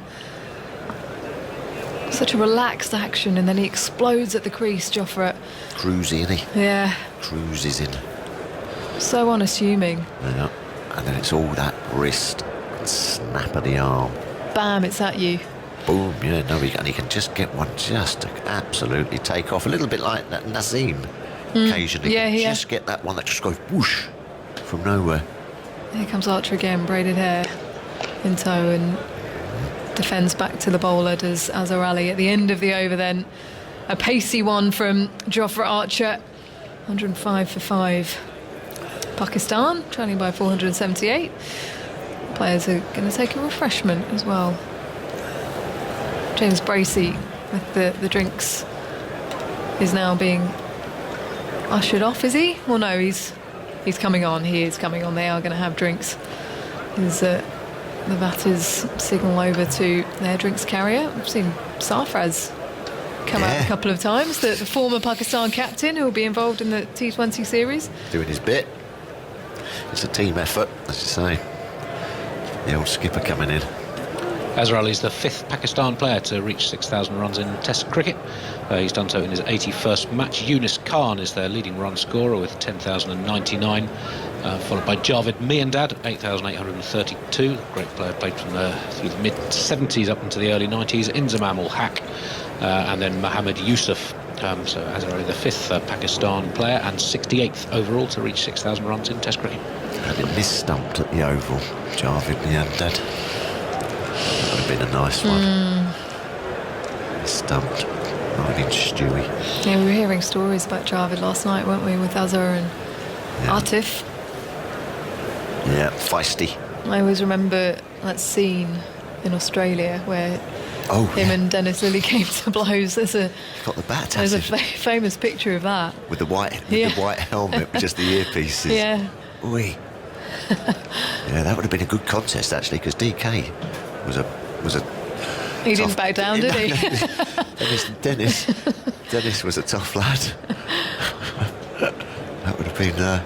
Such a relaxed action, and then he explodes at the crease, Jofra. Cruisy, isn't he? Yeah, Cruises in. so unassuming. Yeah. And then it's all that wrist and snap of the arm. Bam, it's at you. Boom, yeah, no, and he can just get one just to absolutely take off. A little bit like that Nazim occasionally. Yeah, can yeah. just get that one that just goes whoosh from nowhere. Here comes Archer again, braided hair in tow, and defends back to the bowler, does Azhar Ali at the end of the over then. A pacey one from Jofra Archer. 105 for 5. Pakistan trailing by 478. Players are going to take a refreshment as well. James Bracey with the drinks is now being ushered off, is he? Well, no, he's coming on. He is coming on. They are going to have drinks. The batters signal over to their drinks carrier. I've seen Sarfraz come out a couple of times, the former Pakistan captain who will be involved in the T20 series. Doing his bit. It's a team effort, as you say. The old skipper coming in. Azhar Ali is the 5th Pakistan player to reach 6,000 runs in Test cricket. He's done so in his 81st match. Yunus Khan is their leading run scorer with 10,099, followed by Javed Miandad, 8,832. Great player, played from through the mid-70s up into the early 90s. Inzamam ul Haq, and then Mohammad Yusuf. So Azhar Ali, the 5th Pakistan player and 68th overall to reach 6,000 runs in Test cricket. Had it mis-stumped at the Oval, Javed Miandad. That would have been a nice one. Stumped. Might have been Stewie. Yeah, we were hearing stories about Javed last night, weren't we, with Azhar and Atif. Yeah, feisty. I always remember that scene in Australia where him and Dennis Lilly came to blows. There's a famous picture of that. With the white helmet, with just the earpieces. Yeah. Oi. Yeah, that would have been a good contest actually, because DK was a. He didn't back down, did he? Dennis was a tough lad. That would have been, that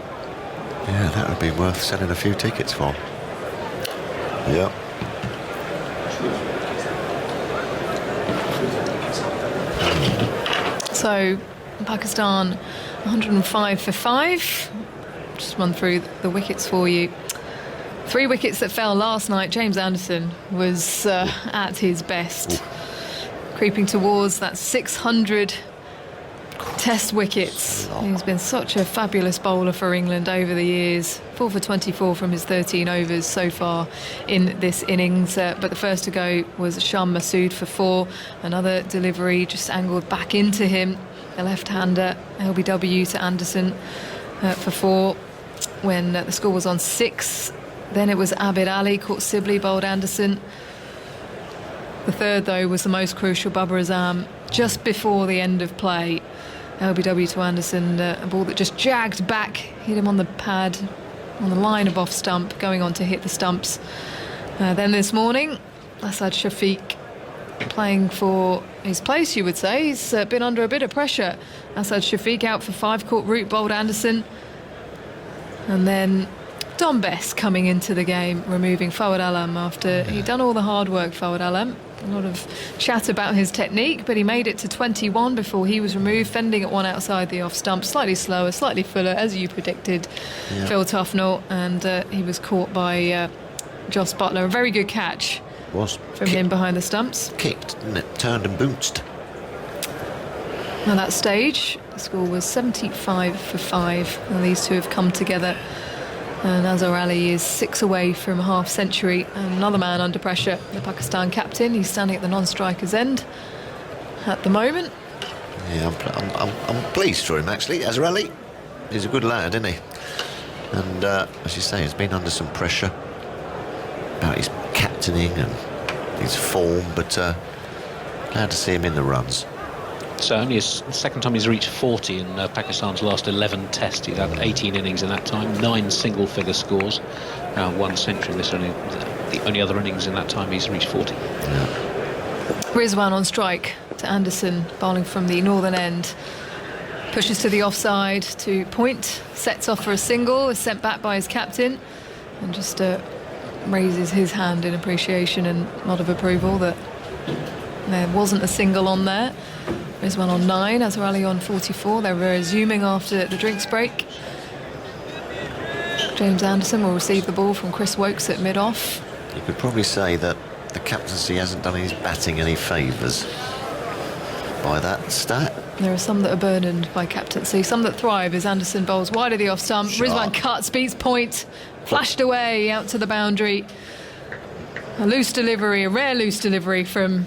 would have been worth selling a few tickets for. Yeah. So, Pakistan 105 for 5. Just run through the wickets for you. 3 wickets that fell last night. James Anderson was at his best. Creeping towards that 600 Test wickets. He's been such a fabulous bowler for England over the years. 4 for 24 from his 13 overs so far in this innings. But the first to go was Sham Masood for 4. Another delivery just angled back into him. The left-hander, LBW to Anderson for 4 when the score was on 6. Then it was Abid Ali, caught Sibley, bowled Anderson. The third, though, was the most crucial. Babar Azam, just before the end of play. LBW to Anderson, a ball that just jagged back, hit him on the pad, on the line of off stump, going on to hit the stumps. Then this morning, Asad Shafiq playing for his place, you would say. He's been under a bit of pressure. Asad Shafiq out for 5, caught root bowled Anderson. And then Dom Bess coming into the game, removing Fawad Alam after he'd done all the hard work, Fawad Alam. A lot of chat about his technique, but he made it to 21 before he was removed, fending at one outside the off stump, slightly slower, slightly fuller, as you predicted, Phil Tufnell, and he was caught by Jos Buttler. A very good catch from him behind the stumps. Kicked, didn't it? Turned and bounced. At that stage, the score was 75 for 5, and these two have come together. And Azhar Ali is 6 away from a half century. And another man under pressure, the Pakistan captain. He's standing at the non-striker's end at the moment. Yeah, I'm pleased for him, actually. Azhar Ali, he's a good lad, isn't he? And as you say, he's been under some pressure about his captaining and his form, but glad to see him in the runs. So only his second time he's reached 40 in Pakistan's last 11 tests. He's had 18 innings in that time, 9 single-figure scores, 1 century. This is only the only other innings in that time he's reached 40. Rizwan on strike to Anderson, bowling from the northern end. Pushes to the offside to point, sets off for a single, is sent back by his captain, and just raises his hand in appreciation and nod of approval that there wasn't a single on there. Rizwan on 9, Azhar Ali on 44. They're resuming after the drinks break. James Anderson will receive the ball from Chris Woakes at mid-off. You could probably say that the captaincy hasn't done his batting any favours by that stat. There are some that are burdened by captaincy, some that thrive as Anderson bowls wide of the off-stump. Rizwan cuts, beats point, flashed away out to the boundary. A loose delivery, a rare loose delivery from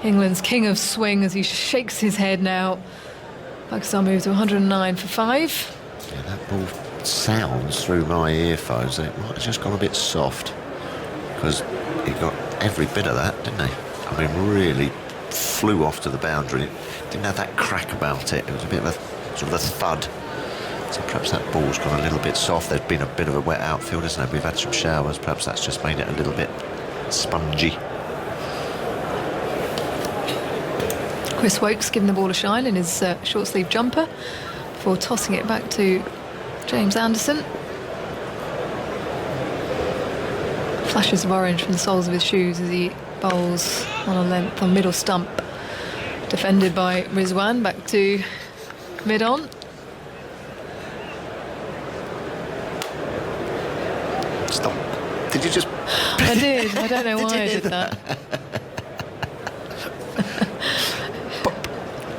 England's king of swing as he shakes his head now. Pakistan moves to 109 for 5. Yeah, that ball sounds through my earphones and it might have just gone a bit soft because he got every bit of that, didn't he? I mean, really flew off to the boundary. It didn't have that crack about it. It was a bit of a sort of a thud. So perhaps that ball's gone a little bit soft. There's been a bit of a wet outfield, isn't it? We've had some showers. Perhaps that's just made it a little bit spongy. Chris Woakes giving the ball a shine in his short sleeve jumper before tossing it back to James Anderson. Flashes of orange from the soles of his shoes as he bowls on a length on middle stump. Defended by Rizwan, back to mid-on. Stop. Did you just... I did. I don't know why I did that.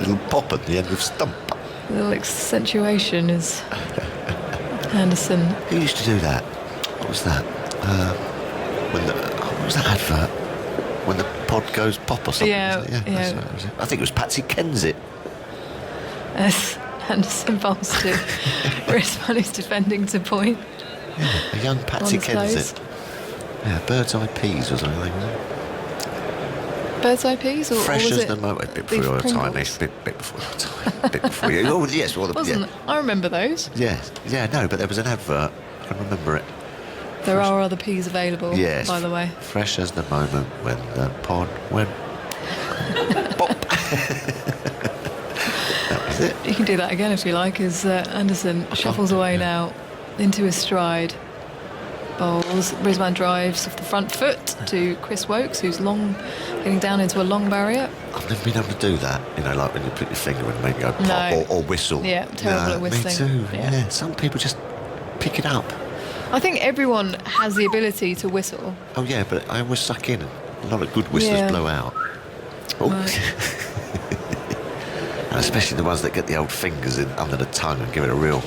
Little pop at the end of stump. A little accentuation is Anderson. Who used to do that? What was that? What was that advert? When the pod goes pop or something? Yeah, was it? yeah. That's what it was. I think it was Patsy Kensit. As Anderson bowls to Rizwan, who's defending to point. Yeah, a young Patsy On his nose. Kensit. Yeah, Bird's Eye Peas or something, wasn't it? Bird's Eye Peas? Or Fresh was as it the moment. A bit the before your time. Pringles? Bit before your time. Bit before you. Oh, yes. Well, Wasn't yeah. it? I remember those. Yeah, no, but there was an advert. I can remember it. There are other peas available, Yes. by the way. Fresh as the moment when the pod went pop. That was it. You can do that again if you like, as Anderson shuffles away now into his stride. Bowls. Rizwan drives off the front foot to Chris Woakes, who's getting down into a long barrier. I've never been able to do that, you know, like when you put your finger and make it go pop No. or whistle. Yeah, terrible at whistling. Me too, Yeah. yeah. Some people just pick it up. I think everyone has the ability to whistle. Oh, yeah, but I always suck in and a lot of good whistlers Yeah. blow out. Oh. Right. And especially the ones that get the old fingers in under the tongue and give it a real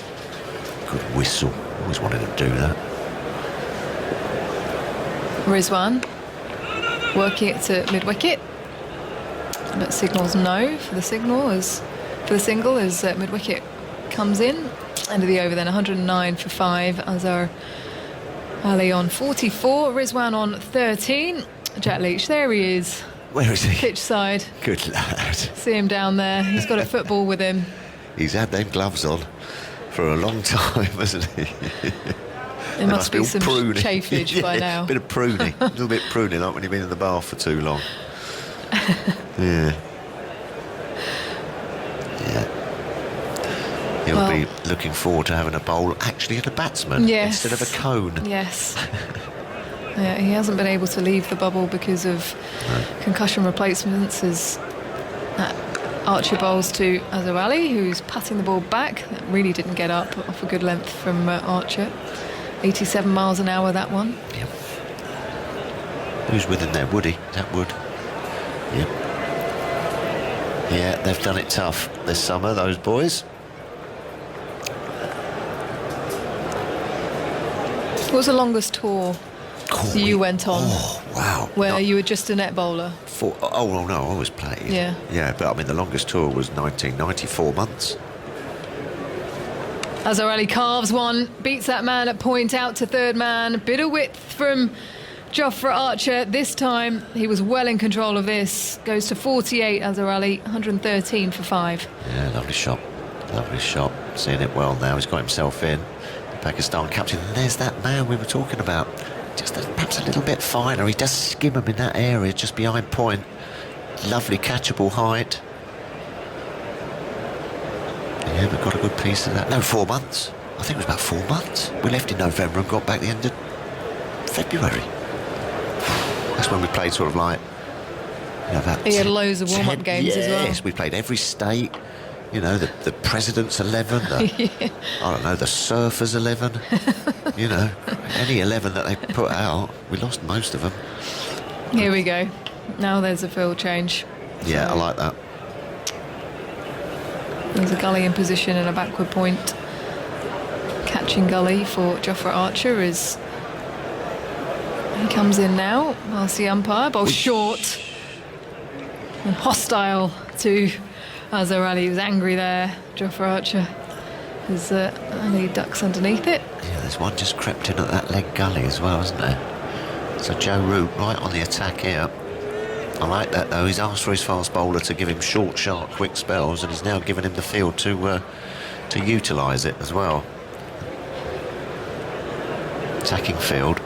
good whistle. Always wanted to do that. Rizwan working it to mid-wicket. But signals no for the single as mid-wicket comes in. End of the over then, 109 for 5. Azhar Ali on 44, Rizwan on 13. Jack Leach, there he is, Where is he? pitch side. Good lad. See him down there. He's got a football with him. He's had them gloves on for a long time, hasn't he? There must be some pruning. chafage by now. Bit of pruning. A little bit pruning, like when you've been in the bath for too long. Yeah. He'll Well- be looking forward to having a bowl actually at a batsman Yes. instead of a cone. Yes. Yeah, he hasn't been able to leave the bubble because of concussion replacements as Archer bowls to Azhar Ali, who's patting the ball back. That really didn't get up off a good length from Archer. 87 miles an hour, that one. Yep. Who's with him there? Woody? Is that Wood? Yep. Yeah, they've done it tough this summer, those boys. What was the longest tour you went on? Oh, wow. Where No, you were just a net bowler? oh, well, no, I always played. Yeah. Yeah, but I mean, the longest tour was 94 months. Azhar Ali carves one, beats that man at point out to third man. Bit of width from Jofra Archer. This time he was well in control of this. Goes to 48, Azhar Ali, 113 for 5. Yeah, lovely shot. Lovely shot. Seeing it well now. He's got himself in. The Pakistan captain. And there's that man we were talking about. Just perhaps a little bit finer. He does skim him in that area just behind point. Lovely catchable height. Yeah, we've got a good piece of that. No, 4 months. I think it was about 4 months. We left in November and got back the end of February. That's when we played sort of like... You know, about He had loads of warm-up 10 games as well. Yes, we played every state. You know, the President's 11, I don't know, the Surfers 11. You know, any 11 that they put out, we lost most of them. Here we go. Now there's a field change. Yeah, I like that. There's a gully in position and a backward point. Catching gully for Jofra Archer as he comes in now. Whilst the umpire bowls short and hostile to Azhar Ali. He was angry there. Jofra Archer as Ali ducks underneath it. Yeah, there's one just crept in at that leg gully as well, isn't there? So Joe Root right on the attack here. I like that though. He's asked for his fast bowler to give him short, sharp, quick spells, and he's now given him the field to utilise it as well. Attacking field.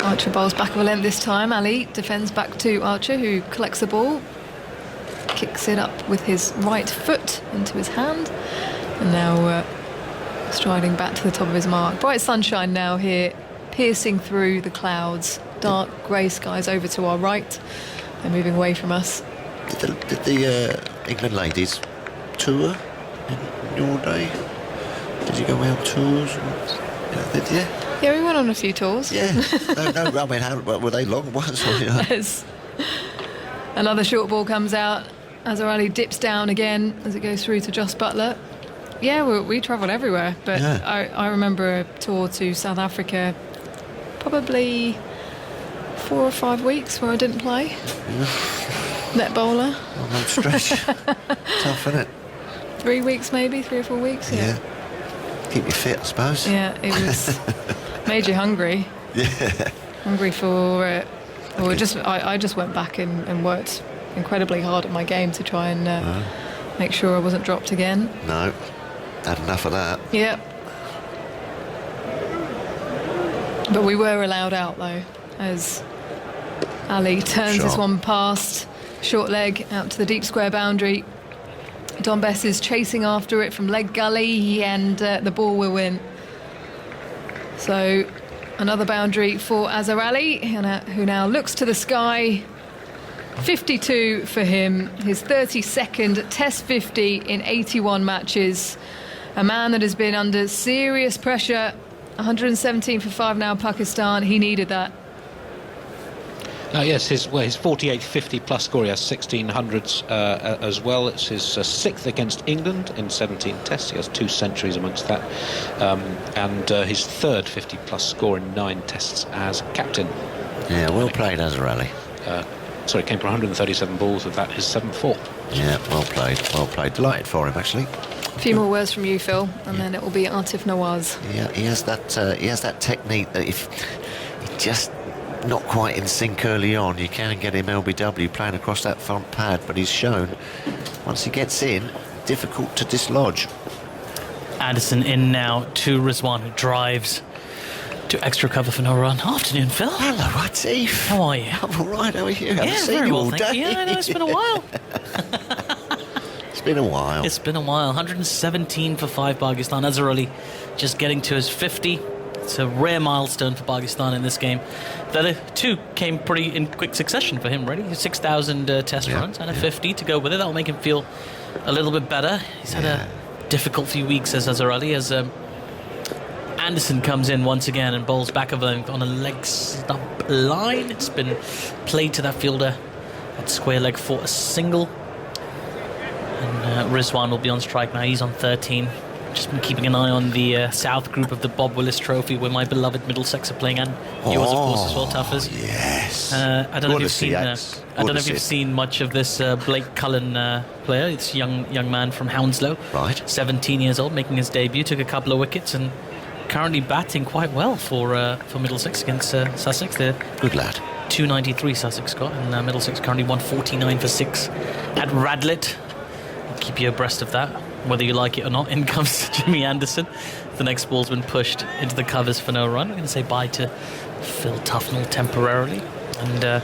Archer bowls back of a length this time. Ali defends back to Archer, who collects the ball, kicks it up with his right foot into his hand, and now striding back to the top of his mark. Bright sunshine now here, piercing through the clouds. Dark grey skies over to our right. They're moving away from us. Did the England ladies tour in your day? Did you go away on tours? Did you? Yeah, we went on a few tours. Yeah. no, I mean, were they long ones? Yes. Another short ball comes out. Azhar Ali dips down again as it goes through to Jos Buttler. Yeah, we travelled everywhere, but Yeah. I remember a tour to South Africa, probably 4 or 5 weeks where I didn't play. Net bowler. Long stretch. Tough, isn't it? 3 weeks maybe, 3 or 4 weeks. Yeah. Keep you fit, I suppose. Yeah, it was made you hungry. Yeah. Hungry for. I just went back and worked incredibly hard at my game to try and make sure I wasn't dropped again. No. Had enough of that. Yep. But we were allowed out though, as Ali turns this Sure. one past. Short leg out to the deep square boundary. Don Bess is chasing after it from leg gully, and the ball will win. So another boundary for Azhar Ali, who now looks to the sky. 52 for him, his 32nd Test 50 in 81 matches. A man that has been under serious pressure. 117 for 5 now, Pakistan. He needed that. Yes, his 48 50 plus score. He has 1600s as well. It's his 6th against England in 17 tests. He has 2 centuries amongst that, and his 3rd 50 plus score in 9 tests as captain. Yeah, well played, Azhar Ali. Sorry, came for 137 balls. With that, his 7-4. Yeah, well played. Well played. Delighted for him, actually. A few more words from you, Phil, and then it will be Atif Nawaz. Yeah, he has that technique that if he just not quite in sync early on, you can get him LBW playing across that front pad, but he's shown once he gets in, difficult to dislodge. Anderson in now to Rizwan, who drives To extra cover for no run. Afternoon, Phil. Hello, Atif. How are you? I'm all right. How are you? Haven't Yeah, seen very you well, all thank day. you. Yeah, I know, it's been a while. It's been a while. It's been a while. 117 for 5 Pakistan. Azhar Ali just getting to his 50. It's a rare milestone for Pakistan in this game. The other two came pretty in quick succession for him, really. 6,000 test runs and a 50 to go with it. That'll make him feel a little bit better. He's had a difficult few weeks as Azhar Ali, as Anderson comes in once again and bowls back of length on a leg stump line. It's been played to that fielder at square leg for a single. And Rizwan will be on strike now. He's on 13. Just been keeping an eye on the South group of the Bob Willis Trophy, where my beloved Middlesex are playing, and yours, of course, as well, Tuffers. Yes. I don't know if you've seen much of this Blake Cullen player. It's a young man from Hounslow. Right. 17 years old, making his debut. Took a couple of wickets and currently batting quite well for Middlesex against Sussex. They're Good lad. 293 Sussex got, and Middlesex currently 149 for 6 at Radlett. I'll keep you abreast of that, whether you like it or not. In comes Jimmy Anderson. The next ball's been pushed into the covers for no run. We're going to say bye to Phil Tufnell temporarily. And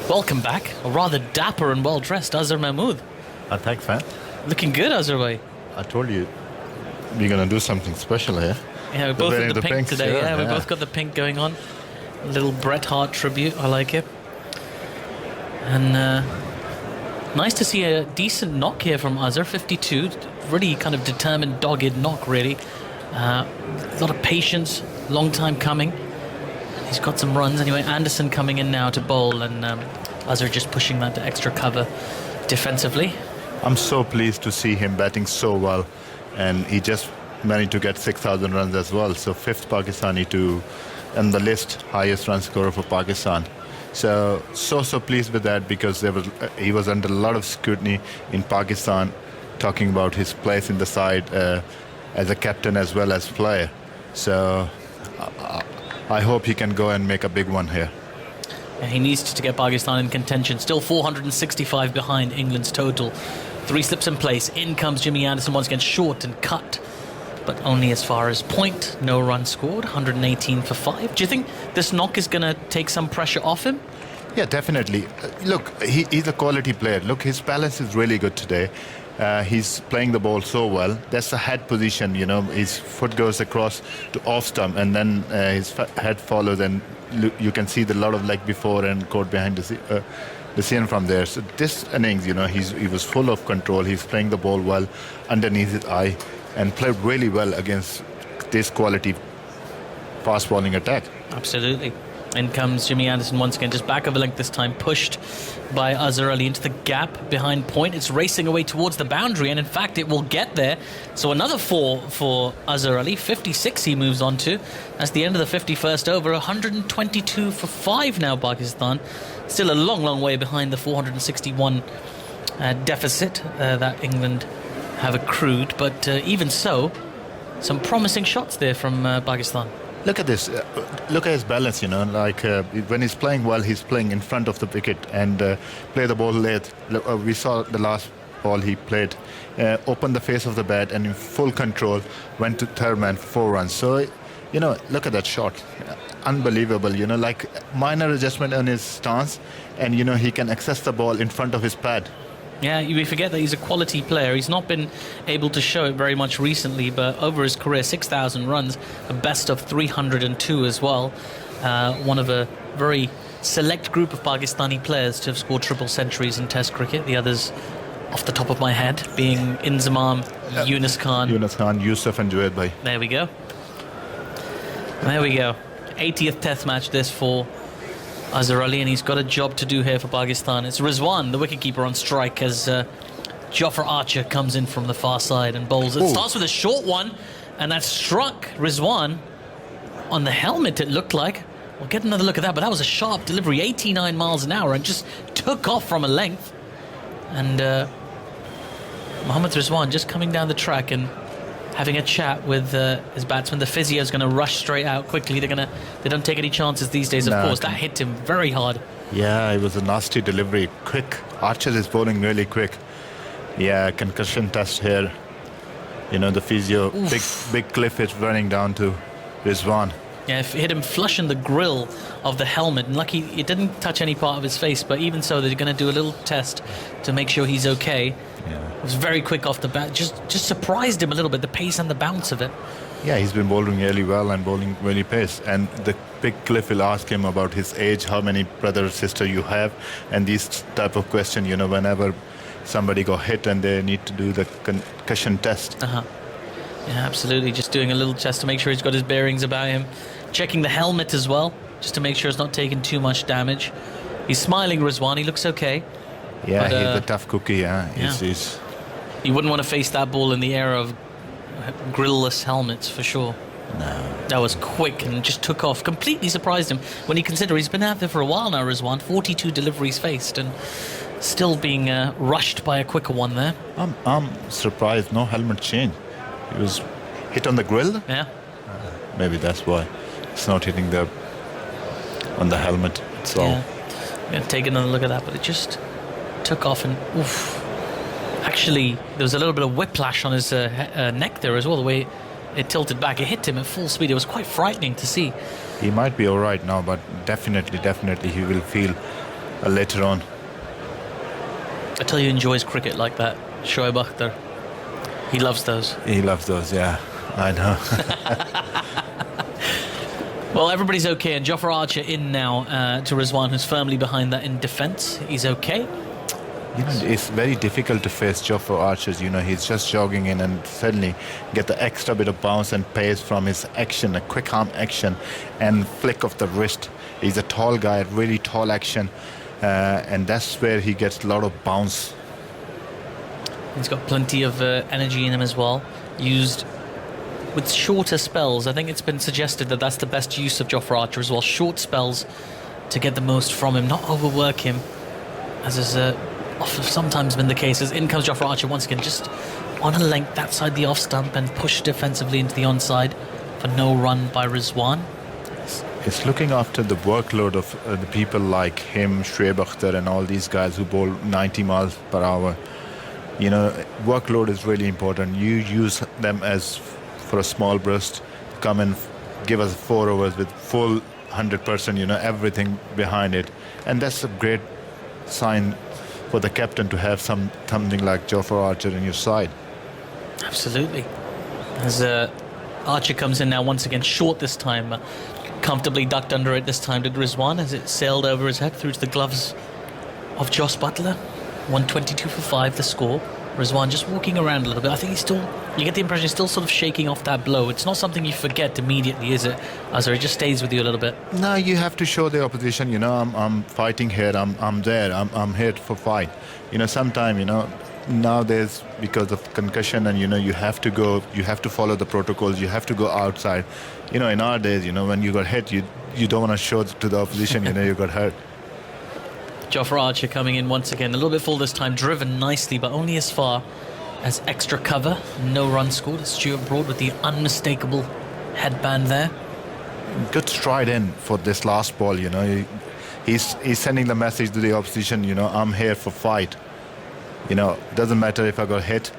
welcome back, a rather dapper and well-dressed Azhar Mahmood. Thanks, man. Looking good, Azhar bhai. I told you we're going to do something special here. Yeah, we're both Wearing in the pink pinks, today. yeah, We've both got the pink going on. A little Bret Hart tribute. I like it. And nice to see a decent knock here from Azhar. 52. Really kind of determined, dogged knock, really. A lot of patience. Long time coming. He's got some runs. Anyway, Anderson coming in now to bowl, and Azhar just pushing that to extra cover defensively. I'm so pleased to see him batting so well, and he just managed to get 6,000 runs as well. So 5th Pakistani to on the list, highest run scorer for Pakistan. So pleased with that, because he was under a lot of scrutiny in Pakistan, talking about his place in the side as a captain as well as player. So I hope he can go and make a big one here. Yeah, he needs to get Pakistan in contention. Still 465 behind England's total. 3 slips in place. In comes Jimmy Anderson once again, short and cut, but only as far as point. No run scored. 118 for 5. Do you think this knock is going to take some pressure off him? Yeah, definitely. Look, he's a quality player. Look, his balance is really good today. He's playing the ball so well. That's the head position, you know. His foot goes across to off stump, and then his head follows, and you can see the lot of leg before and caught behind the scene from there. So this innings, you know, he was full of control. He's playing the ball well underneath his eye, and played really well against this quality fast bowling attack. Absolutely. In comes Jimmy Anderson once again, just back of a length this time, pushed by Azhar Ali into the gap behind point. It's racing away towards the boundary, and in fact it will get there. So another 4 for Azhar Ali. 56 he moves on to. That's the end of the 51st over. 122 for 5 now, Pakistan. Still a long way behind the 461 deficit that England have accrued, but even so, some promising shots there from Pakistan. Look at this. Look at his balance, you know. Like when he's playing well, he's playing in front of the wicket and play the ball late. We saw the last ball he played, opened the face of the bat and in full control, went to third man for 4 runs. So, you know, look at that shot. Unbelievable, you know, like minor adjustment on his stance, and, you know, he can access the ball in front of his pad. Yeah, we forget that he's a quality player. He's not been able to show it very much recently, but over his career, 6,000 runs, a best of 302 as well. One of a very select group of Pakistani players to have scored triple centuries in Test cricket. The others, off the top of my head, being Inzamam, Yunus Khan, Yusuf and Junaid Bhai. There we go. 80th Test match this for Azhar Ali, and he's got a job to do here for Pakistan. It's Rizwan, the wicketkeeper, on strike as Jofra Archer comes in from the far side and bowls. It starts with a short one, and that struck Rizwan on the helmet, it looked like. We'll get another look at that, but that was a sharp delivery, 89 miles an hour, and just took off from a length. And Mohammad Rizwan just coming down the track and having a chat with his batsman. The physio's going to rush straight out quickly. They don't take any chances these days, of course. That hit him very hard. Yeah, it was a nasty delivery. Quick. Archer is bowling really quick. Yeah, concussion test here. You know, the physio, big cliff is running down to Rizwan. Yeah, it hit him flush in the grill of the helmet. And lucky it didn't touch any part of his face, but even so, they're going to do a little test to make sure he's okay. Yeah. It was very quick off the bat. Just surprised him a little bit, the pace and the bounce of it. Yeah, he's been bowling really well and bowling really pace. And the big Cliff will ask him about his age, how many brother or sister you have, and these type of question, you know, whenever somebody got hit and they need to do the concussion test. Yeah, absolutely. Just doing a little test to make sure he's got his bearings about him. Checking the helmet as well, just to make sure it's not taking too much damage. He's smiling, Rizwan. He looks okay. Yeah, But, he's a tough cookie, yeah. He's You wouldn't want to face that ball in the era of grill-less helmets, for sure. No. That was quick and just took off. Completely surprised him when you consider he's been out there for a while now, Rizwan. 42 deliveries faced and still being rushed by a quicker one there. I'm surprised no helmet change. He was hit on the grill. Yeah. Maybe that's why it's not hitting on the helmet. So Yeah. I'm going to take another look at that, but it just took off and oof. Actually, there was a little bit of whiplash on his neck there as well, the way it tilted back. It hit him at full speed. It was quite frightening to see. he might be all right now, but definitely he will feel later on. I tell you, he enjoys cricket like that. Shoaib Akhtar. He loves those. He loves those, yeah. I know. Well, everybody's okay, and Jofra Archer in now to Rizwan, who's firmly behind that in defence. He's okay. You know, it's very difficult to face Jofra Archer. You know, he's just jogging in and suddenly get the extra bit of bounce and pace from his action, a quick arm action and flick of the wrist. He's a tall guy, really tall action, and that's where he gets a lot of bounce. He's got plenty of energy in him as well. Used with shorter spells. I think it's been suggested that that's the best use of Jofra Archer as well. Short spells to get the most from him, not overwork him, as is often sometimes been the case. As in comes Jofra Archer once again, just on a length outside the off stump and pushed defensively into the onside for no run by Rizwan. It's looking after the workload of the people like him, Shoaib Akhtar, and all these guys who bowl 90 miles per hour. You know, workload is really important. You use them as for a small burst, come and give us 4 overs with full 100%, you know, everything behind it. And that's a great sign for the captain to have something like Jofra Archer in your side. Absolutely. As Archer comes in now once again, short this time, comfortably ducked under it this time to Rizwan as it sailed over his head through to the gloves of Jos Buttler. 122 for 5 the score. Rizwan just walking around a little bit. I think he's still, you get the impression he's still sort of shaking off that blow. It's not something you forget immediately, is it? Azhar, it just stays with you a little bit. No, you have to show the opposition, you know, I'm fighting here, I'm there, I'm here for fight. You know, sometime, you know, nowadays because of concussion and, you know, you have to follow the protocols, you have to go outside. You know, in our days, you know, when you got hit, you don't want to show to the opposition, you know, you got hurt. Jofra Archer coming in once again, a little bit full this time, driven nicely, but only as far as extra cover. No run scored. Stuart Broad with the unmistakable headband there. Good stride in for this last ball, you know. He's sending the message to the opposition, you know, I'm here for fight. You know, doesn't matter if I got hit,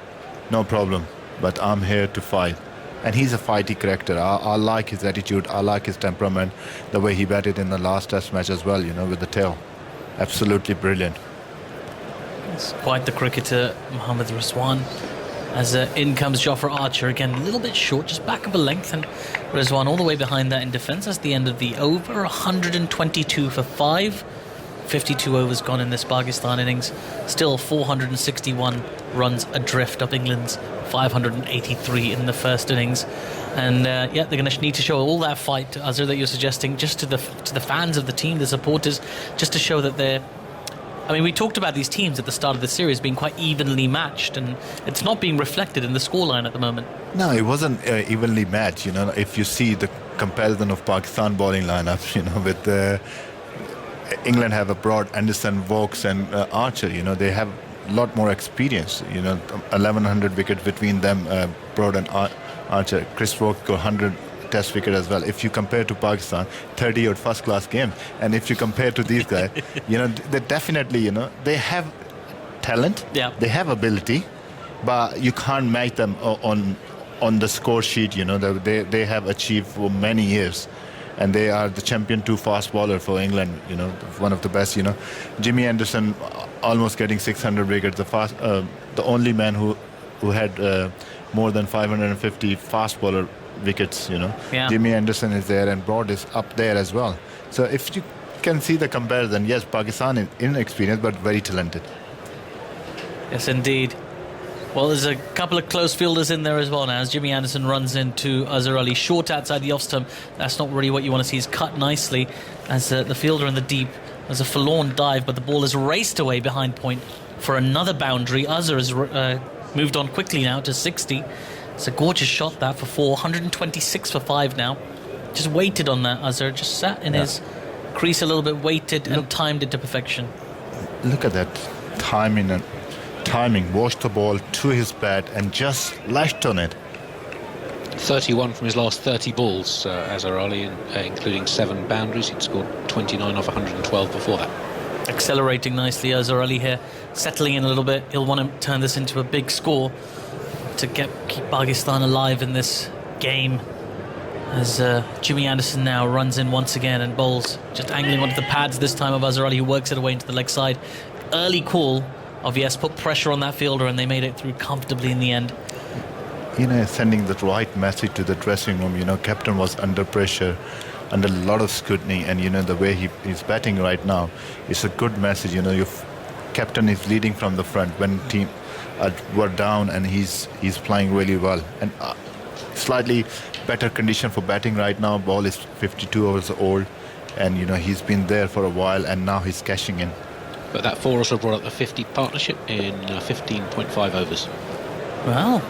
no problem, but I'm here to fight. And he's a fighty character. I like his attitude, I like his temperament, the way he batted in the last test match as well, you know, with the tail. Absolutely brilliant. It's quite the cricketer, Mohammad Rizwan. As in comes Jofra Archer again, a little bit short, just back of a length, and Rizwan all the way behind that in defence. That's the end of the over. 122 for 5. 52 overs gone in this Pakistan innings. Still 461 runs adrift up England's 583 in the first innings. And yeah, they're going to need to show all that fight, Azhar, that you're suggesting, just to the fans of the team, the supporters, just to show that they're. I mean, we talked about these teams at the start of the series being quite evenly matched, and it's not being reflected in the scoreline at the moment. No, it wasn't evenly matched. You know, if you see the comparison of Pakistan bowling lineup, you know, with England have a Broad, Anderson, Vokes, and Archer. You know, they have a lot more experience. You know, 1,100 wickets between them, Broad and Archer. Chris Vokes got 100 test wicket as well. If you compare to Pakistan, 30 odd first class game, and if you compare to these guys, you know, they definitely, you know, they have talent, yeah, they have ability, but you can't match them on the score sheet. You know, they have achieved for many years. and they are the champion 2 fast bowler for England, you know, one of the best, you know. Jimmy Anderson almost getting 600 wickets, the only man who had more than 550 fast bowler wickets, you know. Yeah. Jimmy Anderson is there and Broad is up there as well. So if you can see the comparison, yes, Pakistan is inexperienced but very talented. Yes, indeed. Well, there's a couple of close fielders in there as well now as Jimmy Anderson runs into Azhar Ali. Short outside the off stump. That's not really what you want to see. He's cut nicely as the fielder in the deep. There's a forlorn dive, but the ball is raced away behind point for another boundary. Azhar has moved on quickly now to 60. It's a gorgeous shot that for 4. 126 for 5 now. Just waited on that, Azhar. Just sat in his crease a little bit, waited and timed it to perfection. Look at that timing, washed the ball to his bat and just lashed on it. 31 from his last 30 balls, Azhar Ali, including 7 boundaries. He'd scored 29 off 112 before that. Accelerating nicely, Azhar Ali here, settling in a little bit. He'll want to turn this into a big score to keep Pakistan alive in this game. As Jimmy Anderson now runs in once again and bowls, just angling onto the pads this time of Azhar Ali, who works it away into the leg side. Early call of yes, put pressure on that fielder, and they made it through comfortably in the end. You know, sending the right message to the dressing room. You know, captain was under pressure, under a lot of scrutiny, and you know the way he's batting right now, it's a good message. You know, your captain is leading from the front when team were down, and he's playing really well. And slightly better condition for batting right now. Ball is 52 overs old, and you know he's been there for a while, and now he's cashing in. But that 4 also brought up the 50 partnership in 15.5 overs. Well,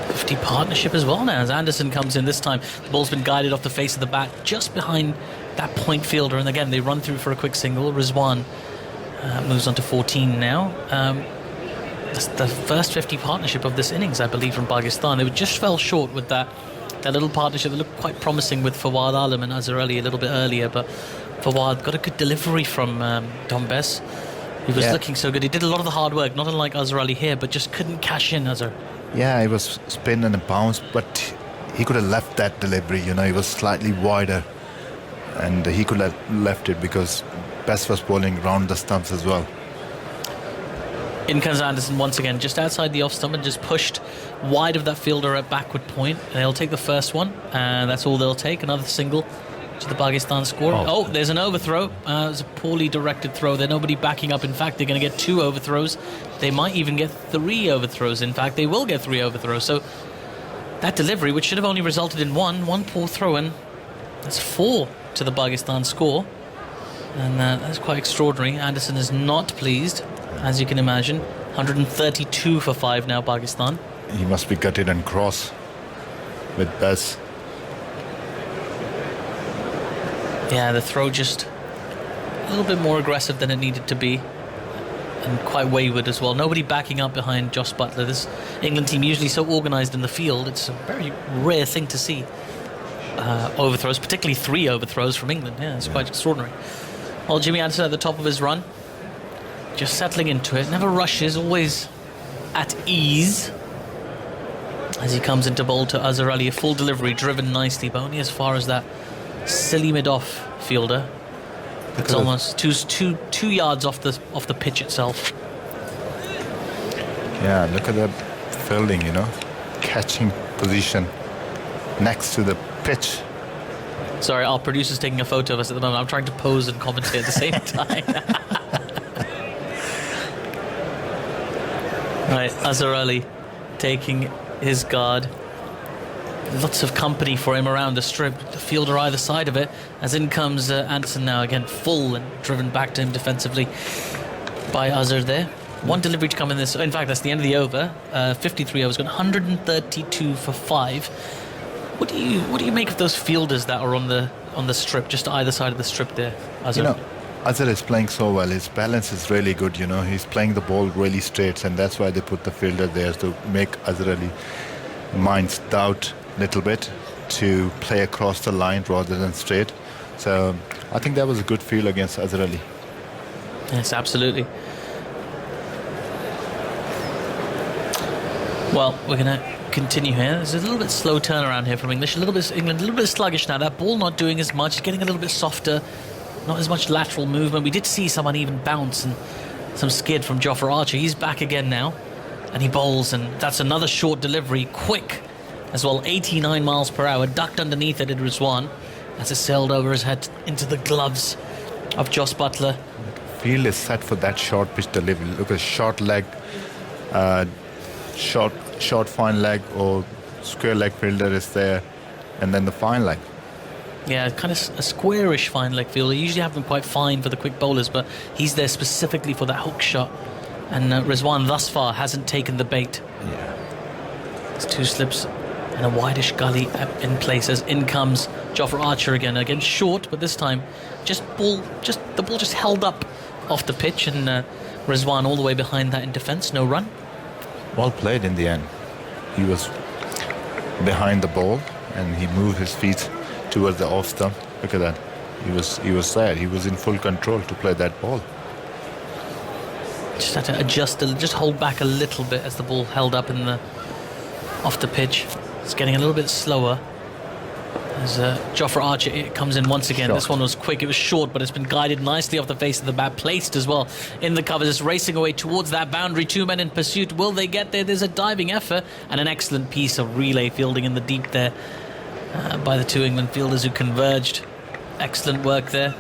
50 partnership as well now as Anderson comes in this time. The ball's been guided off the face of the bat just behind that point fielder, and again they run through for a quick single. Rizwan moves on to 14 now. That's the first 50 partnership of this innings, I believe, from Pakistan. They just fell short with that little partnership that looked quite promising with Fawad Alam and Azhar Ali a little bit earlier, but Fawad got a good delivery from Dom Bess. He was looking so good. He did a lot of the hard work, not unlike Azhar Ali here, but just couldn't cash in, Azhar. Yeah, it was spin and a bounce, but he could have left that delivery. You know, he was slightly wider, and he could have left it because Bess was bowling round the stumps as well. In comes Anderson once again, just outside the off stump and just pushed wide of that fielder at backward point. They'll take the first one, and that's all they'll take. Another single to the Pakistan score. Oh, there's an overthrow. It's a poorly directed throw. There's nobody backing up. In fact, they're going to get 2 overthrows. They might even get 3 overthrows. In fact, they will get 3 overthrows. So that delivery, which should have only resulted in one poor throw-in, that's 4 to the Pakistan score. And that's quite extraordinary. Anderson is not pleased, as you can imagine. 132 for 5 now, Pakistan. He must be gutted and cross with Bess. Yeah, the throw just a little bit more aggressive than it needed to be, and quite wayward as well. Nobody backing up behind Josh Buttler. This England team usually so organised in the field. It's a very rare thing to see overthrows, particularly 3 overthrows from England. Yeah, it's quite extraordinary. Well, Jimmy Anderson at the top of his run, just settling into it. Never rushes, always at ease. As he comes into bowl to Azhar Ali, a full delivery, driven nicely, but only as far as that silly mid-off fielder. It's almost two yards off the pitch itself. Yeah, look at that fielding, you know, catching position next to the pitch. Sorry, our producer's taking a photo of us at the moment. I'm trying to pose and commentate at the same time. Right, Azhar Ali taking his guard. Lots of company for him around the strip. The fielder either side of it. As in comes Anderson now again, full and driven back to him defensively by Azhar there. 1 delivery to come in this. In fact, that's the end of the over. 53 overs, got 132 for 5. What do you make of those fielders that are on the strip, just either side of the strip there, Azhar? You know, Azhar is playing so well. His balance is really good. You know, he's playing the ball really straight, and that's why they put the fielder there to make Azhar Ali minds doubt little bit to play across the line rather than straight. So I think that was a good field against Azhar Ali. Yes, absolutely. Well, we're going to continue here. There's a little bit slow turnaround here from England. England a little bit sluggish now. That ball not doing as much, getting a little bit softer, not as much lateral movement. We did see some uneven bounce and some skid from Jofra Archer. He's back again now, and he bowls, and that's another short delivery, quick as well, 89 miles per hour, ducked underneath it at Rizwan as it sailed over his head into the gloves of Jos Buttler. Field is set for that short pitch delivery. Look at short leg, short fine leg, or square leg fielder is there, and then the fine leg. Yeah, kind of a squarish fine leg fielder. They usually have them quite fine for the quick bowlers, but he's there specifically for that hook shot. And Rizwan thus far hasn't taken the bait. Yeah. It's 2 slips and a wideish gully in place as in comes Jofra Archer again. Again short, but this time the ball just held up off the pitch, and Rizwan all the way behind that in defence, no run. Well played in the end. He was behind the ball and he moved his feet towards the off stump. Look at that. He was there. He was in full control to play that ball. Just had to adjust, just hold back a little bit as the ball held up off the pitch. It's getting a little bit slower as Jofra Archer comes in once again. Short. This one was quick, it was short, but it's been guided nicely off the face of the bat, placed as well in the covers. It's racing away towards that boundary. 2 men in pursuit. Will they get there? There's a diving effort and an excellent piece of relay fielding in the deep there by the 2 England fielders who converged. Excellent work there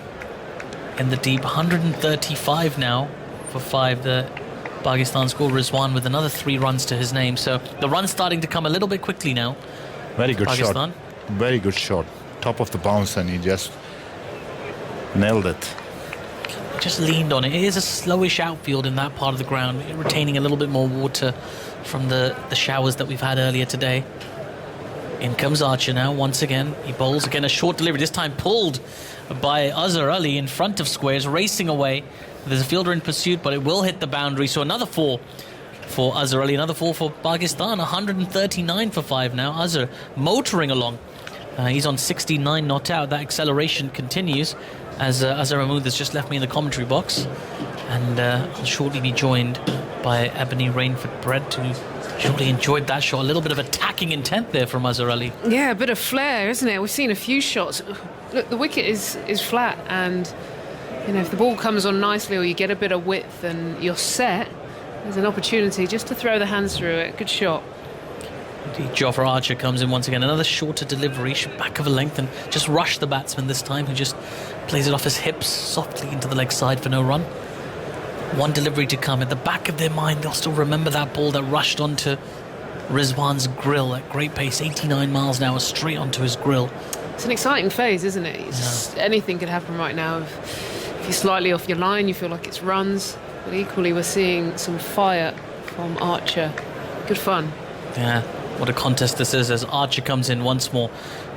in the deep. 135 now for 5. The Pakistan score. Rizwan with another 3 runs to his name. So the run's starting to come a little bit quickly now. Very good Pakistan. shot. Very good shot. Top of the bounce, and he just nailed it. Just leaned on it. It is a slowish outfield in that part of the ground, retaining a little bit more water from the showers that we've had earlier today. In comes Archer now once again. He bowls again, a short delivery, this time pulled by Azhar Ali in front of squares, racing away. There's a fielder in pursuit, but it will hit the boundary. So another 4 for Azhar Ali, another 4 for Pakistan. 139 for 5 now. Azhar motoring along. He's on 69 not out. That acceleration continues as Azhar Mahmood has just left me in the commentary box, and I'll shortly be joined by Ebony Rainford-Bread, who surely enjoyed that shot. A little bit of attacking intent there from Azhar Ali. Yeah, a bit of flair, isn't it? We've seen a few shots. Look, the wicket is flat, and if the ball comes on nicely or you get a bit of width and you're set, there's an opportunity just to throw the hands through it. Good shot. Jofra Archer comes in once again. Another shorter delivery, back of a length, and just rushed the batsman this time, who just plays it off his hips softly into the leg side for no run. 1 delivery to come. At the back of their mind, they'll still remember that ball that rushed onto Rizwan's grill at great pace, 89 miles an hour, straight onto his grill. It's an exciting phase, isn't it? Anything could happen right now. If you're slightly off your line, you feel like it's runs. But equally, we're seeing some fire from Archer. Good fun. Yeah, what a contest this is as Archer comes in once more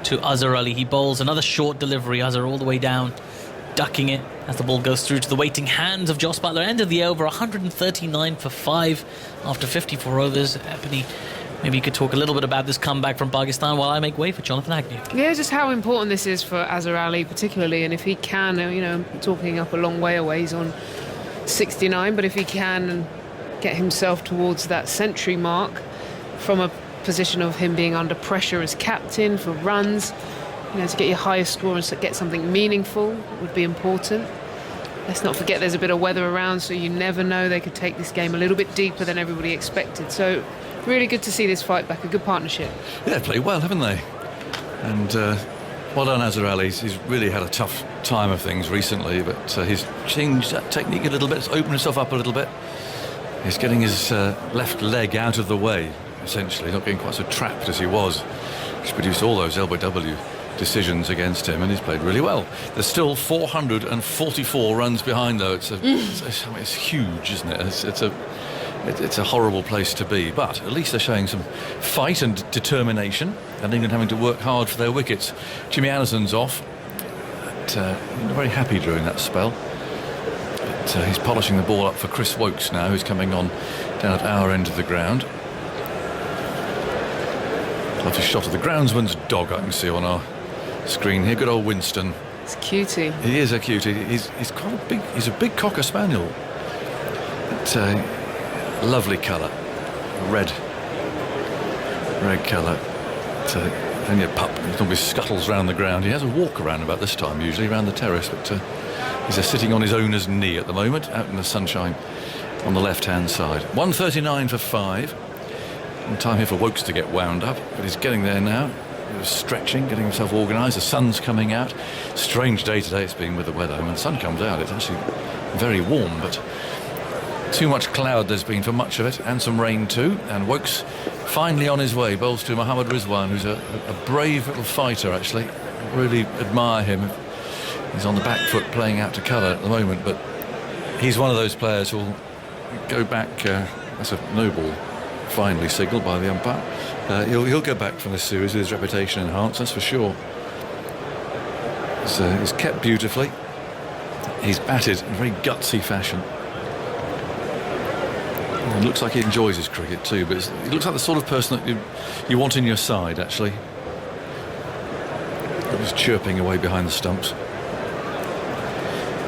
to Azhar Ali. He bowls another short delivery. Azhar all the way down, ducking it as the ball goes through to the waiting hands of Jos Buttler. End of the over, 139 for 5 after 54 overs. Ebony, maybe you could talk a little bit about this comeback from Pakistan while I make way for Jonathan Agnew. Yeah, just how important this is for Azhar Ali particularly, and if he can, talking up a long way away, he's on 69, but if he can get himself towards that century mark from a position of him being under pressure as captain for runs, to get your highest score and get something meaningful would be important. Let's not forget there's a bit of weather around, so you never know, they could take this game a little bit deeper than everybody expected. So really good to see this fight back, a good partnership. Yeah, they've played well, haven't they? And well done, Azhar Ali. He's really had a tough time of things recently, but he's changed that technique a little bit, he's opened himself up a little bit. He's getting his left leg out of the way, essentially, not getting quite so trapped as he was. He's produced all those LBW decisions against him, and he's played really well. There's still 444 runs behind, though. It's huge, isn't it? It's a horrible place to be, but at least they're showing some fight and determination, and England having to work hard for their wickets. Jimmy Anderson's off, but very happy during that spell. But he's polishing the ball up for Chris Wokes now, who's coming on down at our end of the ground. Lovely shot of the groundsman's dog I can see on our screen here. Good old Winston. It's a cutie. He is a cutie. He's quite a big. He's a big Cocker Spaniel. But, lovely colour, red red colour. So only a pup. He normally scuttles around the ground. He has a walk around about this time, usually around the terrace, but he's sitting on his owner's knee at the moment, out in the sunshine on the left-hand side. 1:39 for 5. And time here for Woakes to get wound up, but he's getting there now. He's stretching, getting himself organised. The sun's coming out. Strange day today it's been with the weather. When the sun comes out, it's actually very warm, but too much cloud there's been for much of it, and some rain too. And Woakes finally on his way. Bowls to Mohammad Rizwan, who's a brave little fighter, actually. Really admire him. He's on the back foot playing out to cover at the moment, but he's one of those players who'll go back. That's a no ball, finally signalled by the umpire. He'll go back from this series with his reputation enhanced, that's for sure. He's kept beautifully. He's batted in a very gutsy fashion. It looks like he enjoys his cricket too, but he looks like the sort of person that you want in your side, actually. He's chirping away behind the stumps.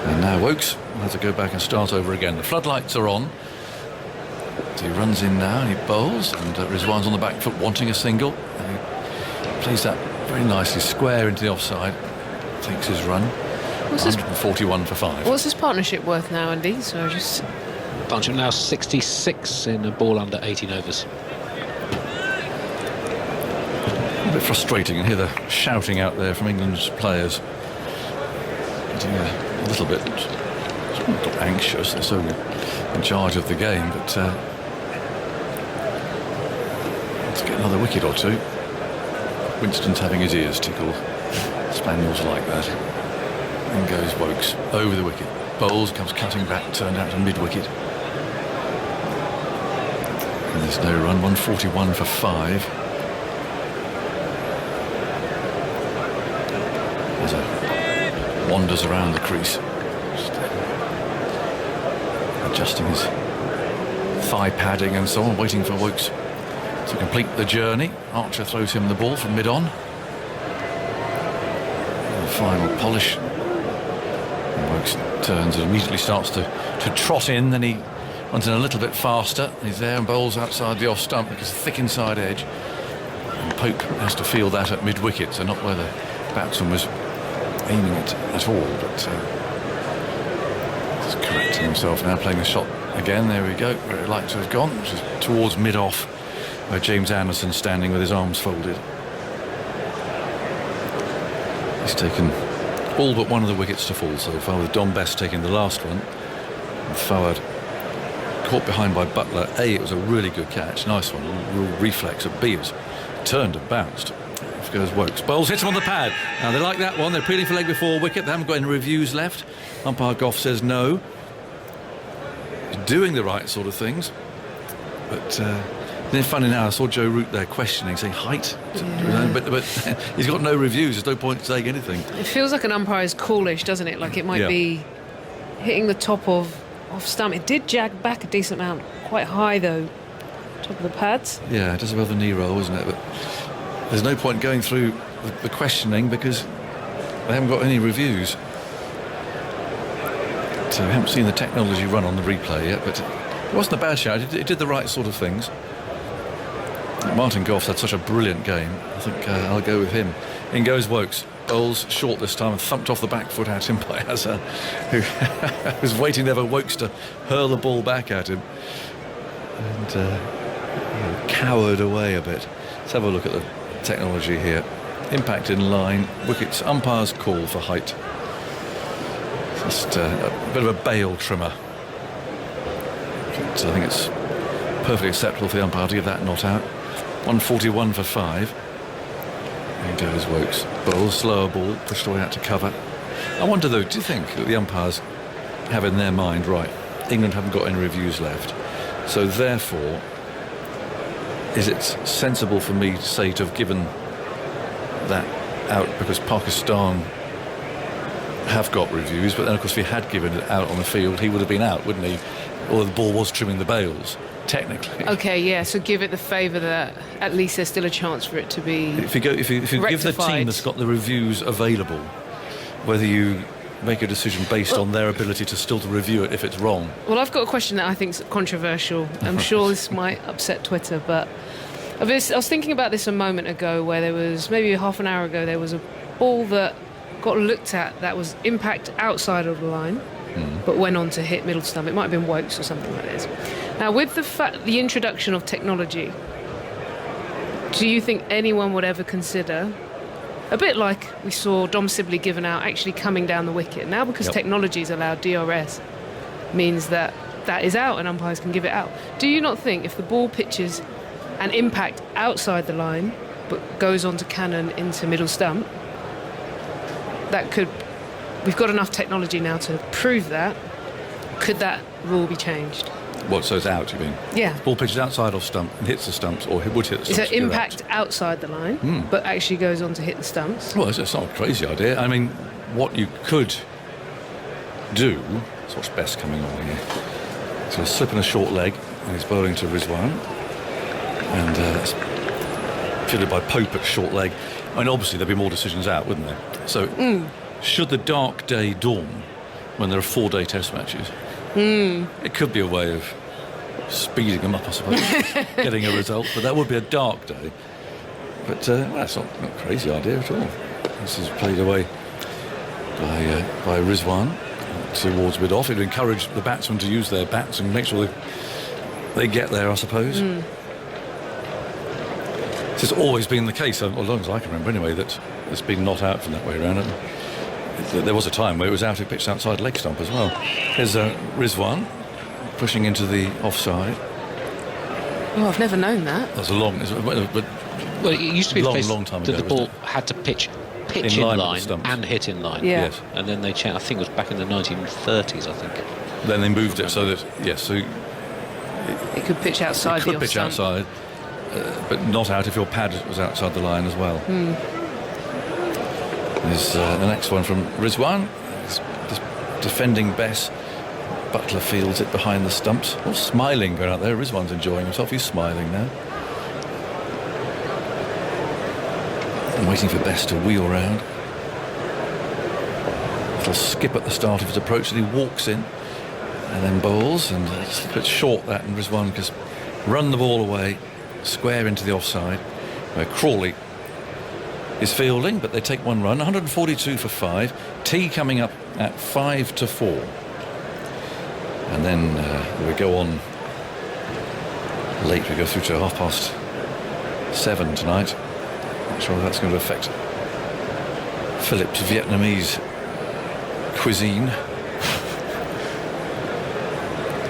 And now Woakes will have to go back and start over again. The floodlights are on. So he runs in now and he bowls, and Rizwan's on the back foot wanting a single. And he plays that very nicely square into the offside. Takes his run. 141 for 5. What's this partnership worth now, Andy? So just... Partnership now 66 in a ball under 18 overs. A bit frustrating, and hear the shouting out there from England's players. Getting a little bit anxious. They're so in charge of the game, but let's get another wicket or two. Winston's having his ears tickled. Spaniels like that. In goes Woakes over the wicket. Bowles comes cutting back, turned out to mid-wicket. And there's no run. 141 for 5. As he wanders around the crease, just adjusting his thigh padding and so on, waiting for Woakes to complete the journey. Archer throws him the ball from mid-on. The final polish. And Woakes turns and immediately starts to trot in. Then he runs in a little bit faster. He's there and bowls outside the off stump because thick inside edge. And Pope has to feel that at mid-wicket, so not where the batsman was aiming it at all, but just correcting himself now, playing the shot again. There we go, where he'd like to have gone, which is towards mid-off, where James Anderson's standing with his arms folded. He's taken all but one of the wickets to fall so far, with Dom Best taking the last one. And Foward caught behind by Butler. A, it was a really good catch, nice one, real reflex. At B, it was turned and bounced. Off goes Woakes. Bowles hits him on the pad. Now they like that one. They're appealing for leg before wicket. They haven't got any reviews left. Umpire Gough says no. He's doing the right sort of things. But then funny now, I saw Joe Root there questioning, saying height. Yeah. But he's got no reviews. There's no point in saying anything. It feels like an umpire is coolish, doesn't it? Like it might be hitting the top of stump. It did jag back a decent amount. Quite high though. Top of the pads. Yeah, just above the knee roll, isn't it? But there's no point going through the questioning because they haven't got any reviews. So we haven't seen the technology run on the replay yet, but it wasn't a bad shout. It did the right sort of things. Martin Gough's had such a brilliant game. I think I'll go with him. In goes Woakes. Bowles short this time and thumped off the back foot at him by Azhar, who was waiting there for Woakes to hurl the ball back at him. And cowered away a bit. Let's have a look at the technology here. Impact in line, wickets, umpire's call for height. Just a bit of a bail trimmer. But I think it's perfectly acceptable for the umpire to give that not out. 141 for 5. There goes Woakes. Bowles, slower ball, pushed away out to cover. I wonder though, do you think that the umpires have in their mind, right, England haven't got any reviews left, so therefore is it sensible for me to say to have given that out because Pakistan have got reviews, but then of course if he had given it out on the field he would have been out, wouldn't he? Or the ball was trimming the bails, technically. Okay, yeah, so give it the favour that at least there's still a chance for it to be if you give the team that's got the reviews available, whether you make a decision based on their ability to still to review it if it's wrong. Well, I've got a question that I think is controversial. I'm sure this might upset Twitter, but I was thinking about this a moment ago, where there was maybe half an hour ago there was a ball that got looked at that was impact outside of the line, but went on to hit middle stump. It might have been Wokes or something like this. Now, with the introduction of technology, do you think anyone would ever consider, a bit like we saw Dom Sibley given out, actually coming down the wicket? Now, because technology is allowed, DRS means that is out and umpires can give it out. Do you not think if the ball pitches an impact outside the line but goes on to cannon into middle stump, we've got enough technology now to prove that? Could that rule be changed? What, so it's out, you mean? Yeah. Ball pitches outside of stump and hits the stumps, or it would hit the stumps. So impact outside the line, but actually goes on to hit the stumps. Well, it's not a crazy idea. I mean, what you could do, that's what's best coming on here. So he's slipping a short leg, and he's bowling to Rizwan. And it's fielded by Pope at short leg. I mean, obviously there'd be more decisions out, wouldn't there? So should the dark day dawn when there are 4-day test matches, it could be a way of speeding them up, I suppose, getting a result. But that would be a dark day. But that's not a crazy idea at all. This is played away by Rizwan towards mid-off. It'd encourage the batsmen to use their bats and make sure they get there, I suppose. This has always been the case, as long as I can remember anyway, that it's been not out from that way around. And there was a time where it was out, it pitched outside leg stump as well. Here's Rizwan pushing into the offside. Oh, I've never known that. That's a long... Well, it used to be the case long time that ago, the ball had to pitch in line and hit in line. Yeah. Yes. And then they changed, I think it was back in the 1930s, I think. Then they moved it so that, yes, so It could pitch outside it could the pitch off stump. outside, but not out if your pad was outside the line as well. There's the next one from Rizwan. He's defending Bess. Butler fields it behind the stumps. All smiling going out there. Rizwan's enjoying himself. He's smiling now. And waiting for Bess to wheel round. Little skip at the start of his approach, and he walks in and then bowls, and it's a bit short that, and Rizwan just run the ball away square into the offside where Crawley is fielding, but they take one run. 142 for 5. T coming up at 5 to 4. And then we go on late. We go through to 7:30 tonight. Not sure if that's going to affect Philip's Vietnamese cuisine.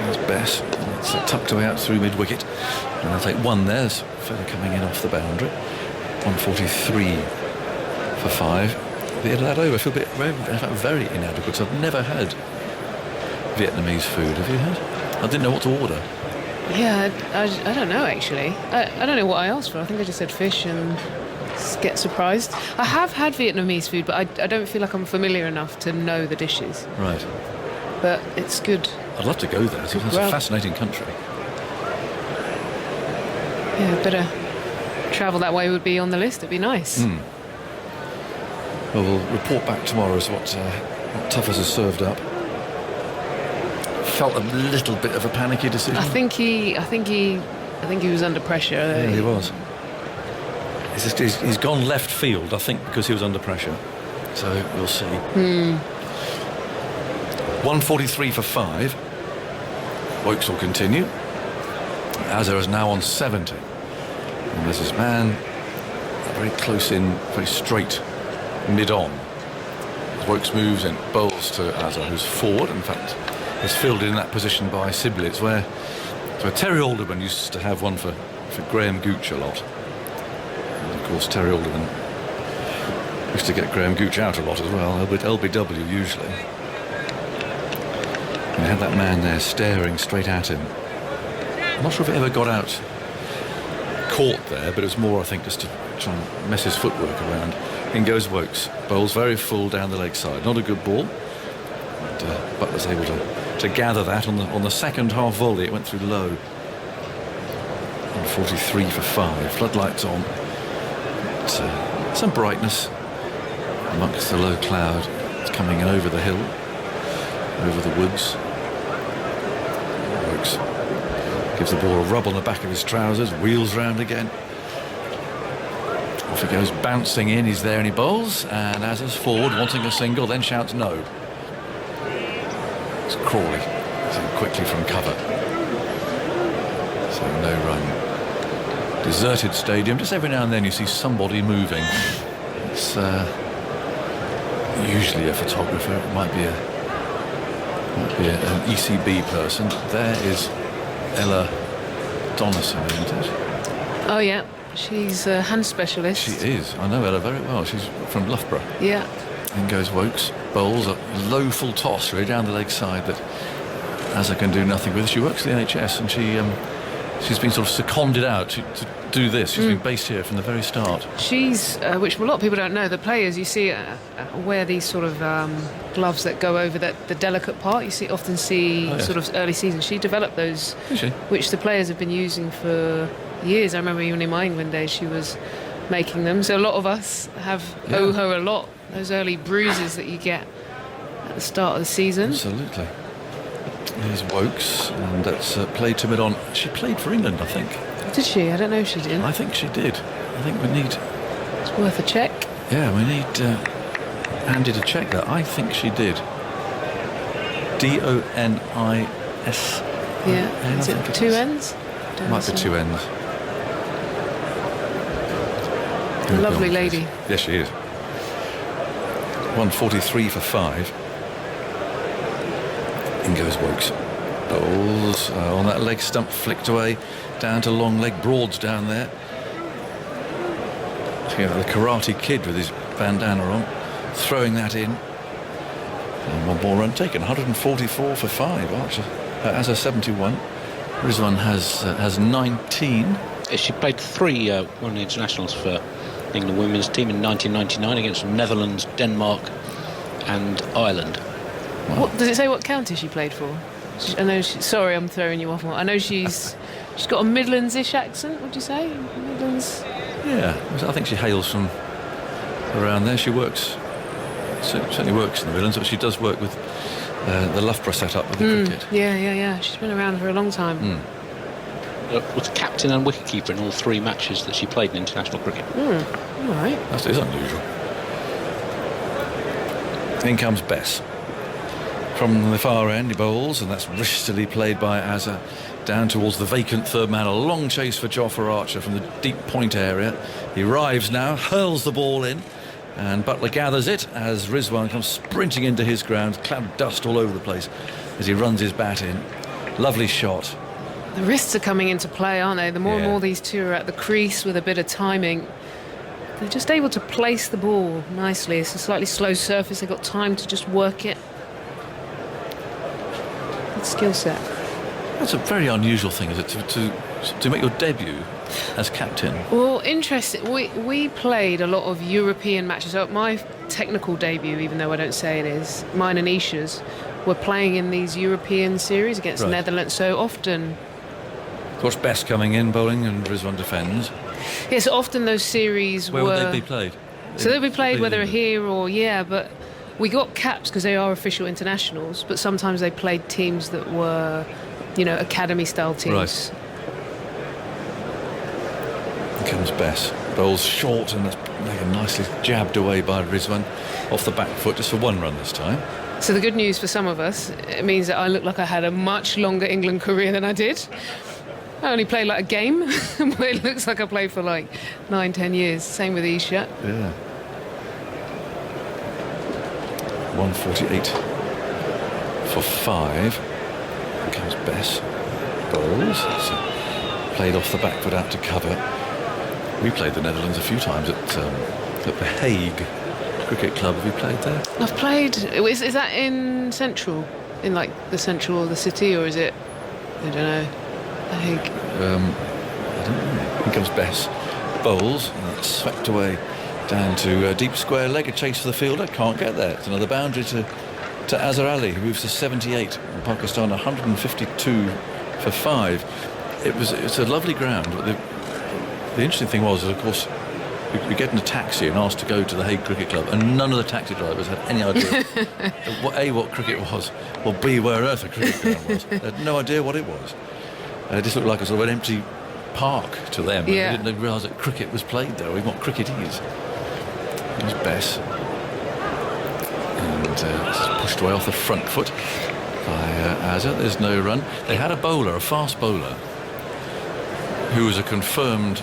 There's Bess. It's tucked away out through mid-wicket. And they'll take one there. There's a fella coming in off the boundary. 143 for 5. The end of that over. I feel very inadequate. So I've never had Vietnamese food. Have you had? I didn't know what to order. Yeah, I don't know actually. I don't know what I asked for. I think I just said fish and get surprised. I have had Vietnamese food, but I don't feel like I'm familiar enough to know the dishes. Right. But it's good. I'd love to go there. It's a fascinating country. Yeah, better travel that way would be on the list. It'd be nice. Well, we'll report back tomorrow as what Tuffers has served up. Felt a little bit of a panicky decision. I think he was under pressure. Yeah, he was. He's gone left field, I think, because he was under pressure. So we'll see. 143 for 5. Wokes will continue. Azhar is now on 70. And there's his man very close in, very straight mid-on. As Wokes moves and bowls to Azhar, who's forward. In fact, is fielded in that position by Sibley. It's where Terry Alderman used to have one for Graham Gooch a lot. And of course, Terry Alderman used to get Graham Gooch out a lot as well, LBW usually. And he had that man there staring straight at him. I'm not sure if it ever got out caught there, but it was more, I think, just to try and mess his footwork around. In goes Wokes. Bowls very full down the leg side. Not a good ball. But Butler's able to gather that on the second half volley. It went through low. 143 for 5. Floodlights on. But, some brightness amongst the low cloud. It's coming in over the hill, over the woods. Wokes gives the ball a rub on the back of his trousers, wheels round again, Off he goes, bouncing in. He's there and he bowls. And Azar's forward, wanting a single, then shouts no. It's Crawley. He's in quickly from cover. So no run. Deserted stadium. Just every now and then you see somebody moving. It's usually a photographer. It might be an ECB person. There is Ella Donaldson, isn't it? Oh yeah, she's a hand specialist. She is. I know Ella very well. She's from Loughborough. Yeah. In goes Wokes. Bowls a low full toss really down the leg side that Azar can do nothing with. She works for the NHS and she's been sort of seconded out to do this. She's been based here from the very start. She's, which a lot of people don't know, the players you see wear these sort of gloves that go over the delicate part. You often see sort of early season. She developed those, which the players have been using for years. I remember even in my England days she was making them. So a lot of us owe her a lot. Those early bruises that you get at the start of the season. Absolutely. Here's Wokes, and that's played to mid-on. She played for England, I think. Did she? I don't know if she did. I think she did. I think we need... It's worth a check. Yeah, we need Andy to check that. I think she did. Donis. Yeah. Is it two N's? Might be two N's. A lovely lady. Yes, she is. 143 for 5. In goes Wokes. Bowls on that leg stump, flicked away down to long leg Broads down there. The Karate Kid with his bandana on, throwing that in. And one more run taken. 144 for 5. Archer has a 71. Rizwan has 19. She played 3 one of the internationals for England women's team in 1999 against Netherlands, Denmark and Ireland. Wow. What, does it say what county she played for? I know. Sorry, I'm throwing you off. I know she's got a Midlands-ish accent. Would you say Midlands? Yeah, I think she hails from around there. She certainly works in the Midlands, but she does work with the Loughborough setup with the cricket. Yeah. She's been around for a long time. Was captain and wicketkeeper in all 3 matches that she played in international cricket. All right. That is unusual. In comes Bess. From the far end, he bowls, and that's wristily played by Azar down towards the vacant third man. A long chase for Jofra Archer from the deep point area. He arrives now, hurls the ball in, and Butler gathers it as Rizwan comes sprinting into his ground, cloud of dust all over the place as he runs his bat in. Lovely shot. The wrists are coming into play, aren't they? The more and more these two are at the crease with a bit of timing, they're just able to place the ball nicely. It's a slightly slow surface. They've got time to just work it. Good skill set. That's a very unusual thing, is it, to make your debut as captain? Well, interesting. We played a lot of European matches. So my technical debut, even though I don't say it is, mine and Isha's, were playing in these European series against Netherlands. So often... Of course, Bess coming in, bowling, and Rizwan defends. Yeah, so often those series Where would they be played? So they'll be played whether here or... but we got caps because they are official internationals, but sometimes they played teams that were, academy-style teams. Right. Here comes Bess. Bowls short, and that's nicely jabbed away by Rizwan off the back foot, just for 1 run this time. So the good news for some of us, it means that I look like I had a much longer England career than I did. I only played like a game, but it looks like I played for like 9-10 years. Same with Isha. Yeah. 148 for 5. Here comes Bess. Bowls. Played off the back foot out to cover. We played the Netherlands a few times at the Hague Cricket Club. Have you played there? I've played. Is that in Central? In like the central of the city, or is it? I don't know. The Hague. I don't know. Here comes Bess. Bowls. And that's swept away down to deep square leg. A chase for the fielder. Can't get there. It's another boundary to Azar Ali, who moves to 78. And Pakistan 152 for 5. It's a lovely ground. But the interesting thing was, of course, we get in a taxi and asked to go to the Hague Cricket Club, and none of the taxi drivers had any idea what cricket was, or B, where on earth a cricket ground was. They had no idea what it was. It just looked like a sort of an empty park to them. And Yeah. they didn't realise that cricket was played there, or even what cricket is. There's Bess. And it's pushed away off the front foot by Azza. There's no run. They had a bowler, a fast bowler, who was a confirmed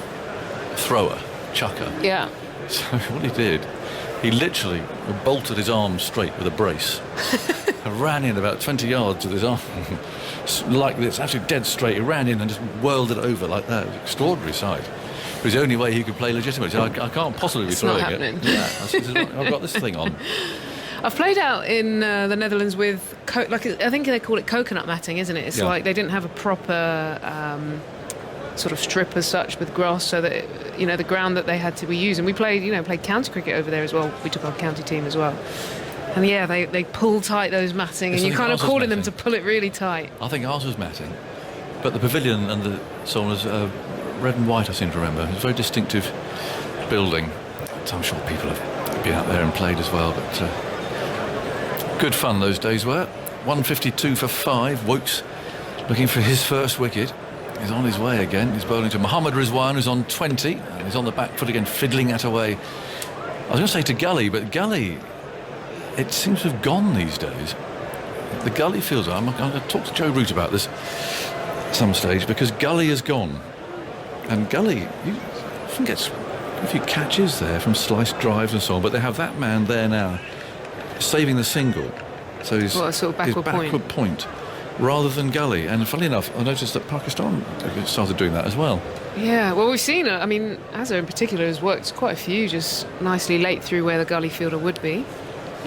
thrower, chucker. Yeah. So what he did, he literally bolted his arm straight with a brace. Ran in about 20 yards with his arm like this, actually dead straight. He ran in and just whirled it over like that. It was an extraordinary sight. It was the only way he could play legitimately. I can't possibly be It's throwing not it. happening. Yeah, I've got this thing on. I've played out in the Netherlands with, I think they call it coconut matting, isn't it? It's Yeah. like they didn't have a proper sort of strip as such with grass, so that the ground that they had to use. And we played county cricket over there as well. We took our county team as well. And yeah, they pull tight those matting, Yes, and I you're think kind of ours was calling them to matting. pull it really tight. I think ours was matting, but the pavilion and the so on was red and white. I seem to remember. It was a very distinctive building. So I'm sure people have been out there and played as well. But good fun those days were. 152 for 5. Wokes looking for his first wicket. He's on his way again. He's bowling to Mohammad Rizwan, who's on 20. And he's on the back foot again, fiddling that away. I was going to say to Gully, but Gully, it seems to have gone these days. The Gully feels. I'm going to talk to Joe Root about this at some stage, because Gully has gone. And Gully, he often gets a few catches there from sliced drives and so on, but they have that man there now saving the single. So he's Well, a sort of his backward point rather than Gully. And funnily enough, I noticed that Pakistan started doing that as well. Yeah, well, we've seen it. I mean, Azza in particular has worked quite a few just nicely late through where the gully fielder would be.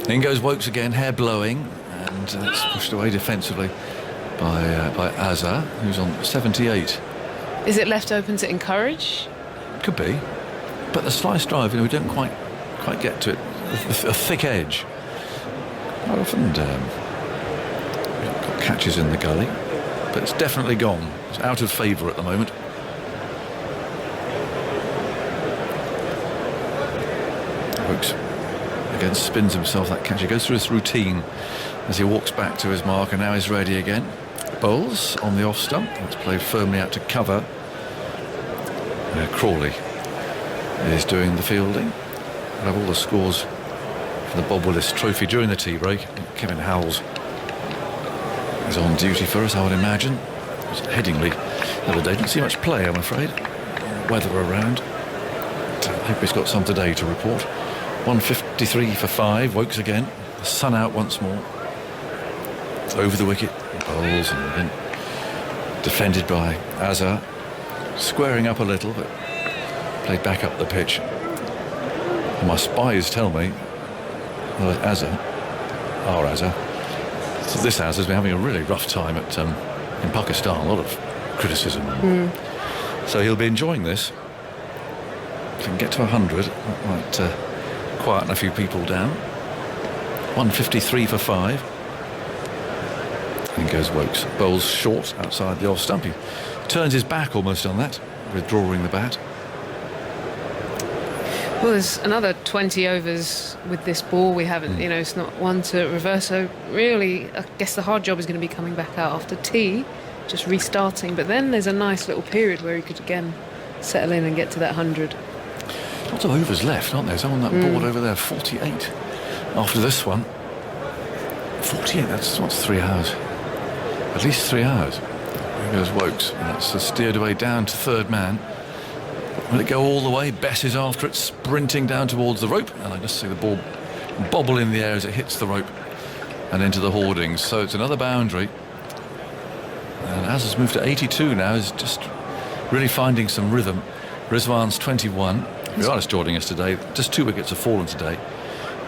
In goes Wokes again, hair blowing, and it's pushed away defensively by Azza, who's on 78. Is it left open to encourage? Could be, but the slice drive, we don't quite get to it. A thick edge. Quite often got catches in the gully, but it's definitely gone. It's out of favour at the moment. Wokes again spins himself that catch. He goes through his routine as he walks back to his mark, and now he's ready again. Bowles on the off stump. Let's play firmly out to cover. Crawley is doing the fielding. We'll have all the scores for the Bob Willis Trophy during the tea break. Kevin Howells is on duty for us, I would imagine. It was Headingley the other day. Didn't see much play, I'm afraid. Weather around. But I hope he's got some today to report. 153 for 5. Wokes again. The sun out once more. Over the wicket. Bowles and then defended by Azza. Squaring up a little, but played back up the pitch. And my spies tell me that our Azza, so this Azza's been having a really rough time in Pakistan. A lot of criticism. So he'll be enjoying this. If he can get to 100, that might quieten a few people down. 153 for 5. In goes Wokes. Bowles short outside the off stump. He turns his back almost on that, withdrawing the bat. Well, there's another 20 overs with this ball. We haven't, it's not one to reverse. So really, I guess the hard job is going to be coming back out after tea, just restarting. But then there's a nice little period where he could again settle in and get to that 100. Lots of overs left, aren't there? There's on that board over there, 48 after this one. 48, that's 3 hours. At least 3 hours. There goes Wokes. And that's steered away down to third man. Will it go all the way? Bess is after it, sprinting down towards the rope. And I just see the ball bobble in the air as it hits the rope and into the hoardings. So it's another boundary. And as has moved to 82 now, is just really finding some rhythm. Rizwan's 21. Rialis joining us today. Just 2 wickets have fallen today.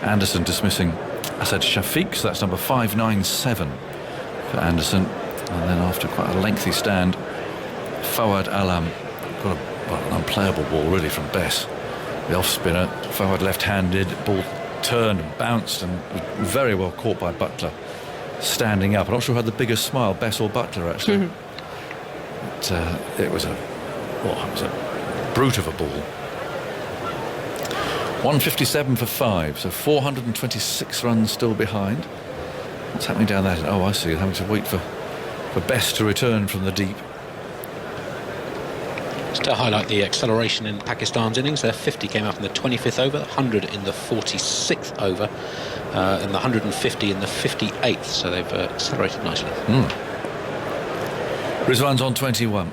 Anderson dismissing Asad Shafiq, so that's number 597 for Anderson. And then after quite a lengthy stand, Fawad Alam got an unplayable ball really from Bess. The off spinner, Fawad left-handed, ball turned and bounced and was very well caught by Butler standing up. I'm not sure who had the biggest smile, Bess or Butler actually. But, it was a brute of a ball. 157 for 5, so 426 runs still behind. What's happening down that? Oh, I see. Having to wait for Bess to return from the deep. Just to highlight the acceleration in Pakistan's innings, their 50 came up in the 25th over, 100 in the 46th over, and the 150 in the 58th, so they've accelerated nicely. Rizwan's on 21.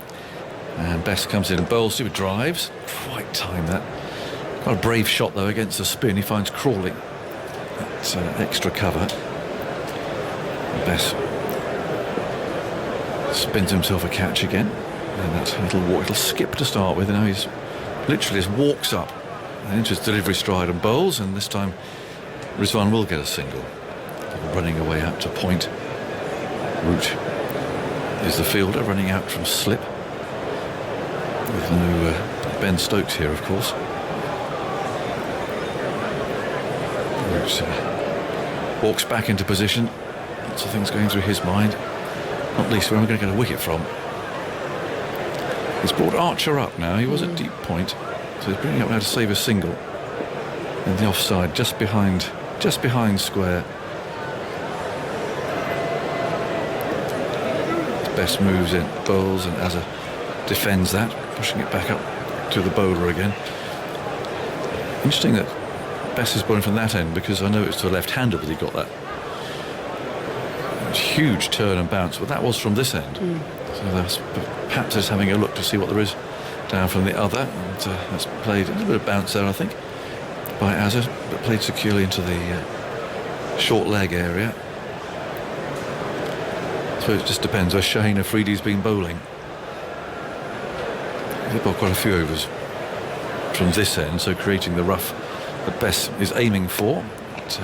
And Best comes in and bowls with drives. Quite timed that. Quite a brave shot, though, against the spin. He finds Crawley. That's extra cover. Best spins himself a catch again. And that's a little skip to start with. And now he's literally just walks up and into his delivery stride and bowls. And this time, Rizwan will get a single. Running away out to point. Root is the fielder running out from slip. With no Ben Stokes here, of course. Root walks back into position. Lots of things going through his mind. Not least where we're going to get a wicket from. He's brought Archer up now. He was at deep point, so he's bringing up now to save a single. In the offside, just behind square. Best moves in, bowls, and Azhar defends that, pushing it back up to the bowler again. Interesting that Best is bowling from that end, because I know it's to a left-hander that he got that huge turn and bounce, but that was from this end. So that's perhaps just having a look to see what there is down from the other, and that's played a little bit of bounce there, I think, by Azhar, but played securely into the short leg area. So it just depends where Shaheen Afridi's been bowling. They've got quite a few overs from this end, so creating the rough that Best is aiming for. But,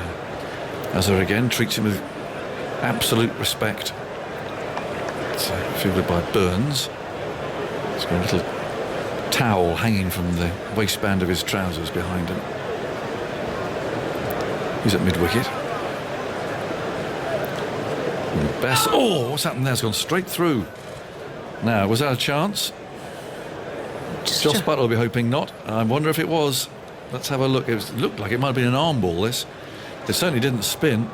Azhar again treats him with absolute respect. It's fielded by Burns. He's got a little towel hanging from the waistband of his trousers behind him. He's at mid-wicket. Best. Oh, what's happened there? It's gone straight through. Now, was that a chance? Joss Buttler will be hoping not. I wonder if it was. Let's have a look. It looked like it might have been an arm ball, this. It certainly didn't spin.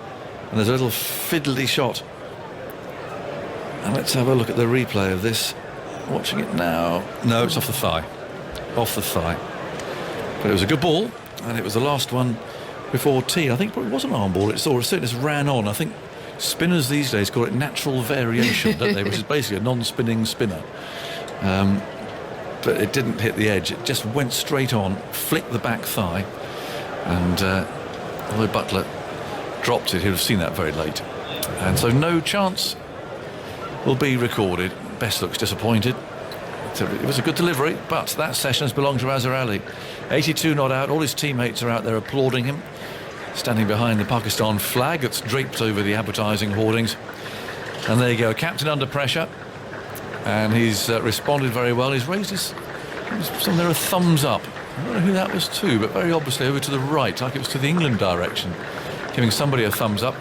And there's a little fiddly shot. And let's have a look at the replay of this. Watching it now. No, it's off the thigh. Off the thigh. But it was a good ball. And it was the last one before tea. I think it probably was an arm ball. It certainly just ran on. I think spinners these days call it natural variation, don't they? Which is basically a non-spinning spinner. But it didn't hit the edge. It just went straight on, flicked the back thigh, and although Buttler dropped it, he'd have seen that very late. And so no chance will be recorded. Best looks disappointed. It was a good delivery, but that session has belonged to Azhar Ali. 82 not out. All his teammates are out there applauding him, standing behind the Pakistan flag that's draped over the advertising hoardings. And there you go, captain under pressure. And he's responded very well. He's raised a thumbs up. I don't know who that was to, but very obviously over to the right, like it was to the England direction, giving somebody a thumbs up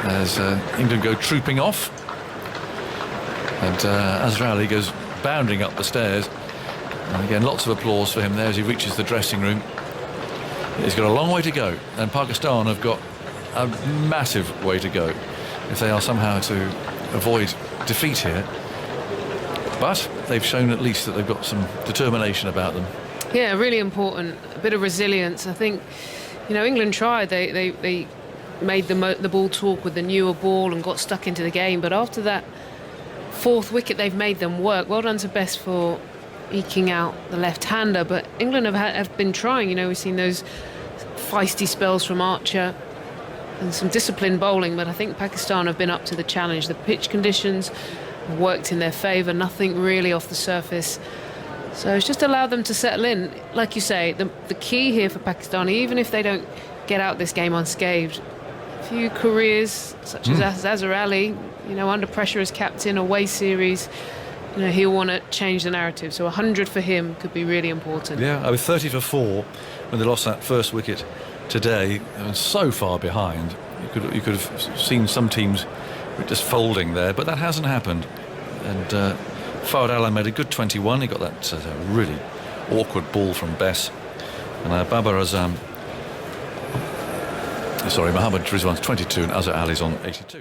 as England go trooping off. And Azhar Ali goes bounding up the stairs. And again, lots of applause for him there as he reaches the dressing room. He's got a long way to go, and Pakistan have got a massive way to go if they are somehow to avoid defeat here. But they've shown at least that they've got some determination about them. Yeah, really important. A bit of resilience. I think, England tried. They made the ball talk with the newer ball and got stuck into the game. But after that fourth wicket, they've made them work. Well done to Best for eking out the left-hander. But England have been trying. We've seen those feisty spells from Archer and some disciplined bowling, but I think Pakistan have been up to the challenge. The pitch conditions worked in their favour, nothing really off the surface. So it's just allowed them to settle in. Like you say, the key here for Pakistan, even if they don't get out this game unscathed, a few careers such as Azhar Ali, under pressure as captain, away series, he'll want to change the narrative. So 100 for him could be really important. Yeah, I was 30 for 4 when they lost that first wicket today, and so far behind. You could have seen some teams just folding there, but that hasn't happened. And Fawad Alam made a good 21. He got that really awkward ball from Bess. And Mohammad Rizwan's 22 and Azhar Ali's on 82.